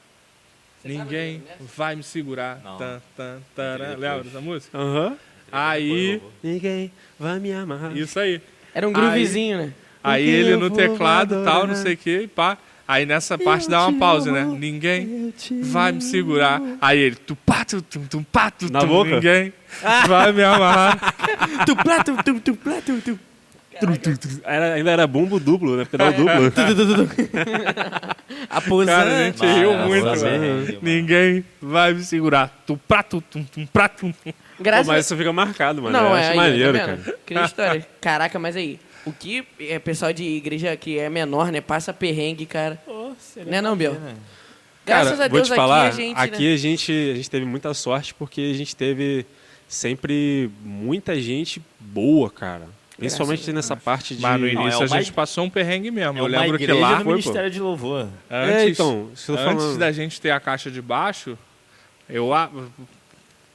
Speaker 3: Ninguém vai me segurar.
Speaker 1: Não.
Speaker 3: Tan, tan, taran.
Speaker 1: Depois.
Speaker 3: Lembra dessa música?
Speaker 2: Aham.
Speaker 3: Aí,
Speaker 2: Ninguém vai me amar.
Speaker 3: isso aí.
Speaker 4: Era um groovezinho, né?
Speaker 3: Aí
Speaker 2: Porque
Speaker 3: ele
Speaker 2: eu
Speaker 3: no
Speaker 2: vou
Speaker 3: teclado, tal,
Speaker 2: adorar.
Speaker 3: não sei o que, pá. Aí nessa parte dá uma pausa, né? Ninguém vai me segurar. Aí ele, tupá, tum, pá, tum,
Speaker 2: Na
Speaker 3: tum,
Speaker 2: boca?
Speaker 3: ninguém vai me amarrar.
Speaker 4: Tuplá, tuplá, tum.
Speaker 2: Ainda era bumbo duplo, né? Pedal duplo.
Speaker 4: A posando.
Speaker 3: Cara, a gente riu
Speaker 1: Mano,
Speaker 3: muito,
Speaker 1: essa
Speaker 3: velho.
Speaker 1: perrengue, mano.
Speaker 3: Ninguém vai me segurar. Tupá, tum, pá, tum.
Speaker 2: Pô,
Speaker 4: Graças
Speaker 2: mas isso fica marcado, mano.
Speaker 4: Não,
Speaker 2: Eu
Speaker 4: é
Speaker 2: acho
Speaker 4: aí,
Speaker 2: maneiro,
Speaker 4: tá vendo?
Speaker 2: cara.
Speaker 4: Cria história. Caraca, mas aí, o que é pessoal de igreja que é menor, né? Passa perrengue, cara.
Speaker 1: Pô, seria
Speaker 4: Né não, Biel?
Speaker 1: imagina.
Speaker 4: Graças
Speaker 2: Cara,
Speaker 4: a Deus
Speaker 2: vou te falar,
Speaker 4: aqui a gente,
Speaker 2: aqui
Speaker 4: né?
Speaker 2: a gente teve muita sorte porque a gente teve sempre muita gente boa, cara. Principalmente nessa parte de...
Speaker 3: Mas no
Speaker 1: Não,
Speaker 3: início
Speaker 1: é
Speaker 3: a
Speaker 1: uma
Speaker 3: gente passou um perrengue mesmo.
Speaker 1: É
Speaker 3: Eu
Speaker 1: uma
Speaker 3: lembro que
Speaker 1: igreja
Speaker 3: lá,
Speaker 1: no Ministério de Louvor.
Speaker 2: então, isso eu tô
Speaker 3: antes
Speaker 2: falando.
Speaker 3: da gente ter a caixa de baixo,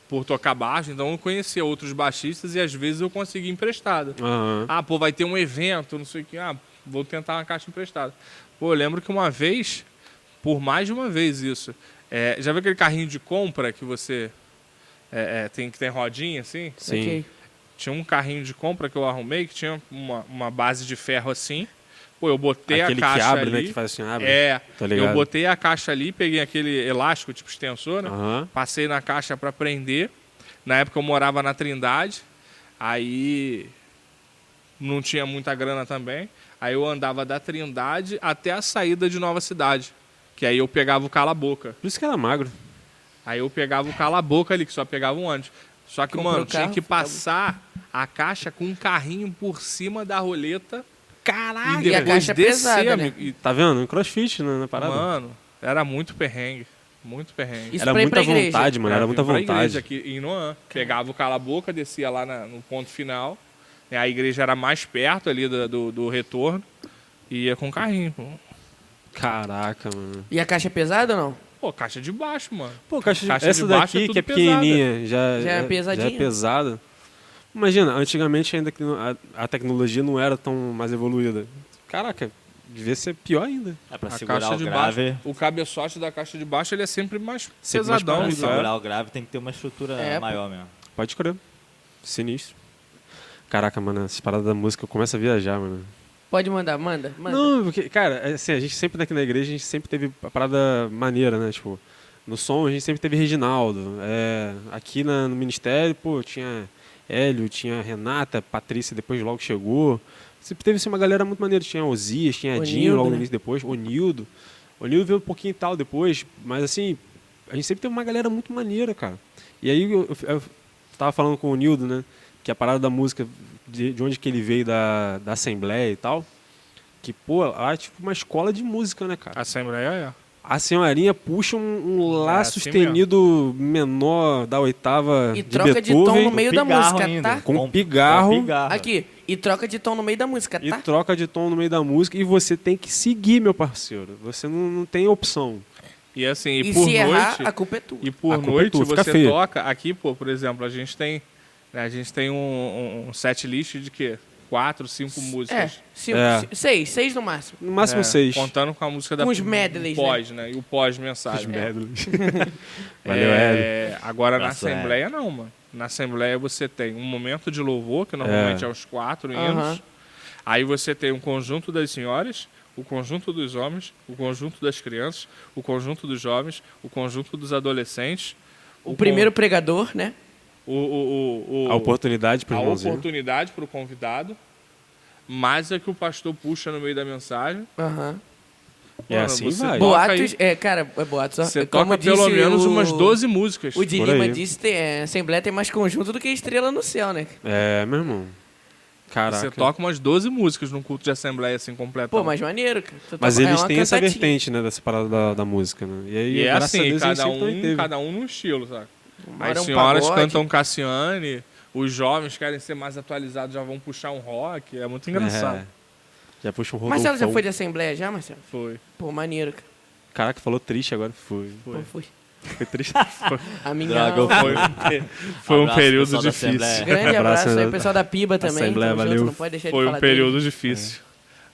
Speaker 3: por tocar baixo, então eu conhecia outros baixistas e às vezes eu conseguia emprestado.
Speaker 2: Aham.
Speaker 3: Ah, pô, vai ter um evento, não sei o que. Ah, vou tentar uma caixa emprestada. Pô, eu lembro que uma vez, por mais de uma vez isso, já viu aquele carrinho de compra que você tem rodinha assim?
Speaker 2: Sim.
Speaker 4: Ok.
Speaker 3: Tinha um carrinho de compra que eu arrumei que tinha uma base de ferro assim. Pô, eu botei
Speaker 2: Aquele
Speaker 3: a caixa
Speaker 2: que abre,
Speaker 3: ali.
Speaker 2: né? Que faz assim, abre. Tá
Speaker 3: Eu
Speaker 2: ligado?
Speaker 3: botei a caixa ali, peguei aquele elástico, tipo extensor, né?
Speaker 2: Aham.
Speaker 3: Passei na caixa para prender. Na época eu morava na Trindade. Aí não tinha muita grana também. Aí eu andava da Trindade até a saída de Nova Cidade. Que aí eu pegava o cala-boca.
Speaker 2: Por isso que era magro.
Speaker 3: Aí eu pegava o cala-boca ali, que só pegava um ônibus. Só que,
Speaker 4: Comprou
Speaker 3: mano,
Speaker 4: o
Speaker 3: tinha
Speaker 4: carro,
Speaker 3: que
Speaker 4: ficava-
Speaker 3: passar a caixa com um carrinho por cima da roleta.
Speaker 2: Caralho!
Speaker 3: E
Speaker 4: E a
Speaker 3: depois
Speaker 4: caixa é
Speaker 3: descer,
Speaker 4: pesada, né?
Speaker 3: amigo. E,
Speaker 2: Tá vendo? Um crossfit na parada.
Speaker 3: mano, era muito perrengue. Muito perrengue.
Speaker 4: Isso
Speaker 2: Era
Speaker 4: pra ir pra
Speaker 2: muita
Speaker 4: igreja.
Speaker 2: vontade, mano. Era
Speaker 3: Eu
Speaker 2: muita
Speaker 3: vim pra
Speaker 2: vontade.
Speaker 3: igreja aqui em Noam. Pegava o cala-boca, descia lá no ponto final. A igreja era mais perto ali do retorno. E ia com o carrinho. Pô.
Speaker 2: Caraca, mano.
Speaker 4: E a caixa é pesada ou não?
Speaker 3: Pô, caixa de baixo, mano.
Speaker 2: Pô, caixa
Speaker 3: Caixa
Speaker 2: essa
Speaker 3: de baixo
Speaker 2: daqui
Speaker 3: é tudo
Speaker 2: que é pequenininha,
Speaker 4: Já é pesadinha.
Speaker 2: Já é pesada. Imagina, antigamente ainda que a tecnologia não era tão mais evoluída. Caraca, devia ser pior ainda.
Speaker 1: É pra
Speaker 3: A
Speaker 1: segurar
Speaker 3: caixa
Speaker 1: o
Speaker 3: de
Speaker 1: grave.
Speaker 3: baixo, o cabeçote da caixa de baixo, ele é sempre mais
Speaker 2: Sempre mais
Speaker 3: pesadão.
Speaker 1: Pra
Speaker 2: parado.
Speaker 3: né?
Speaker 1: segurar o grave tem que ter uma estrutura
Speaker 4: É, pô.
Speaker 1: maior mesmo.
Speaker 2: Pode crer. Sinistro. Caraca, mano, essas paradas da música eu começo a viajar, mano.
Speaker 4: Pode mandar, manda.
Speaker 2: Não, porque, cara, assim, a gente sempre aqui na igreja, a gente sempre teve a parada maneira, né? Tipo, no som a gente sempre teve Reginaldo. Aqui no ministério, pô, tinha Hélio, tinha Renata, Patrícia depois logo chegou. Sempre teve assim, uma galera muito maneira. Tinha Osias, tinha Edinho
Speaker 4: Nildo,
Speaker 2: logo no
Speaker 4: né?
Speaker 2: início depois, o Nildo. O Nildo veio um pouquinho e tal depois, mas assim, a gente sempre teve uma galera muito maneira, cara. E aí eu tava falando com o Nildo, né? Que a parada da música, de onde que ele veio da Assembleia e tal. Que, pô, lá é tipo uma escola de música, né, cara?
Speaker 3: Assembleia é.
Speaker 2: A senhorinha puxa um lá
Speaker 3: assim
Speaker 2: sustenido menor da oitava
Speaker 4: E
Speaker 2: de
Speaker 4: troca de
Speaker 2: Beethoven,
Speaker 4: tom no meio da
Speaker 1: Pigarro
Speaker 4: música,
Speaker 1: ainda.
Speaker 4: tá?
Speaker 2: com pigarro.
Speaker 4: Aqui. E troca de tom no meio da música,
Speaker 2: E
Speaker 4: tá?
Speaker 2: troca de tom no meio da música. E você tem que seguir, meu parceiro. Você não tem opção.
Speaker 3: E assim,
Speaker 4: E
Speaker 3: por
Speaker 4: se errar,
Speaker 3: noite...
Speaker 4: a culpa é tua.
Speaker 3: E por
Speaker 2: A culpa é
Speaker 3: noite
Speaker 2: tua, fica
Speaker 3: você
Speaker 2: feio.
Speaker 3: toca... Aqui, pô, por exemplo, a gente tem um set list de quê? 4, 5
Speaker 4: É,
Speaker 3: músicas.
Speaker 4: seis no máximo.
Speaker 2: No máximo
Speaker 3: É,
Speaker 2: 6.
Speaker 3: Contando com a música
Speaker 4: Com os medleys,
Speaker 3: pós, né? E o pós-mensagem.
Speaker 2: Valeu, Hélio.
Speaker 3: Agora na
Speaker 1: Abraço,
Speaker 3: Assembleia não, mano. Na Assembleia você tem um momento de louvor, que normalmente é os 4 hinos.
Speaker 4: Aham.
Speaker 3: Aí você tem um conjunto das senhoras, o conjunto dos homens, o conjunto das crianças, o conjunto dos jovens, o conjunto dos adolescentes.
Speaker 4: O primeiro pregador, né?
Speaker 3: A
Speaker 2: A oportunidade para
Speaker 3: a
Speaker 2: o irmãozinho.
Speaker 3: oportunidade para o convidado, mais é que o pastor puxa no meio da mensagem.
Speaker 4: Aham.
Speaker 2: E assim
Speaker 3: você
Speaker 2: vai.
Speaker 3: toca
Speaker 4: Boatos,
Speaker 3: aí,
Speaker 4: cara, é boatos. Ó.
Speaker 3: Você
Speaker 4: Como
Speaker 3: toca pelo
Speaker 4: disse
Speaker 3: menos
Speaker 4: o-
Speaker 3: umas 12 músicas.
Speaker 4: O de
Speaker 2: Por
Speaker 4: Lima
Speaker 2: aí.
Speaker 4: disse que a Assembleia tem mais conjunto do que estrela no céu, né?
Speaker 2: É, meu irmão. Caraca.
Speaker 3: Você toca umas 12 músicas num culto de Assembleia assim completo.
Speaker 4: Pô, mas maneiro, cara. Tu
Speaker 2: Mas
Speaker 4: toca-
Speaker 2: eles
Speaker 4: uma
Speaker 2: têm essa
Speaker 4: cantatinha.
Speaker 2: vertente, né, dessa parada da música, né? E aí,
Speaker 3: E é
Speaker 2: graças
Speaker 3: assim,
Speaker 2: a Deus, a gente
Speaker 3: cada
Speaker 2: sempre também teve.
Speaker 3: um num estilo, sabe?
Speaker 4: Uma hora
Speaker 3: As
Speaker 4: é um
Speaker 3: senhoras
Speaker 4: pagode.
Speaker 3: cantam Cassiane, os jovens querem ser mais atualizados, já vão puxar um rock. É muito engraçado.
Speaker 2: É. Já puxa um Rodolfo.
Speaker 4: Marcelo já foi de Assembleia já, Marcelo?
Speaker 3: Foi.
Speaker 4: Pô, maneiro, cara.
Speaker 2: Caraca, falou triste agora. Foi.
Speaker 4: Pô, fui.
Speaker 2: Foi triste.
Speaker 4: A minha
Speaker 1: Droga,
Speaker 4: alma.
Speaker 3: Foi um
Speaker 1: Abraço,
Speaker 3: período
Speaker 1: pessoal da
Speaker 3: difícil.
Speaker 1: Assembleia.
Speaker 4: Grande abraço
Speaker 2: Abraço,
Speaker 4: aí,
Speaker 2: né?
Speaker 4: pessoal da Piba também.
Speaker 2: Assembleia,
Speaker 4: Tamo junto,
Speaker 2: valeu.
Speaker 4: não pode deixar
Speaker 3: Foi
Speaker 4: de
Speaker 3: um
Speaker 4: falar
Speaker 3: período
Speaker 4: dele.
Speaker 3: difícil.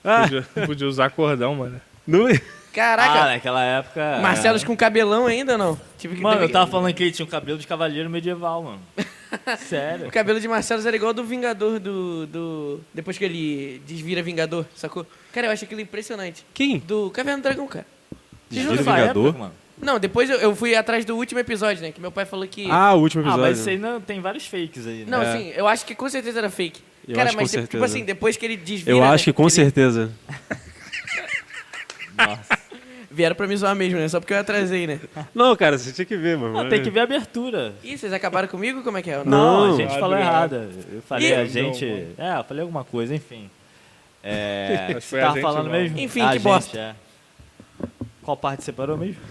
Speaker 2: Ah,
Speaker 3: Podia usar cordão, mano.
Speaker 2: não é?
Speaker 4: Caraca,
Speaker 1: naquela época...
Speaker 4: Marcelos com cabelão ainda ou não? Tive que
Speaker 1: Mano,
Speaker 4: teve
Speaker 1: eu
Speaker 4: que-
Speaker 1: tava falando que ele tinha um cabelo de cavaleiro medieval, mano. Sério.
Speaker 4: O cabelo de Marcelos era igual ao do Vingador depois que ele desvira Vingador, sacou? Cara, eu acho aquilo impressionante.
Speaker 2: Quem?
Speaker 4: Do Caverna do Dragão, cara.
Speaker 2: Desvira
Speaker 1: Nessa
Speaker 2: Vingador?
Speaker 1: época, mano.
Speaker 4: Não, depois eu fui atrás do último episódio, né? Que meu pai falou que...
Speaker 2: Ah, o último
Speaker 1: Ah,
Speaker 2: episódio.
Speaker 1: mas isso aí não, tem vários fakes aí, né?
Speaker 4: Não,
Speaker 2: É.
Speaker 4: sim, eu acho que com certeza era fake.
Speaker 2: Eu
Speaker 4: Cara,
Speaker 2: acho
Speaker 4: mas
Speaker 2: com
Speaker 4: tipo
Speaker 2: certeza.
Speaker 4: assim, depois que ele desvira...
Speaker 2: Eu acho
Speaker 4: né,
Speaker 2: que com
Speaker 4: ele-
Speaker 2: certeza.
Speaker 1: Nossa.
Speaker 4: Vieram pra me zoar mesmo, né? Só porque eu atrasei, né?
Speaker 2: Não, cara, você tinha que ver, mano.
Speaker 1: Não, tem que ver a abertura.
Speaker 4: Ih, vocês acabaram comigo? Como é que é?
Speaker 2: Não.
Speaker 1: a gente falou
Speaker 3: Obrigado.
Speaker 1: errado. Eu falei
Speaker 4: Ih.
Speaker 1: a gente...
Speaker 3: Não,
Speaker 1: eu falei alguma coisa, enfim. É,
Speaker 3: Mas
Speaker 1: você
Speaker 3: foi a
Speaker 1: tava
Speaker 3: gente,
Speaker 1: falando
Speaker 3: não.
Speaker 1: mesmo?
Speaker 4: Enfim,
Speaker 1: A
Speaker 4: que
Speaker 1: gente,
Speaker 4: bosta.
Speaker 1: é. Qual parte separou mesmo?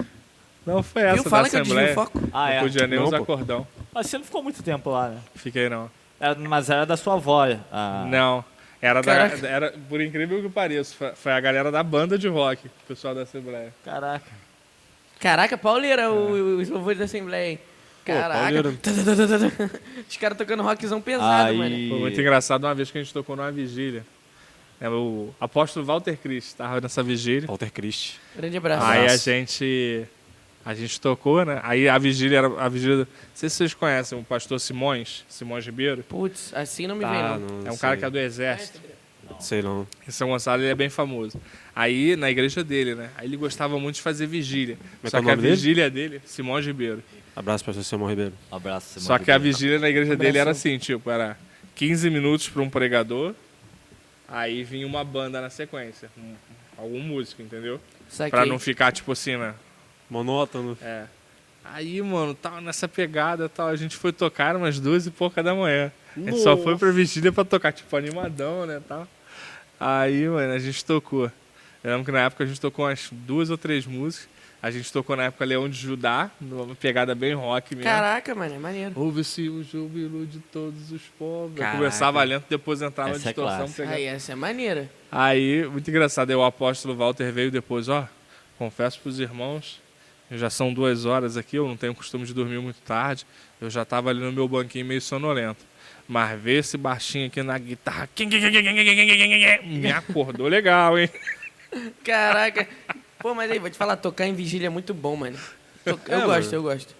Speaker 3: Não foi essa
Speaker 4: Viu? Fala
Speaker 3: da
Speaker 4: que eu desvio o
Speaker 3: Assembleia.
Speaker 4: foco.
Speaker 1: Ah,
Speaker 3: Não
Speaker 1: é.
Speaker 3: podia nem
Speaker 2: Não,
Speaker 3: usar
Speaker 2: pô.
Speaker 3: cordão.
Speaker 1: Mas você não ficou muito tempo lá, né?
Speaker 3: Fiquei não.
Speaker 1: Mas era da sua avó.
Speaker 3: Não.
Speaker 4: Caraca.
Speaker 3: Era, por incrível que pareça, foi a galera da banda de rock, o pessoal da Assembleia.
Speaker 1: Caraca.
Speaker 4: Caraca, pauleira os louvores da Assembleia, hein? Caraca.
Speaker 2: pauleira.
Speaker 4: Os caras tocando rockzão pesado,
Speaker 1: Aí...
Speaker 4: mano.
Speaker 3: Foi muito engraçado uma vez que a gente tocou numa vigília. O apóstolo Walter Christ estava nessa vigília.
Speaker 2: Walter Christ.
Speaker 4: Grande abraço.
Speaker 3: Aí
Speaker 2: Abraço.
Speaker 3: a gente tocou, né? Aí a vigília era a vigília. Não sei se vocês conhecem o pastor Simões Ribeiro.
Speaker 4: Putz, assim não me vem,
Speaker 2: Tá,
Speaker 4: não.
Speaker 2: não
Speaker 3: É um
Speaker 2: sei.
Speaker 3: cara que é do exército.
Speaker 2: Sei não.
Speaker 3: Em São Gonçalo ele é bem famoso. Aí, na igreja dele, né? Aí ele gostava muito de fazer vigília.
Speaker 2: é
Speaker 3: Só
Speaker 2: que é o
Speaker 3: que a
Speaker 2: nome dele?
Speaker 3: vigília dele, Simões Ribeiro.
Speaker 2: Abraço para o Simão Ribeiro.
Speaker 1: Abraço, Simão
Speaker 3: Só que a
Speaker 1: Ribeiro.
Speaker 3: vigília na igreja dele era
Speaker 4: Abração.
Speaker 3: assim, tipo, era 15 minutos para um pregador, aí vinha uma banda na sequência, algum músico, entendeu?
Speaker 4: Saquei.
Speaker 3: Pra não ficar, tipo assim, né?
Speaker 2: Monótono.
Speaker 3: É. Aí, mano, tava nessa pegada e tal, a gente foi tocar umas 2h pouca da manhã. A gente só foi pra vigília pra tocar, tipo, animadão, né, tal. Aí, mano, a gente tocou. Eu lembro que na época a gente tocou umas 2 ou 3 músicas. A gente tocou na época Leão de Judá, numa pegada bem rock mesmo.
Speaker 4: Caraca, mano, é maneiro.
Speaker 3: Ouve-se o júbilo de todos os povos.
Speaker 2: Caraca.
Speaker 3: Começava lento, depois entrava na
Speaker 1: Essa é
Speaker 3: distorção.
Speaker 1: clássica.
Speaker 3: pegava.
Speaker 4: Aí, essa é maneira.
Speaker 3: Aí, muito engraçado, aí o apóstolo Walter veio depois, ó. confesso pros irmãos, já são 2 horas aqui, eu não tenho costume de dormir muito tarde, eu já tava ali no meu banquinho meio sonolento. Mas ver esse baixinho aqui na guitarra, me acordou legal, hein?
Speaker 4: Caraca. Pô, mas aí, vou te falar, tocar em vigília é muito bom, mano. Eu gosto.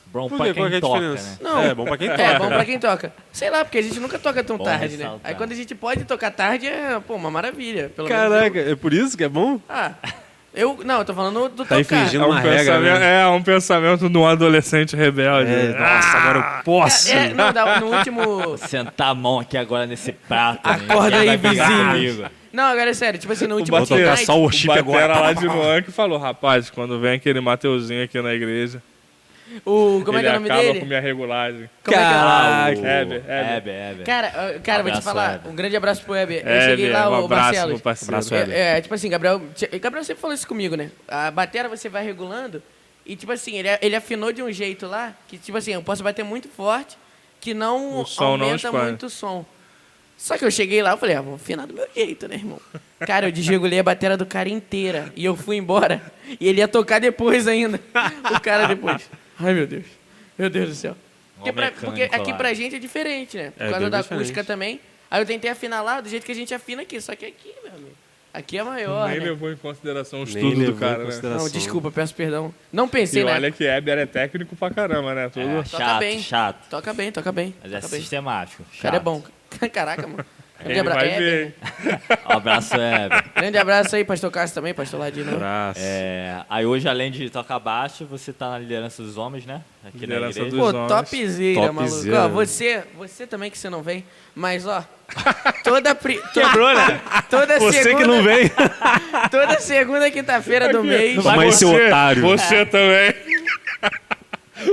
Speaker 1: Bom
Speaker 2: Por
Speaker 1: pra
Speaker 2: quê? Qual que é
Speaker 1: quem
Speaker 2: a
Speaker 1: toca,
Speaker 2: diferença?
Speaker 1: né?
Speaker 4: Não.
Speaker 2: É bom pra quem toca.
Speaker 4: É bom pra quem toca. Sei lá, porque a gente nunca toca tão
Speaker 1: Bom
Speaker 4: tarde, né?
Speaker 1: ressaltar.
Speaker 4: Aí quando a gente pode tocar tarde, é, pô, uma maravilha. Pelo menos
Speaker 2: Caraca, é por isso que é bom?
Speaker 4: Não, eu tô falando do
Speaker 2: Tá
Speaker 4: tocar.
Speaker 2: infringindo uma regra, né?
Speaker 3: É um pensamento de um adolescente rebelde.
Speaker 2: Nossa, agora eu posso.
Speaker 4: No último...
Speaker 1: Sentar a mão aqui agora nesse prato.
Speaker 4: Acorda aí,
Speaker 1: Vai brigar
Speaker 4: vizinho.
Speaker 1: comigo.
Speaker 4: Não, agora é sério, tipo assim, no último
Speaker 2: Vou tocar
Speaker 4: Night,
Speaker 2: só o
Speaker 3: O
Speaker 2: worship
Speaker 3: batera
Speaker 2: agora.
Speaker 3: lá de Noan que falou, rapaz, quando vem aquele Mateuzinho aqui na igreja,
Speaker 4: como é que
Speaker 3: ele
Speaker 4: é o nome
Speaker 3: acaba
Speaker 4: dele?
Speaker 3: com minha regulagem.
Speaker 4: Como é que é o nome?
Speaker 2: Caraca.
Speaker 1: Heber.
Speaker 4: Cara, vou te
Speaker 1: Abraço,
Speaker 4: falar,
Speaker 1: Heber.
Speaker 4: um grande abraço pro Weber. Eu
Speaker 3: É,
Speaker 4: cheguei lá,
Speaker 3: um
Speaker 4: o
Speaker 3: abraço,
Speaker 4: Marcelo.
Speaker 3: meu parceiro.
Speaker 2: Abraço, Weber.
Speaker 4: Tipo assim, Gabriel sempre falou isso comigo, né? A batera você vai regulando e, tipo assim, ele afinou de um jeito lá que, tipo assim, eu posso bater muito forte que não
Speaker 3: O som não
Speaker 4: aumenta
Speaker 3: expande.
Speaker 4: muito o som. Só que eu cheguei lá e falei, vou afinar do meu jeito, né, irmão? Cara, eu desregulei a batera do cara inteira e eu fui embora e ele ia tocar depois ainda. O cara depois. Ai, meu Deus. Meu Deus do céu. Porque aqui pra gente é diferente, né? Por
Speaker 2: É
Speaker 4: causa
Speaker 2: bem
Speaker 4: da
Speaker 2: diferente.
Speaker 4: acústica também. Aí eu tentei afinar lá do jeito que a gente afina aqui. Só que aqui, meu amigo, aqui é maior,
Speaker 3: Nem
Speaker 4: né?
Speaker 3: levou em consideração o
Speaker 2: Nem
Speaker 3: estudo do
Speaker 2: levou em
Speaker 3: cara, né?
Speaker 2: consideração.
Speaker 4: Não, desculpa, peço perdão. Não pensei,
Speaker 3: E
Speaker 4: né?
Speaker 3: olha que Heber é técnico pra caramba, né? Tudo...
Speaker 1: É,
Speaker 4: Toca
Speaker 1: chato,
Speaker 4: bem.
Speaker 1: chato.
Speaker 4: Toca bem, toca bem.
Speaker 1: Mas é
Speaker 4: toca bem.
Speaker 1: sistemático.
Speaker 4: O cara é
Speaker 1: chato.
Speaker 4: bom. Caraca, mano. Grande,
Speaker 3: Ele vai ver.
Speaker 1: Um abraço, Heber.
Speaker 4: Grande abraço aí, pastor Cássio também, pastor Ladino.
Speaker 2: Abraço.
Speaker 1: Aí hoje, além de tocar baixo, você tá na liderança dos homens, né? Aqui
Speaker 3: Liderança
Speaker 1: na igreja.
Speaker 3: dos
Speaker 4: Pô,
Speaker 3: homens.
Speaker 4: topzera, maluco.
Speaker 2: Topzera.
Speaker 4: Ó, você também que você não vem, mas ó, toda
Speaker 1: Quebrou, né?
Speaker 4: toda
Speaker 2: Você
Speaker 4: segunda,
Speaker 2: que não vem.
Speaker 4: toda segunda quinta-feira do mês.
Speaker 2: Toma aí, seu otário.
Speaker 3: Você também.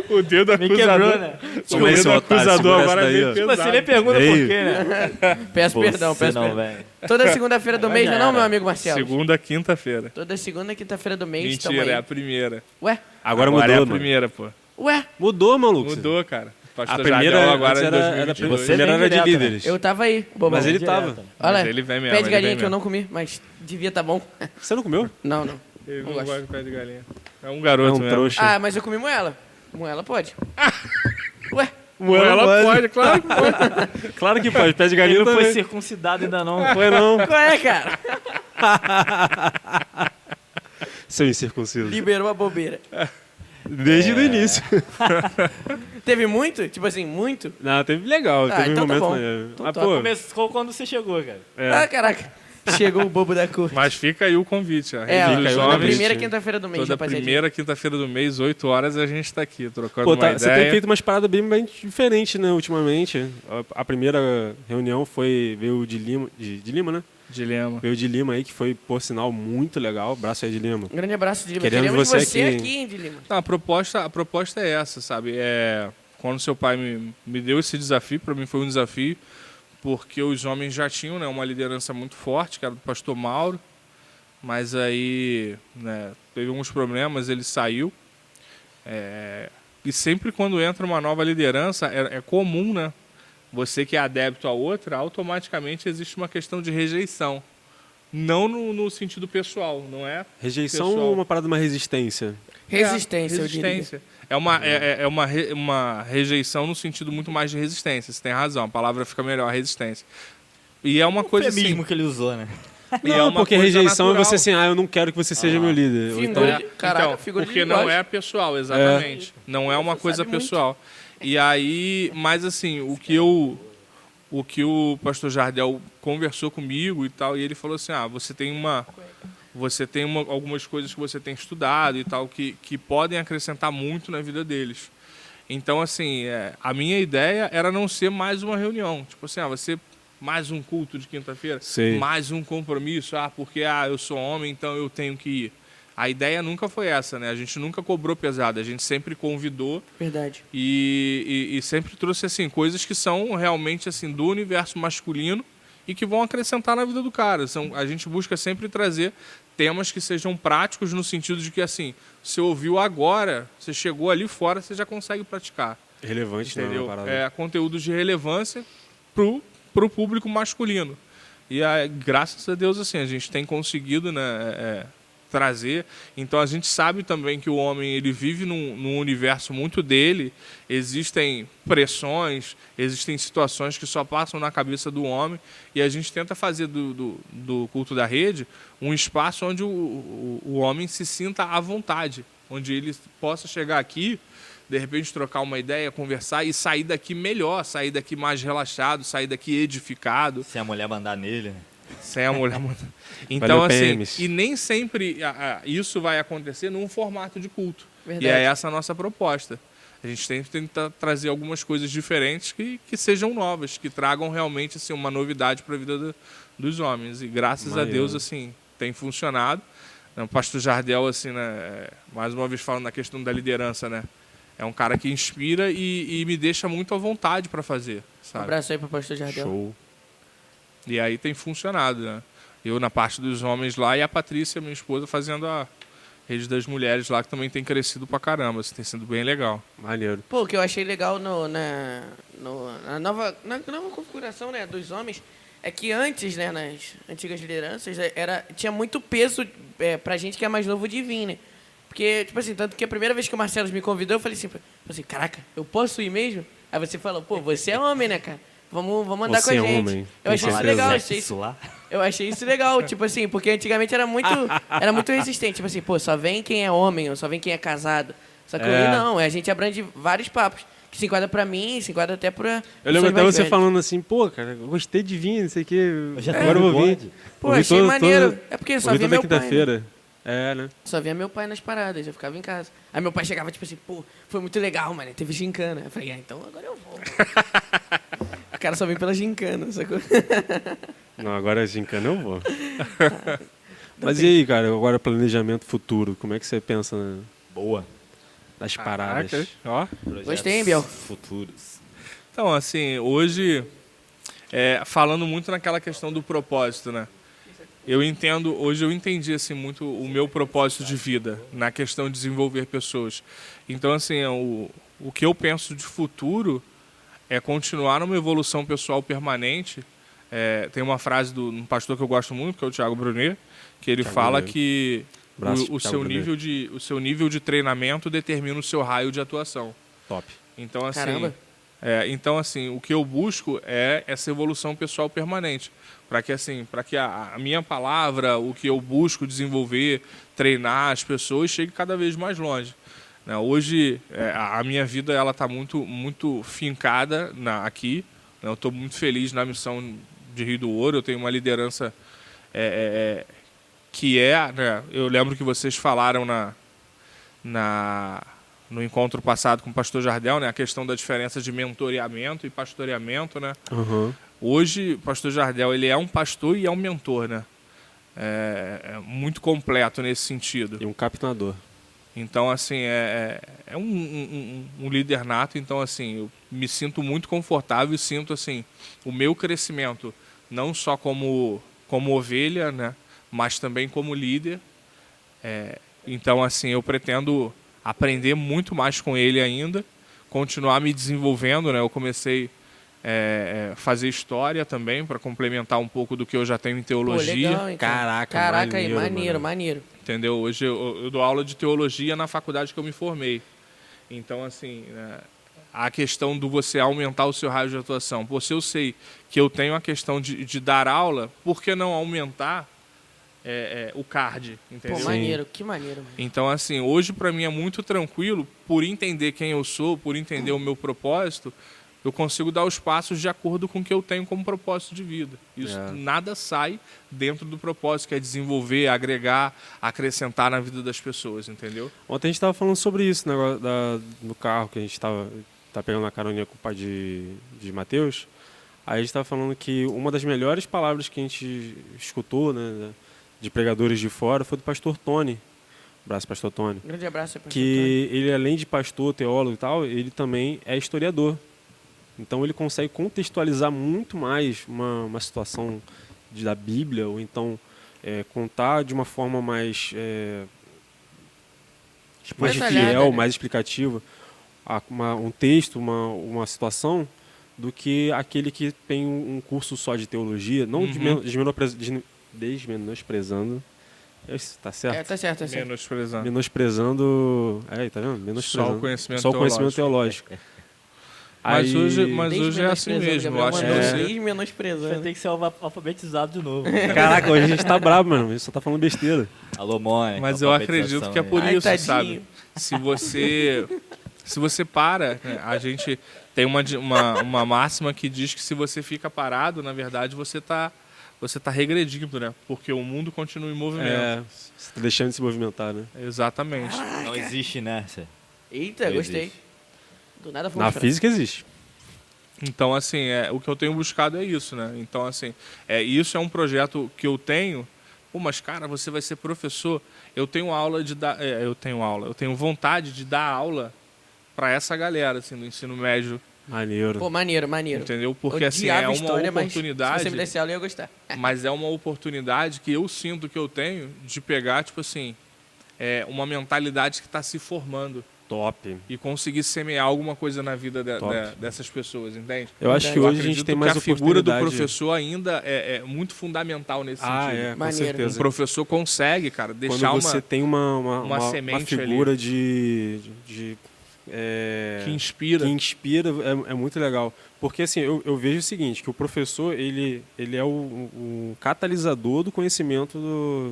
Speaker 3: O dedo
Speaker 1: Me
Speaker 3: acusador.
Speaker 1: quebrou, né?
Speaker 2: Toma aí,
Speaker 3: O
Speaker 2: seu
Speaker 3: dedo
Speaker 2: otário.
Speaker 3: acusador
Speaker 2: Segura
Speaker 3: agora
Speaker 2: essa
Speaker 3: é
Speaker 2: daí,
Speaker 3: bem
Speaker 2: ó.
Speaker 3: pesado.
Speaker 1: Você nem pergunta
Speaker 2: Ei.
Speaker 1: por quê, né?
Speaker 4: Peço
Speaker 1: Você
Speaker 4: perdão, peço
Speaker 1: não
Speaker 4: perdão.
Speaker 1: vem.
Speaker 4: Toda segunda-feira do mês, não é não,
Speaker 1: era.
Speaker 4: meu amigo Marcelo?
Speaker 3: Segunda, quinta-feira.
Speaker 4: Toda segunda e quinta-feira do mês, tamo
Speaker 3: Mentira, é
Speaker 4: aí.
Speaker 3: a primeira.
Speaker 4: Ué?
Speaker 2: Agora
Speaker 3: é
Speaker 2: mudou,
Speaker 3: a
Speaker 2: mano.
Speaker 3: primeira, pô.
Speaker 4: Ué?
Speaker 2: Mudou, maluco.
Speaker 3: Mudou, cara. Pastor
Speaker 2: A primeira
Speaker 3: Jardel agora
Speaker 2: antes
Speaker 3: em
Speaker 2: era
Speaker 3: 2022.
Speaker 1: Você
Speaker 2: primeira
Speaker 1: vem
Speaker 2: era de
Speaker 1: direto, né?
Speaker 2: líderes.
Speaker 4: Eu tava aí, bobão.
Speaker 2: Mas ele
Speaker 1: Direto.
Speaker 2: tava.
Speaker 4: Olha,
Speaker 3: Mas ele vem mesmo,
Speaker 4: pé de
Speaker 3: ele
Speaker 4: galinha
Speaker 3: vem
Speaker 4: que eu
Speaker 3: mesmo.
Speaker 4: não comi, mas devia tá bom.
Speaker 2: Você não comeu?
Speaker 4: Não.
Speaker 3: Ele
Speaker 4: Não
Speaker 3: não
Speaker 4: gosto.
Speaker 3: gosta de pé de galinha. É um
Speaker 2: É
Speaker 3: garoto
Speaker 2: um
Speaker 3: mesmo.
Speaker 2: trouxa.
Speaker 4: Ah, mas eu comi moela. Moela pode. Ué?
Speaker 3: Ela pode, claro que pode.
Speaker 2: Claro que pode. Pé de
Speaker 1: Ele
Speaker 2: galinha
Speaker 1: não foi
Speaker 2: também.
Speaker 1: circuncidado ainda não.
Speaker 2: Foi não.
Speaker 4: Qual é, cara?
Speaker 2: Seu incircunciso.
Speaker 4: Liberou a bobeira.
Speaker 2: Desde o início.
Speaker 4: Teve muito? Tipo assim, muito?
Speaker 2: Não, teve legal.
Speaker 4: Ah,
Speaker 2: teve
Speaker 4: então
Speaker 2: um
Speaker 4: tá
Speaker 2: momento
Speaker 4: bom.
Speaker 2: maneiro.
Speaker 4: Então
Speaker 2: Mas,
Speaker 4: tá.
Speaker 2: pô,
Speaker 1: Começou quando você chegou, cara.
Speaker 4: Ah, caraca. Chegou o bobo da cor.
Speaker 3: Mas fica aí o convite. A
Speaker 4: É,
Speaker 3: Rede dos
Speaker 2: aí o
Speaker 4: na
Speaker 2: convite.
Speaker 3: Homens,
Speaker 4: primeira quinta-feira do mês,
Speaker 3: toda
Speaker 4: rapaziada.
Speaker 3: primeira quinta-feira do mês, 8 horas, a gente tá aqui, trocando
Speaker 2: pô,
Speaker 3: uma
Speaker 2: você tem
Speaker 3: ideia.
Speaker 2: feito umas paradas bem diferentes, né, ultimamente. A primeira reunião veio de Lima, de Lima, né?
Speaker 3: Dilema.
Speaker 2: Veio de Lima aí, que foi, por sinal, muito legal. Abraço aí de Lima.
Speaker 4: Um grande abraço de Lima.
Speaker 2: Queremos
Speaker 4: Queremos
Speaker 2: você
Speaker 4: você
Speaker 2: aqui.
Speaker 4: aqui, hein, de Lima.
Speaker 3: Não, a proposta é essa, sabe? Quando seu pai me deu esse desafio, para mim foi um desafio, porque os homens já tinham, né, uma liderança muito forte, que era do pastor Mauro, mas aí, né, teve alguns problemas, ele saiu. E sempre quando entra uma nova liderança, é comum, né? Você que é adepto a outra, automaticamente existe uma questão de rejeição. Não no sentido pessoal, não é?
Speaker 2: Rejeição
Speaker 3: Pessoal.
Speaker 2: ou uma parada, uma resistência?
Speaker 4: Resistência, eu diria.
Speaker 3: resistência. Uma rejeição no sentido muito mais de resistência. Você tem razão, a palavra fica melhor, resistência. E é uma coisa assim.
Speaker 1: Eufemismo que ele usou, né?
Speaker 3: e
Speaker 2: Não,
Speaker 3: é uma
Speaker 2: porque
Speaker 3: coisa
Speaker 2: rejeição
Speaker 3: natural.
Speaker 2: é você assim, eu não quero que você seja meu líder. Ou
Speaker 4: Figura
Speaker 2: então,
Speaker 4: de- Caraca,
Speaker 3: então,
Speaker 4: figura de
Speaker 3: porque
Speaker 4: linguagem.
Speaker 3: não é pessoal, exatamente. Não é uma
Speaker 4: Você
Speaker 3: coisa
Speaker 4: sabe muito.
Speaker 3: pessoal. E aí, mas assim, o que o pastor Jardel conversou comigo e tal, e ele falou assim: você tem algumas coisas que você tem estudado e tal que podem acrescentar muito na vida deles. Então, assim, a minha ideia era não ser mais uma reunião. Tipo assim, você mais um culto de quinta-feira,
Speaker 2: Sei.
Speaker 3: mais um compromisso, porque eu sou homem, então eu tenho que ir. A ideia nunca foi essa, né? A gente nunca cobrou pesado, a gente sempre convidou
Speaker 4: Verdade.
Speaker 3: e sempre trouxe assim coisas que são realmente assim do universo masculino e que vão acrescentar na vida do cara. A gente busca sempre trazer temas que sejam práticos no sentido de que assim, você ouviu agora, você chegou ali fora, você já consegue praticar.
Speaker 2: relevante, não é
Speaker 3: Entendeu?
Speaker 2: uma parada.
Speaker 3: Conteúdos de relevância pro público masculino. E graças a Deus assim, a gente tem conseguido, né, trazer. Então a gente sabe também que o homem ele vive num universo muito dele, existem pressões, existem situações que só passam na cabeça do homem, e a gente tenta fazer do culto da rede um espaço onde o homem se sinta à vontade, onde ele possa chegar aqui, de repente trocar uma ideia, conversar e sair daqui melhor, sair daqui mais relaxado, sair daqui edificado.
Speaker 1: Se a mulher mandar nele, né?
Speaker 3: Sem a mulher mandar. Então,
Speaker 2: Valeu,
Speaker 3: assim,
Speaker 2: PMs.
Speaker 3: e nem sempre isso vai acontecer num formato de culto.
Speaker 4: Verdade.
Speaker 3: E é essa a nossa proposta. A gente tem que tentar trazer algumas coisas diferentes que sejam novas, que tragam realmente assim, uma novidade para a vida dos homens. E graças a Deus, assim, tem funcionado. O pastor Jardel, assim, né, mais uma vez falando na questão da liderança, né? É um cara que inspira e me deixa muito à vontade para fazer,
Speaker 4: Um
Speaker 3: sabe?
Speaker 4: abraço aí pro pastor Jardel.
Speaker 2: Show.
Speaker 3: E aí tem funcionado, né? Eu na parte dos homens lá e a Patrícia, minha esposa, fazendo a rede das mulheres lá, que também tem crescido pra caramba. Assim, tem sido bem legal.
Speaker 2: Maneiro.
Speaker 4: Pô, o que eu achei legal na nova configuração, né, dos homens é que antes, né, nas antigas lideranças, tinha muito peso pra gente que é mais novo de vir, né? Porque, tipo assim, tanto que a primeira vez que o Marcelo me convidou, eu falei assim, caraca, eu posso ir mesmo? Aí você falou, pô, você é homem, né, cara? Vamos andar
Speaker 2: Você
Speaker 4: com a
Speaker 2: é
Speaker 4: gente.
Speaker 2: homem,
Speaker 4: Eu
Speaker 2: tem
Speaker 4: achei isso
Speaker 2: certeza.
Speaker 4: legal, eu achei isso legal, tipo assim, porque antigamente era muito resistente, tipo assim, pô, só vem quem é homem, ou só vem quem é casado. Só que hoje não, a gente abrange vários papos, que se enquadra pra mim, se enquadra até pra
Speaker 2: Eu lembro
Speaker 4: pessoas
Speaker 2: até
Speaker 4: mais
Speaker 2: você
Speaker 4: velhas.
Speaker 2: falando assim, pô, cara, eu gostei de vir, não sei o quê.
Speaker 1: já
Speaker 2: Agora eu vou vir.
Speaker 1: bigode.
Speaker 4: Pô,
Speaker 2: Ouvi
Speaker 4: achei maneiro. É porque só
Speaker 2: ouvi
Speaker 4: via
Speaker 2: toda
Speaker 4: meu pai, né?
Speaker 2: quinta-feira. É, né?
Speaker 4: Só via meu pai nas paradas, eu ficava em casa. Aí meu pai chegava, tipo assim, pô, foi muito legal, mano, teve gincana. Eu falei, então agora eu vou. O cara só vem pela gincana, sacou?
Speaker 2: Não, agora gincana eu vou. Mas e aí, cara, agora planejamento futuro, como é que você pensa
Speaker 1: Boa.
Speaker 2: nas paradas?
Speaker 3: Caraca, ó.
Speaker 1: Projetos
Speaker 4: Gostei, hein, Biel?
Speaker 1: Futuros.
Speaker 3: Então, assim, hoje, falando muito naquela questão do propósito, né? Hoje eu entendi, assim, muito o meu propósito de vida, na questão de desenvolver pessoas. Então, assim, o que eu penso de futuro é continuar numa evolução pessoal permanente. Tem uma frase de um pastor que eu gosto muito, que é o Thiago Brunet, que ele
Speaker 2: Thiago
Speaker 3: fala
Speaker 2: Brunet.
Speaker 3: que
Speaker 2: Abraço,
Speaker 3: o
Speaker 2: Thiago
Speaker 3: seu nível de treinamento determina o seu raio de atuação.
Speaker 2: Top.
Speaker 3: Então, assim,
Speaker 4: Caramba.
Speaker 3: então, assim, o que eu busco é essa evolução pessoal permanente. Para que, assim, a minha palavra, o que eu busco desenvolver, treinar as pessoas, chegue cada vez mais longe. Né? Hoje, a minha vida ela está muito, muito fincada aqui. Né? Eu estou muito feliz na missão de Rio do Ouro. Eu tenho uma liderança que né? Eu lembro que vocês falaram no encontro passado com o pastor Jardel, né, a questão da diferença de mentoreamento e pastoreamento, né?
Speaker 2: Uhum.
Speaker 3: Hoje, o pastor Jardel, ele é um pastor e é um mentor, né? É muito completo nesse sentido.
Speaker 2: E um captador.
Speaker 3: Então, assim, é um líder nato. Então, assim, eu me sinto muito confortável e sinto, assim, o meu crescimento, não só como ovelha, né, mas também como líder. Então, assim, eu pretendo aprender muito mais com ele ainda, continuar me desenvolvendo, né? Eu comecei fazer história também, para complementar um pouco do que eu já tenho em
Speaker 4: Pô,
Speaker 3: teologia.
Speaker 4: legal, hein, cara?
Speaker 2: Caraca,
Speaker 4: aí,
Speaker 2: maneiro,
Speaker 4: maneiro.
Speaker 3: Entendeu? Hoje eu dou aula de teologia na faculdade que eu me formei. Então, assim, a questão do você aumentar o seu raio de atuação. Pô, se eu sei que eu tenho a questão de dar aula, por que não aumentar o card? Entendeu?
Speaker 4: Pô, maneiro, que maneiro, mano.
Speaker 3: Então, assim, hoje para mim é muito tranquilo, por entender quem eu sou, por entender o meu propósito, eu consigo dar os passos de acordo com o que eu tenho como propósito de vida. Isso nada sai dentro do propósito, que é desenvolver, agregar, acrescentar na vida das pessoas, entendeu?
Speaker 2: Ontem a gente estava falando sobre isso, negócio no carro, que a gente tá pegando uma caroninha com o pai de Mateus. Aí a gente estava falando que uma das melhores palavras que a gente escutou, né, de pregadores de fora, foi do pastor Tony. Abraço, pastor Tony.
Speaker 4: Grande abraço aí, pastor
Speaker 2: Que ele, além de pastor, teólogo e tal, ele também é historiador. Então ele consegue contextualizar muito mais uma situação da Bíblia, ou então contar de uma forma mais fiel, mais explicativa, um texto, uma situação, do que aquele que tem um curso só de teologia, não desmenosprezando Isso, tá certo?
Speaker 4: Tá certo, tá certo.
Speaker 3: Menosprezando.
Speaker 2: Menosprezando. Aí, tá vendo? Menosprezando.
Speaker 3: Só o conhecimento
Speaker 2: Só o conhecimento teológico.
Speaker 3: Mas
Speaker 2: Aí-
Speaker 3: hoje é assim mesmo. Eu acho que você...
Speaker 1: Você
Speaker 4: menosprezando.
Speaker 1: tem que ser alfabetizado de novo.
Speaker 2: Caraca, hoje a gente tá brabo, mano. A gente só tá falando besteira.
Speaker 1: Alô, mãe.
Speaker 3: Mas eu acredito que é por
Speaker 4: Ai,
Speaker 3: isso,
Speaker 4: tadinho.
Speaker 3: sabe? Se você para, né, a gente tem uma máxima que diz que se você fica parado, na verdade você tá regredindo, né? Porque o mundo continua em movimento.
Speaker 2: É, você tá deixando de se movimentar, né?
Speaker 3: Exatamente.
Speaker 1: Não existe inércia.
Speaker 4: Eita,
Speaker 1: Não
Speaker 4: gostei.
Speaker 1: existe.
Speaker 4: Do nada
Speaker 2: Na
Speaker 4: fomos pra...
Speaker 2: física existe.
Speaker 3: Então, assim, o que eu tenho buscado é isso, né? Então, assim, isso é um projeto que eu tenho. Pô, mas, cara, você vai ser professor. Eu tenho aula de dar... eu tenho vontade de dar aula para essa galera, assim, do ensino médio,
Speaker 2: Maneiro.
Speaker 4: Pô, maneiro.
Speaker 3: entendeu? Porque, assim,
Speaker 4: Odiava
Speaker 3: é uma
Speaker 4: história, mas
Speaker 3: oportunidade...
Speaker 4: se você me desse aula, eu ia gostar.
Speaker 3: Mas é uma oportunidade que eu sinto que eu tenho de pegar, tipo assim, uma mentalidade que está se formando
Speaker 2: Top.
Speaker 3: e conseguir semear alguma coisa na vida
Speaker 2: Top.
Speaker 3: dessas pessoas, entende?
Speaker 2: Eu acho que
Speaker 3: Eu
Speaker 2: hoje a gente
Speaker 3: acredito
Speaker 2: tem mais
Speaker 3: que a figura do
Speaker 2: oportunidade.
Speaker 3: professor ainda é muito fundamental nesse
Speaker 2: Ah,
Speaker 3: sentido.
Speaker 2: é, com
Speaker 4: Maneiro.
Speaker 3: Um
Speaker 2: certeza.
Speaker 3: professor consegue, cara, deixar
Speaker 2: Quando você tem uma
Speaker 3: semente
Speaker 2: figura
Speaker 3: que inspira.
Speaker 2: que inspira, é muito legal. Porque assim, eu vejo o seguinte, que o professor ele é o catalisador do conhecimento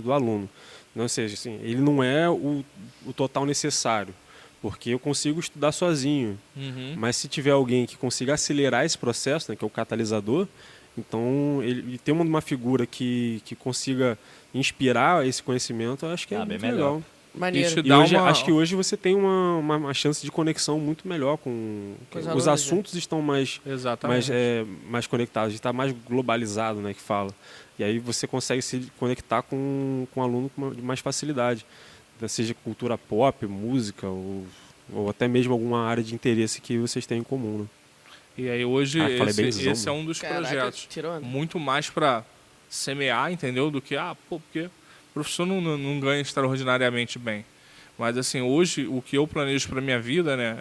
Speaker 2: do aluno. Ou seja, assim, ele não é o total necessário, porque eu consigo estudar sozinho.
Speaker 3: Uhum.
Speaker 2: Mas se tiver alguém que consiga acelerar esse processo, né, que é o catalisador, então ele tem uma figura que consiga inspirar esse conhecimento, eu acho que é
Speaker 1: bem
Speaker 2: muito
Speaker 1: melhor.
Speaker 2: legal.
Speaker 4: Maneiro.
Speaker 3: Isso
Speaker 2: E
Speaker 3: dá
Speaker 2: hoje,
Speaker 3: uma-
Speaker 2: acho que hoje você tem uma chance de conexão muito melhor com
Speaker 4: os
Speaker 2: os
Speaker 4: alunos,
Speaker 2: assuntos estão mais
Speaker 3: Exatamente.
Speaker 2: mais conectados, está mais globalizado, né, que fala. E aí você consegue se conectar com o aluno com mais facilidade, seja cultura pop, música ou até mesmo alguma área de interesse que vocês têm em comum. Né?
Speaker 3: E aí hoje
Speaker 2: falei bem
Speaker 3: esse
Speaker 2: zombo.
Speaker 3: é um dos
Speaker 4: Caraca,
Speaker 3: projetos.
Speaker 4: tirou onda.
Speaker 3: Muito mais para semear, entendeu? Do que, porque o professor não ganha extraordinariamente bem. Mas, assim, hoje, o que eu planejo para minha vida, né,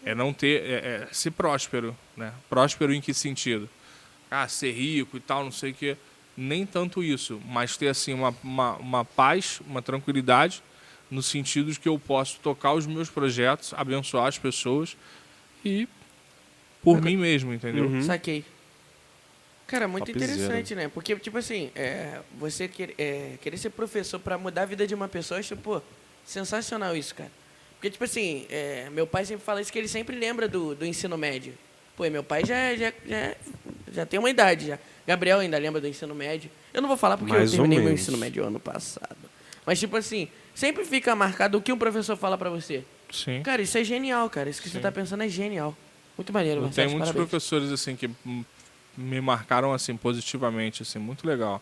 Speaker 3: é não ter... ser próspero, né? Próspero em que sentido? Ser rico e tal, não sei o quê. Nem tanto isso, mas ter, assim, uma paz, uma tranquilidade, no sentido de que eu posso tocar os meus projetos, abençoar as pessoas e por mim mesmo, entendeu?
Speaker 2: Uhum.
Speaker 4: Saquei. Cara, muito
Speaker 2: Topzera.
Speaker 4: interessante, né? Porque, tipo assim, você querer ser professor pra mudar a vida de uma pessoa, eu acho, pô, sensacional isso, cara. Porque, tipo assim, meu pai sempre fala isso, que ele sempre lembra do ensino médio. Pô, e meu pai já tem uma idade já. Gabriel ainda lembra do ensino médio. Eu não vou falar porque
Speaker 2: Mais
Speaker 4: eu
Speaker 2: ou
Speaker 4: terminei meu
Speaker 2: menos.
Speaker 4: ensino médio ano passado. Mas, tipo assim, sempre fica marcado o que um professor fala pra você.
Speaker 3: Sim.
Speaker 4: Cara, isso é genial, cara. Isso que você tá pensando é genial. Muito maneiro,
Speaker 3: Eu
Speaker 4: Marcelo.
Speaker 3: tenho muitos
Speaker 4: Parabéns.
Speaker 3: professores assim que me marcaram assim positivamente, assim, muito legal.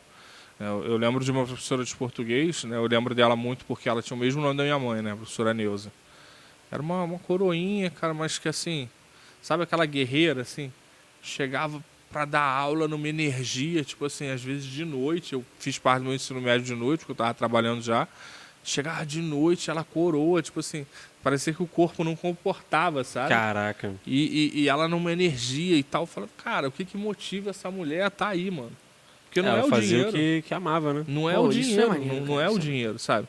Speaker 3: Eu lembro de uma professora de português, né? Eu lembro dela muito porque ela tinha o mesmo nome da minha mãe, né? A professora Neuza. Era uma coroinha, cara, mas que assim, sabe aquela guerreira assim, chegava para dar aula numa energia, tipo assim, às vezes de noite, eu fiz parte do meu ensino médio de noite, porque eu tava trabalhando já. Chegava de noite, ela coroa, tipo assim, parecia que o corpo não comportava, sabe?
Speaker 2: Caraca.
Speaker 3: E ela numa energia e tal, eu falava, cara, o que motiva essa mulher a tá aí, mano? Porque não é
Speaker 2: Ela
Speaker 3: o
Speaker 2: fazia
Speaker 3: dinheiro.
Speaker 2: o que amava, né?
Speaker 3: Não é
Speaker 4: Pô,
Speaker 3: o
Speaker 4: isso é
Speaker 3: dinheiro,
Speaker 4: maneiro,
Speaker 3: não
Speaker 4: cara,
Speaker 3: é o
Speaker 4: isso é
Speaker 3: dinheiro, sabe?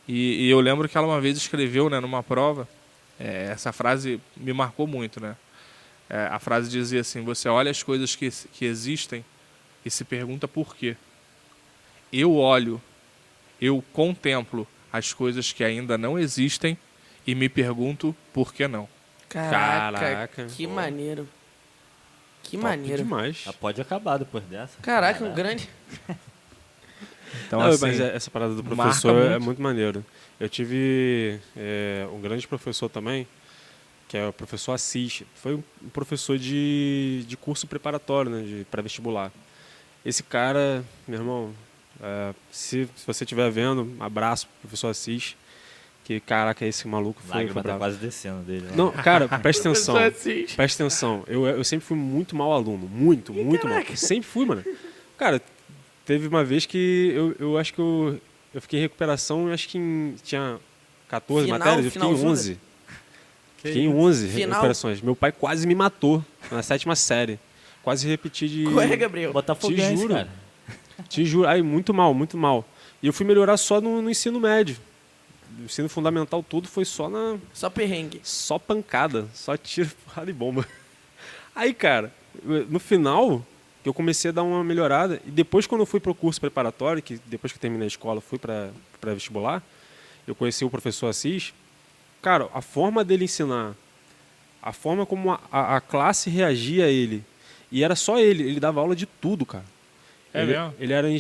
Speaker 3: E eu lembro que ela uma vez escreveu, né, numa prova, essa frase me marcou muito, né? A frase dizia assim, você olha as coisas que existem e se pergunta por quê. Eu contemplo as coisas que ainda não existem e me pergunto por que não.
Speaker 4: Caraca,
Speaker 2: Caraca.
Speaker 4: que
Speaker 1: Pô.
Speaker 4: maneiro. Que
Speaker 2: Top
Speaker 4: maneiro.
Speaker 2: demais.
Speaker 1: Já pode acabar depois dessa.
Speaker 4: Caraca, um grande...
Speaker 3: Então,
Speaker 2: Não,
Speaker 3: assim,
Speaker 2: mas essa parada do
Speaker 3: marca
Speaker 2: professor é
Speaker 3: muito.
Speaker 2: muito maneiro. Eu tive um grande professor também, que é o professor Assis. Foi um professor de curso preparatório, né, de pré-vestibular. Esse cara, meu irmão, se você estiver vendo, um abraço pro professor Assis, que caraca, esse maluco foi
Speaker 1: Lágrima tá
Speaker 2: bravo.
Speaker 1: quase descendo dele. Né?
Speaker 2: Não, cara, presta atenção.
Speaker 4: Professor Assis.
Speaker 2: Presta atenção. Eu sempre fui muito mau aluno. Muito mal. Sempre fui, mano. Cara, teve uma vez que eu acho que eu fiquei em recuperação, eu acho que tinha 14
Speaker 4: Final,
Speaker 2: matérias, eu fiquei em
Speaker 4: finalzuda.
Speaker 2: 11. Fiquei em 11
Speaker 4: Final.
Speaker 2: recuperações. Meu pai quase me matou na 7ª série. Quase repeti de...
Speaker 4: Qual é, Gabriel?
Speaker 1: Botafoguense,
Speaker 2: Te juro.
Speaker 1: cara.
Speaker 2: Te juro. Aí, muito mal, muito mal. E eu fui melhorar só no ensino médio. O ensino fundamental tudo foi
Speaker 4: Só perrengue.
Speaker 2: só pancada, só tiro, porrada e bomba. Aí, cara, no final, que eu comecei a dar uma melhorada, e depois quando eu fui pro curso preparatório, que depois que eu terminei a escola, fui para vestibular, eu conheci o professor Assis. Cara, a forma dele ensinar, a forma como a classe reagia a ele, e era só ele dava aula de tudo, cara.
Speaker 3: É mesmo?
Speaker 2: Ele era
Speaker 4: Caraca, o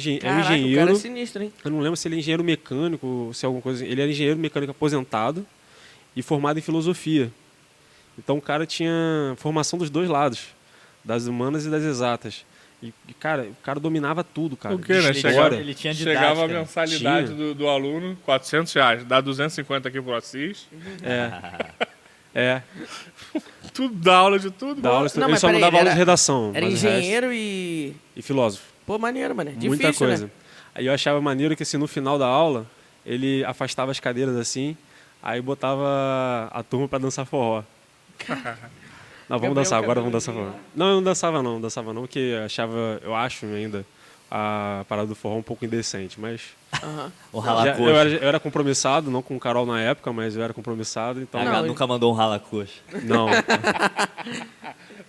Speaker 2: engenheiro,
Speaker 4: cara é sinistro, hein?
Speaker 2: eu não lembro se ele é engenheiro mecânico, se é alguma coisa. Ele era engenheiro mecânico aposentado e formado em filosofia. Então o cara tinha formação dos dois lados, das humanas e das exatas. Cara, o cara dominava tudo, cara.
Speaker 3: O quê, né?
Speaker 2: De
Speaker 3: Chegava-
Speaker 2: história.
Speaker 1: Ele tinha
Speaker 3: Chegava a
Speaker 1: didática, né?
Speaker 3: mensalidade
Speaker 2: Tinha.
Speaker 3: do aluno, R$ 400, dá 250 aqui pro Assis.
Speaker 2: É,
Speaker 3: Tudo, dá aula de tudo.
Speaker 2: da
Speaker 3: mano.
Speaker 2: aula,
Speaker 4: Não,
Speaker 2: ele
Speaker 4: mas
Speaker 2: só não
Speaker 4: peraí,
Speaker 2: dava
Speaker 4: ele
Speaker 2: aula de
Speaker 4: era-
Speaker 2: redação.
Speaker 4: Era
Speaker 2: mas o resto-
Speaker 4: engenheiro e...
Speaker 2: e filósofo.
Speaker 4: Pô, maneiro, mano. Difícil,
Speaker 2: Muita coisa.
Speaker 4: né?
Speaker 2: Aí eu achava maneiro que assim, no final da aula, ele afastava as cadeiras assim, aí botava a turma pra dançar forró. Não, vamos
Speaker 4: Gabriel
Speaker 2: dançar, agora vamos
Speaker 4: Cabelinho
Speaker 2: dançar forró. Não, eu não dançava não, porque eu acho ainda a parada do forró um pouco indecente, mas...
Speaker 4: Aham.
Speaker 1: O ralacoxa.
Speaker 2: eu era compromissado, não com o Carol na época, mas eu era compromissado, então...
Speaker 1: A
Speaker 4: Não,
Speaker 1: H nunca mandou um ralacoxa.
Speaker 2: Não,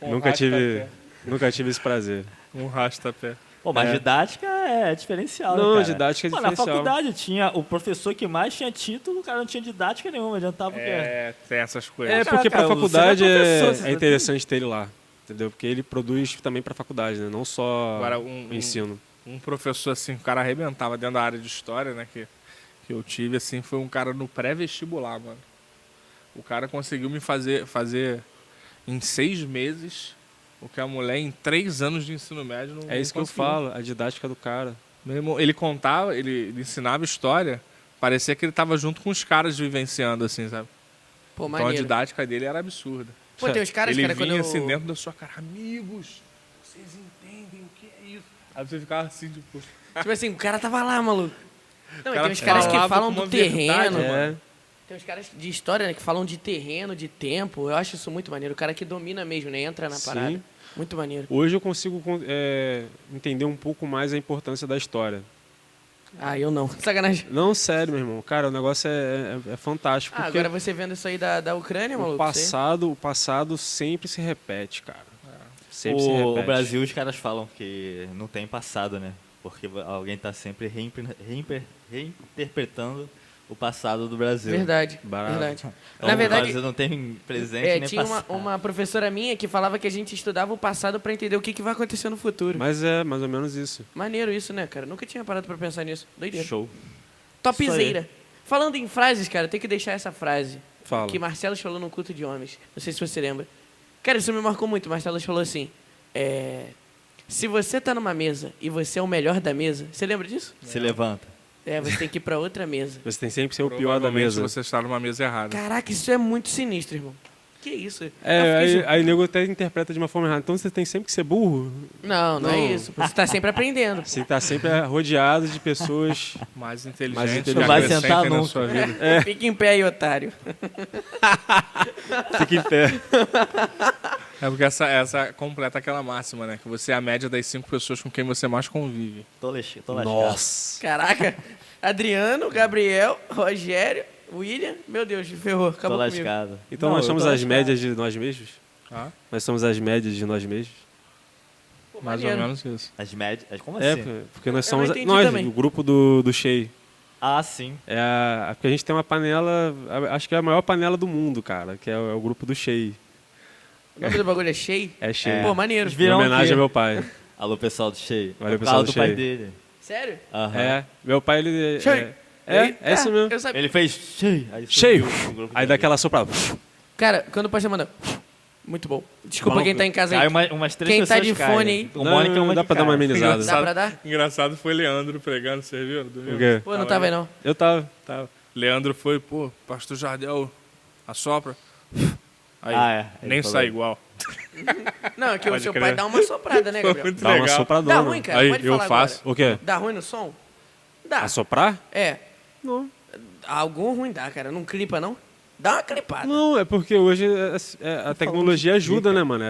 Speaker 3: Um
Speaker 2: nunca tive esse prazer.
Speaker 3: Um rastapé.
Speaker 1: Pô, mas didática é diferencial,
Speaker 2: Não,
Speaker 1: né, cara?
Speaker 2: didática é
Speaker 1: Pô,
Speaker 2: diferencial.
Speaker 1: Na faculdade tinha o professor que mais tinha título, o cara não tinha didática nenhuma, adiantava o quê?
Speaker 3: É, tem essas coisas.
Speaker 2: É, porque
Speaker 1: cara,
Speaker 2: pra faculdade
Speaker 1: você não é professor, você
Speaker 2: é interessante ter ele lá, entendeu? Porque ele produz também pra faculdade, né? Não só
Speaker 3: Agora,
Speaker 2: o ensino.
Speaker 3: Um professor, assim, o cara arrebentava dentro da área de história, né? Que eu tive, assim, foi um cara no pré-vestibular, mano. O cara conseguiu me fazer em 6 meses o que a mulher em 3 anos de ensino médio não
Speaker 2: É isso que eu
Speaker 3: conseguiu.
Speaker 2: falo, a didática do cara.
Speaker 3: Meu irmão, ele contava, ele ensinava história, parecia que ele tava junto com os caras vivenciando, assim, sabe?
Speaker 4: Pô,
Speaker 3: Então a
Speaker 4: maneiro.
Speaker 3: didática dele era absurda.
Speaker 4: Pô, tem uns caras,
Speaker 3: ele
Speaker 4: cara, quando
Speaker 3: vinha
Speaker 4: eu...
Speaker 3: assim dentro da sua cara, amigos, vocês entendem o que é isso? Aí você ficava assim, tipo...
Speaker 4: Tipo assim, o cara tava lá, maluco. Não, e
Speaker 3: cara
Speaker 4: tem uns caras que
Speaker 3: falava
Speaker 4: falam
Speaker 3: com uma
Speaker 4: do terreno,
Speaker 3: verdade,
Speaker 4: mano. Tem uns caras de história, né, que falam de terreno, de tempo. Eu acho isso muito maneiro. O cara que domina mesmo, né? Entra na
Speaker 2: Sim.
Speaker 4: parada. Muito maneiro.
Speaker 2: Hoje eu consigo entender um pouco mais a importância da história.
Speaker 4: Ah, eu não. Sacanagem.
Speaker 2: Não, sério, meu irmão. Cara, o negócio é fantástico.
Speaker 4: Ah,
Speaker 2: porque
Speaker 4: agora você vendo isso aí da Ucrânia, maluco.
Speaker 2: o passado sempre se repete, cara. Sempre se repete.
Speaker 1: O Brasil, os caras falam que não tem passado, né? Porque alguém tá sempre reinterpretando o passado do Brasil.
Speaker 4: Verdade,
Speaker 2: Barato.
Speaker 4: verdade.
Speaker 1: Então,
Speaker 4: Na
Speaker 1: o
Speaker 4: verdade,
Speaker 1: Brasil não tem presente nem
Speaker 4: tinha
Speaker 1: passado.
Speaker 4: uma professora minha que falava que a gente estudava o passado pra entender o que vai acontecer no futuro.
Speaker 2: Mas é mais ou menos isso.
Speaker 4: Maneiro isso, né, cara? Nunca tinha parado pra pensar nisso. Doideira.
Speaker 1: Show.
Speaker 4: Topzera. Falando em frases, cara, tem que deixar essa frase.
Speaker 2: Fala.
Speaker 4: Que Marcelo falou no culto de homens. Não sei se você lembra. Cara, isso me marcou muito. Marcelo falou assim: se você tá numa mesa e você é o melhor da mesa, você lembra disso?
Speaker 1: Se levanta.
Speaker 4: Você tem que ir pra outra mesa.
Speaker 2: Você tem sempre que ser o pior da
Speaker 3: Provavelmente
Speaker 2: mesa.
Speaker 3: você está numa mesa errada.
Speaker 4: Caraca, isso é muito sinistro, irmão. Que isso? Eu
Speaker 2: É,
Speaker 4: fiquei
Speaker 2: aí o nego até interpreta de uma forma errada. Então você tem sempre que ser burro.
Speaker 4: Não é
Speaker 2: Não.
Speaker 4: isso. Você tá sempre aprendendo.
Speaker 2: Você tá sempre rodeado de pessoas.
Speaker 3: Mais inteligente,
Speaker 2: Mais inteligente.
Speaker 1: Não vai
Speaker 3: acrescentem
Speaker 1: sentar
Speaker 3: na
Speaker 1: nunca.
Speaker 3: sua vida.
Speaker 4: Fica em pé aí, otário.
Speaker 2: Fica em pé.
Speaker 3: É porque essa completa aquela máxima, né? Que você é a média das 5 pessoas com quem você mais convive.
Speaker 1: Tô lascado.
Speaker 2: Nossa.
Speaker 4: Caraca. Adriano, Gabriel, Rogério, William. Meu Deus, ferrou.
Speaker 1: Tô
Speaker 4: Acabou comigo.
Speaker 1: lascado.
Speaker 2: Então
Speaker 1: Não,
Speaker 2: nós
Speaker 1: eu
Speaker 2: somos
Speaker 1: tô
Speaker 2: as
Speaker 1: lascado.
Speaker 2: médias de nós mesmos?
Speaker 3: Tá?
Speaker 2: Nós somos as médias de nós mesmos?
Speaker 4: Pô,
Speaker 3: Mais
Speaker 4: maneiro.
Speaker 3: ou menos isso.
Speaker 1: As médias. Como
Speaker 2: É,
Speaker 1: assim?
Speaker 2: porque nós
Speaker 4: Eu não
Speaker 2: somos.
Speaker 4: entendi
Speaker 2: Nós,
Speaker 4: também.
Speaker 2: o grupo do Shea.
Speaker 1: Ah, sim.
Speaker 2: Porque a gente tem uma panela. Acho que é a maior panela do mundo, cara. Que é o grupo do Shea.
Speaker 4: O nome do bagulho é cheio?
Speaker 2: É Shea.
Speaker 4: Pô, maneiro.
Speaker 1: Eles
Speaker 2: Em
Speaker 1: viram
Speaker 2: homenagem
Speaker 1: aqui.
Speaker 2: ao meu pai.
Speaker 1: Alô, pessoal do Cheio.
Speaker 2: Valeu,
Speaker 1: É por
Speaker 2: pessoal
Speaker 1: causa
Speaker 2: do
Speaker 1: do pai
Speaker 2: Cheio.
Speaker 1: dele.
Speaker 4: Sério?
Speaker 1: Aham.
Speaker 2: É. Meu pai, ele.
Speaker 4: Cheio.
Speaker 2: É isso mesmo.
Speaker 4: Eu sabia.
Speaker 1: Ele fez cheio. Aí
Speaker 2: Cheio.
Speaker 1: subiu o grupo
Speaker 2: Aí
Speaker 1: dele.
Speaker 2: dá aquela soprada.
Speaker 4: Cara, quando o pastor manda... Muito bom. Desculpa
Speaker 2: Maluco,
Speaker 4: quem tá em casa
Speaker 1: Cai
Speaker 4: aí.
Speaker 1: umas 3
Speaker 4: Quem tá
Speaker 1: pessoas
Speaker 4: de
Speaker 1: caem.
Speaker 4: fone aí?
Speaker 1: O Mônica é uma
Speaker 2: dá
Speaker 1: que
Speaker 2: pra dar uma
Speaker 1: cai.
Speaker 2: amenizada.
Speaker 4: Dá pra dar?
Speaker 3: Engraçado foi Leandro pregando, você viu? Domingo?
Speaker 2: O quê?
Speaker 4: Pô, não tava aí não.
Speaker 2: Eu tava.
Speaker 3: Tava. Leandro foi, pô, pastor Jardel, assopra. Aí,
Speaker 1: Ah, é. Ele
Speaker 3: nem
Speaker 1: falou.
Speaker 3: sai igual.
Speaker 4: Não, é que o
Speaker 3: Pode
Speaker 4: seu
Speaker 3: crer.
Speaker 4: pai dá uma soprada, né,
Speaker 3: Foi
Speaker 4: Gabriel?
Speaker 3: muito
Speaker 2: Dá uma
Speaker 3: legal.
Speaker 2: sopradona.
Speaker 4: Dá ruim, cara?
Speaker 3: Aí,
Speaker 4: Pode
Speaker 3: eu
Speaker 4: falar
Speaker 3: faço.
Speaker 4: agora.
Speaker 2: O quê?
Speaker 4: Dá ruim no som? Dá.
Speaker 2: Assoprar?
Speaker 4: É.
Speaker 2: Não.
Speaker 4: Algum ruim dá, cara. Não clipa, não? Dá uma clipada.
Speaker 2: Não, é porque hoje a tecnologia ajuda, né, mano?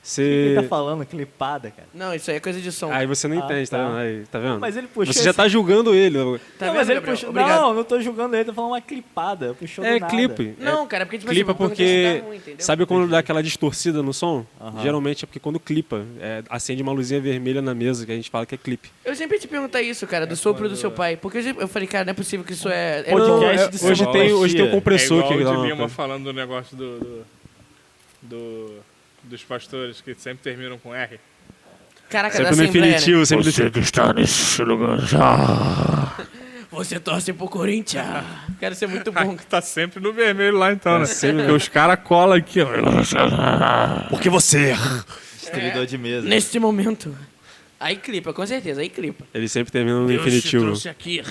Speaker 2: Você...
Speaker 1: Ele tá falando clipada, cara.
Speaker 4: Não, isso aí é coisa de som.
Speaker 2: Aí você não
Speaker 1: Ah,
Speaker 2: entende, tá
Speaker 1: tá.
Speaker 2: vendo? Aí, tá vendo?
Speaker 1: Mas ele puxou
Speaker 2: Você já
Speaker 1: esse-
Speaker 2: tá julgando ele.
Speaker 4: Tá
Speaker 1: não,
Speaker 4: vendo,
Speaker 1: mas ele
Speaker 4: Gabriel?
Speaker 1: puxou...
Speaker 4: Obrigado.
Speaker 1: Não não tô julgando ele, tô falando uma clipada. Puxou do
Speaker 2: É
Speaker 1: nada.
Speaker 2: clipe.
Speaker 4: Não, cara, porque tipo
Speaker 2: Clipa
Speaker 4: assim, vou
Speaker 2: porque...
Speaker 4: perguntar se tá ruim, entendeu?
Speaker 2: Sabe quando dá aquela distorcida no som?
Speaker 1: Aham.
Speaker 2: Geralmente é porque quando clipa, acende uma luzinha vermelha na mesa, que a gente fala que é clipe.
Speaker 4: Eu sempre te perguntar isso, cara, do sopro do seu pai. Porque eu falei, cara, não é possível que isso é... é
Speaker 1: Podcast
Speaker 4: bom.
Speaker 1: de
Speaker 2: hoje,
Speaker 1: sonoplastia.
Speaker 2: hoje tem o
Speaker 3: É
Speaker 2: compressor
Speaker 3: igual
Speaker 2: que
Speaker 3: o
Speaker 2: dá
Speaker 3: de
Speaker 2: uma...
Speaker 3: Lima falando do negócio dos pastores que sempre terminam com R.
Speaker 4: Caraca,
Speaker 2: Sempre
Speaker 4: da
Speaker 2: no
Speaker 4: Assembleia,
Speaker 2: infinitivo, sempre no...
Speaker 3: Você que está nesse lugar já.
Speaker 4: né? Você torce pro Corinthians. Quero ser muito bom.
Speaker 3: Tá sempre no vermelho lá então, né?
Speaker 2: sempre-
Speaker 3: Porque os caras colam aqui, ó.
Speaker 2: Porque você...
Speaker 1: Distribuidor de mesa.
Speaker 4: Neste momento. Aí clipa, com certeza, aí clipa.
Speaker 2: Ele sempre termina no
Speaker 4: Deus te
Speaker 2: infinitivo.
Speaker 4: trouxe aqui.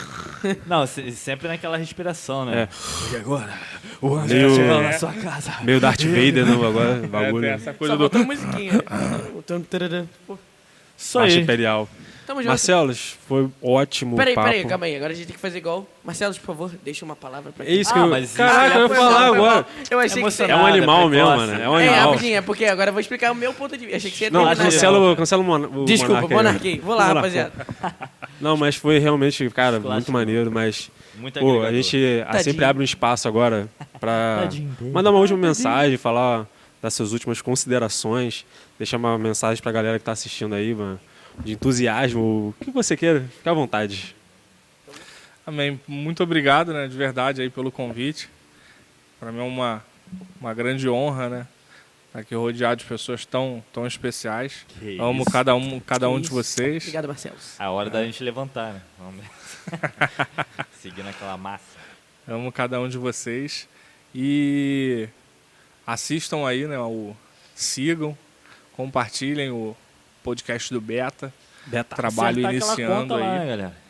Speaker 1: Não, sempre naquela respiração, né?
Speaker 2: É.
Speaker 1: E agora? O anjo
Speaker 2: Meio-
Speaker 1: tá chegando na sua casa.
Speaker 2: Meio Darth Vader, não, agora,
Speaker 3: Tem
Speaker 2: bagulho.
Speaker 3: essa coisa
Speaker 4: Só
Speaker 3: do...
Speaker 4: faltou musiquinha. O tum, tararã. Pô,
Speaker 1: Isso
Speaker 2: Marcha
Speaker 1: aí.
Speaker 2: Imperial.
Speaker 4: Tamo junto.
Speaker 2: Marcelos, foi ótimo o papo.
Speaker 4: Peraí, calma aí. Agora a gente tem que fazer igual. Marcelo, por favor, deixa uma palavra pra
Speaker 2: É isso que
Speaker 1: Ah,
Speaker 2: eu...
Speaker 1: mas isso
Speaker 2: Caraca,
Speaker 1: que
Speaker 2: eu ia
Speaker 1: foi
Speaker 2: falar
Speaker 4: mal, foi
Speaker 2: agora.
Speaker 4: mal. Eu achei que você...
Speaker 1: Emocionado.
Speaker 2: É um animal
Speaker 1: precoce.
Speaker 2: mesmo, mano. É um
Speaker 4: É,
Speaker 2: animal.
Speaker 4: rapidinho, é porque agora eu vou explicar o meu ponto de vista. Achei que você ia
Speaker 2: Não,
Speaker 4: terminar.
Speaker 2: cancela o
Speaker 4: Desculpa,
Speaker 2: Monark aí.
Speaker 4: monarquei. Vou lá,
Speaker 2: Vamos
Speaker 4: rapaziada.
Speaker 2: Não, mas foi realmente, cara, muito
Speaker 1: Clássico.
Speaker 2: maneiro, mas...
Speaker 1: Muito
Speaker 2: Pô, a
Speaker 1: agregador.
Speaker 2: gente
Speaker 4: Tadinho.
Speaker 2: sempre abre um espaço agora pra
Speaker 1: Tadinho dele.
Speaker 2: mandar uma última mensagem, falar das suas últimas considerações, deixar uma mensagem pra galera que tá assistindo aí, mano, de entusiasmo, o que você queira, fica à vontade.
Speaker 3: Amém. Muito obrigado, né, de verdade aí pelo convite. Para mim é uma grande honra, né, estar aqui rodeado de pessoas tão especiais.
Speaker 1: Que
Speaker 3: Amo
Speaker 1: isso.
Speaker 3: cada um de
Speaker 4: Isso.
Speaker 3: vocês.
Speaker 4: Obrigado, Marcelo.
Speaker 1: A hora da gente levantar, né? Vamos seguindo aquela massa.
Speaker 3: Amo cada um de vocês. E assistam aí, né, sigam, compartilhem o podcast do Beta.
Speaker 2: Beta.
Speaker 3: Trabalho
Speaker 1: Acertar aquela
Speaker 3: iniciando
Speaker 1: conta lá,
Speaker 3: aí.
Speaker 1: né, galera?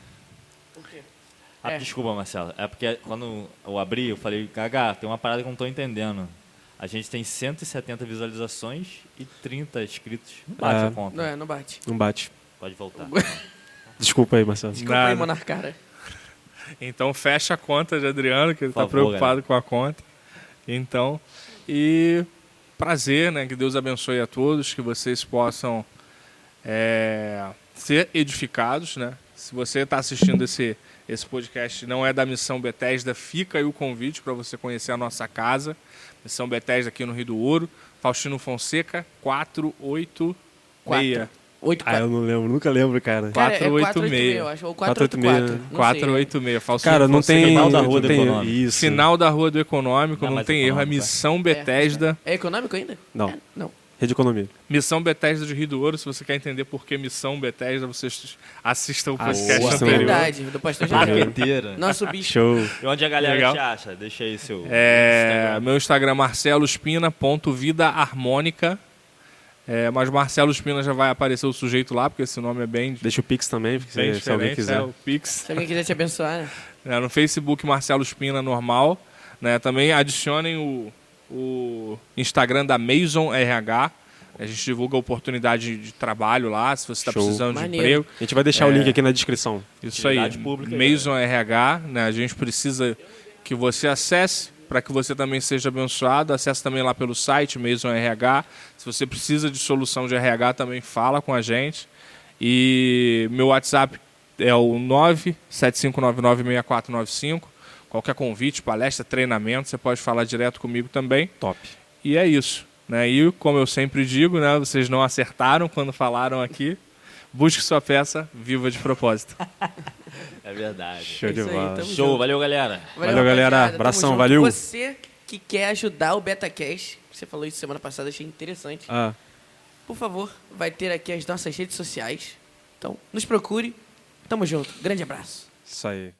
Speaker 1: Ah,
Speaker 4: É.
Speaker 1: desculpa, Marcelo. É porque quando eu abri, eu falei, Gaga, tem uma parada que eu não tô entendendo. A gente tem 170 visualizações e 30 inscritos. Não bate
Speaker 2: É.
Speaker 1: a conta.
Speaker 4: Não bate.
Speaker 2: Não bate.
Speaker 1: Pode voltar.
Speaker 2: Desculpa aí, Marcelo.
Speaker 4: Desculpa aí,
Speaker 3: Nada.
Speaker 4: monarcara.
Speaker 3: Então fecha a conta de Adriano, que ele
Speaker 1: Por
Speaker 3: está
Speaker 1: favor,
Speaker 3: preocupado com a conta. Então, e prazer, né? Que Deus abençoe a todos, que vocês possam ser edificados, né? Se você está assistindo esse podcast e não é da Missão Bethesda, fica aí o convite para você conhecer a nossa casa. Missão Bethesda aqui no Rio do Ouro. Faustino Fonseca, 486.
Speaker 4: 8,
Speaker 2: Ah, eu não lembro, nunca lembro, cara.
Speaker 4: Cara, é
Speaker 3: 486.
Speaker 4: 486, eu acho. Ou
Speaker 2: 486,
Speaker 4: 484.
Speaker 3: 486. Faustino
Speaker 2: Cara, não
Speaker 3: Fonseca,
Speaker 2: tem...
Speaker 1: Final da Rua
Speaker 2: não
Speaker 1: do
Speaker 2: tem
Speaker 1: Econômico.
Speaker 2: isso.
Speaker 3: Final da Rua do Econômico,
Speaker 1: Não,
Speaker 3: não
Speaker 1: mas
Speaker 3: tem erro. É
Speaker 1: econômico, é.
Speaker 3: Missão Bethesda.
Speaker 4: É econômico ainda?
Speaker 2: Não,
Speaker 4: É, não.
Speaker 2: Rede Economia.
Speaker 3: Missão Bethesda de Rio do Ouro. Se você quer entender por que Missão Bethesda, você assista o podcast
Speaker 2: Boa.
Speaker 3: anterior.
Speaker 4: Verdade, do pastor Jair.
Speaker 1: Marqueteira.
Speaker 4: Nosso bicho.
Speaker 2: Show.
Speaker 1: E onde a galera
Speaker 3: Legal.
Speaker 1: te acha? Deixa aí seu
Speaker 3: É, meu Instagram é marcelospina.vidaharmônica. Mas Marcelo Espina já vai aparecer o sujeito lá, porque esse nome é bem
Speaker 2: Deixa o Pix também,
Speaker 3: bem
Speaker 2: se alguém
Speaker 3: diferente,
Speaker 2: quiser.
Speaker 3: o Pix.
Speaker 4: Se alguém quiser te abençoar, né?
Speaker 3: No Facebook, Marcelo Espina normal. Né? Também adicionem o Instagram da Mason RH. A gente divulga oportunidade de trabalho lá, se você está
Speaker 2: Show.
Speaker 3: precisando de
Speaker 4: Maneiro.
Speaker 3: emprego.
Speaker 2: A gente vai deixar o link aqui na descrição.
Speaker 3: Isso aí,
Speaker 1: Atividade pública aí,
Speaker 3: Mason RH, né? A gente precisa que você acesse para que você também seja abençoado. Acesse também lá pelo site Mason RH. Se você precisa de solução de RH, também fala com a gente. E meu WhatsApp é o 975996495. Qualquer convite, palestra, treinamento, você pode falar direto comigo também.
Speaker 2: Top.
Speaker 3: E é isso. Né? E como eu sempre digo, né? Vocês não acertaram quando falaram aqui. Busque sua peça, viva de propósito.
Speaker 1: É verdade.
Speaker 2: Show de
Speaker 4: Isso aí,
Speaker 2: bola.
Speaker 4: tamo
Speaker 1: Show,
Speaker 4: junto.
Speaker 1: valeu, galera.
Speaker 2: Valeu, galera.
Speaker 4: rapaziada. Tamo
Speaker 2: Abração,
Speaker 4: junto.
Speaker 2: valeu.
Speaker 4: Você que quer ajudar o BetaCast, você falou isso semana passada, achei interessante.
Speaker 2: Ah,
Speaker 4: Por favor, vai ter aqui as nossas redes sociais. Então, nos procure. Tamo junto. Grande abraço.
Speaker 2: isso aí.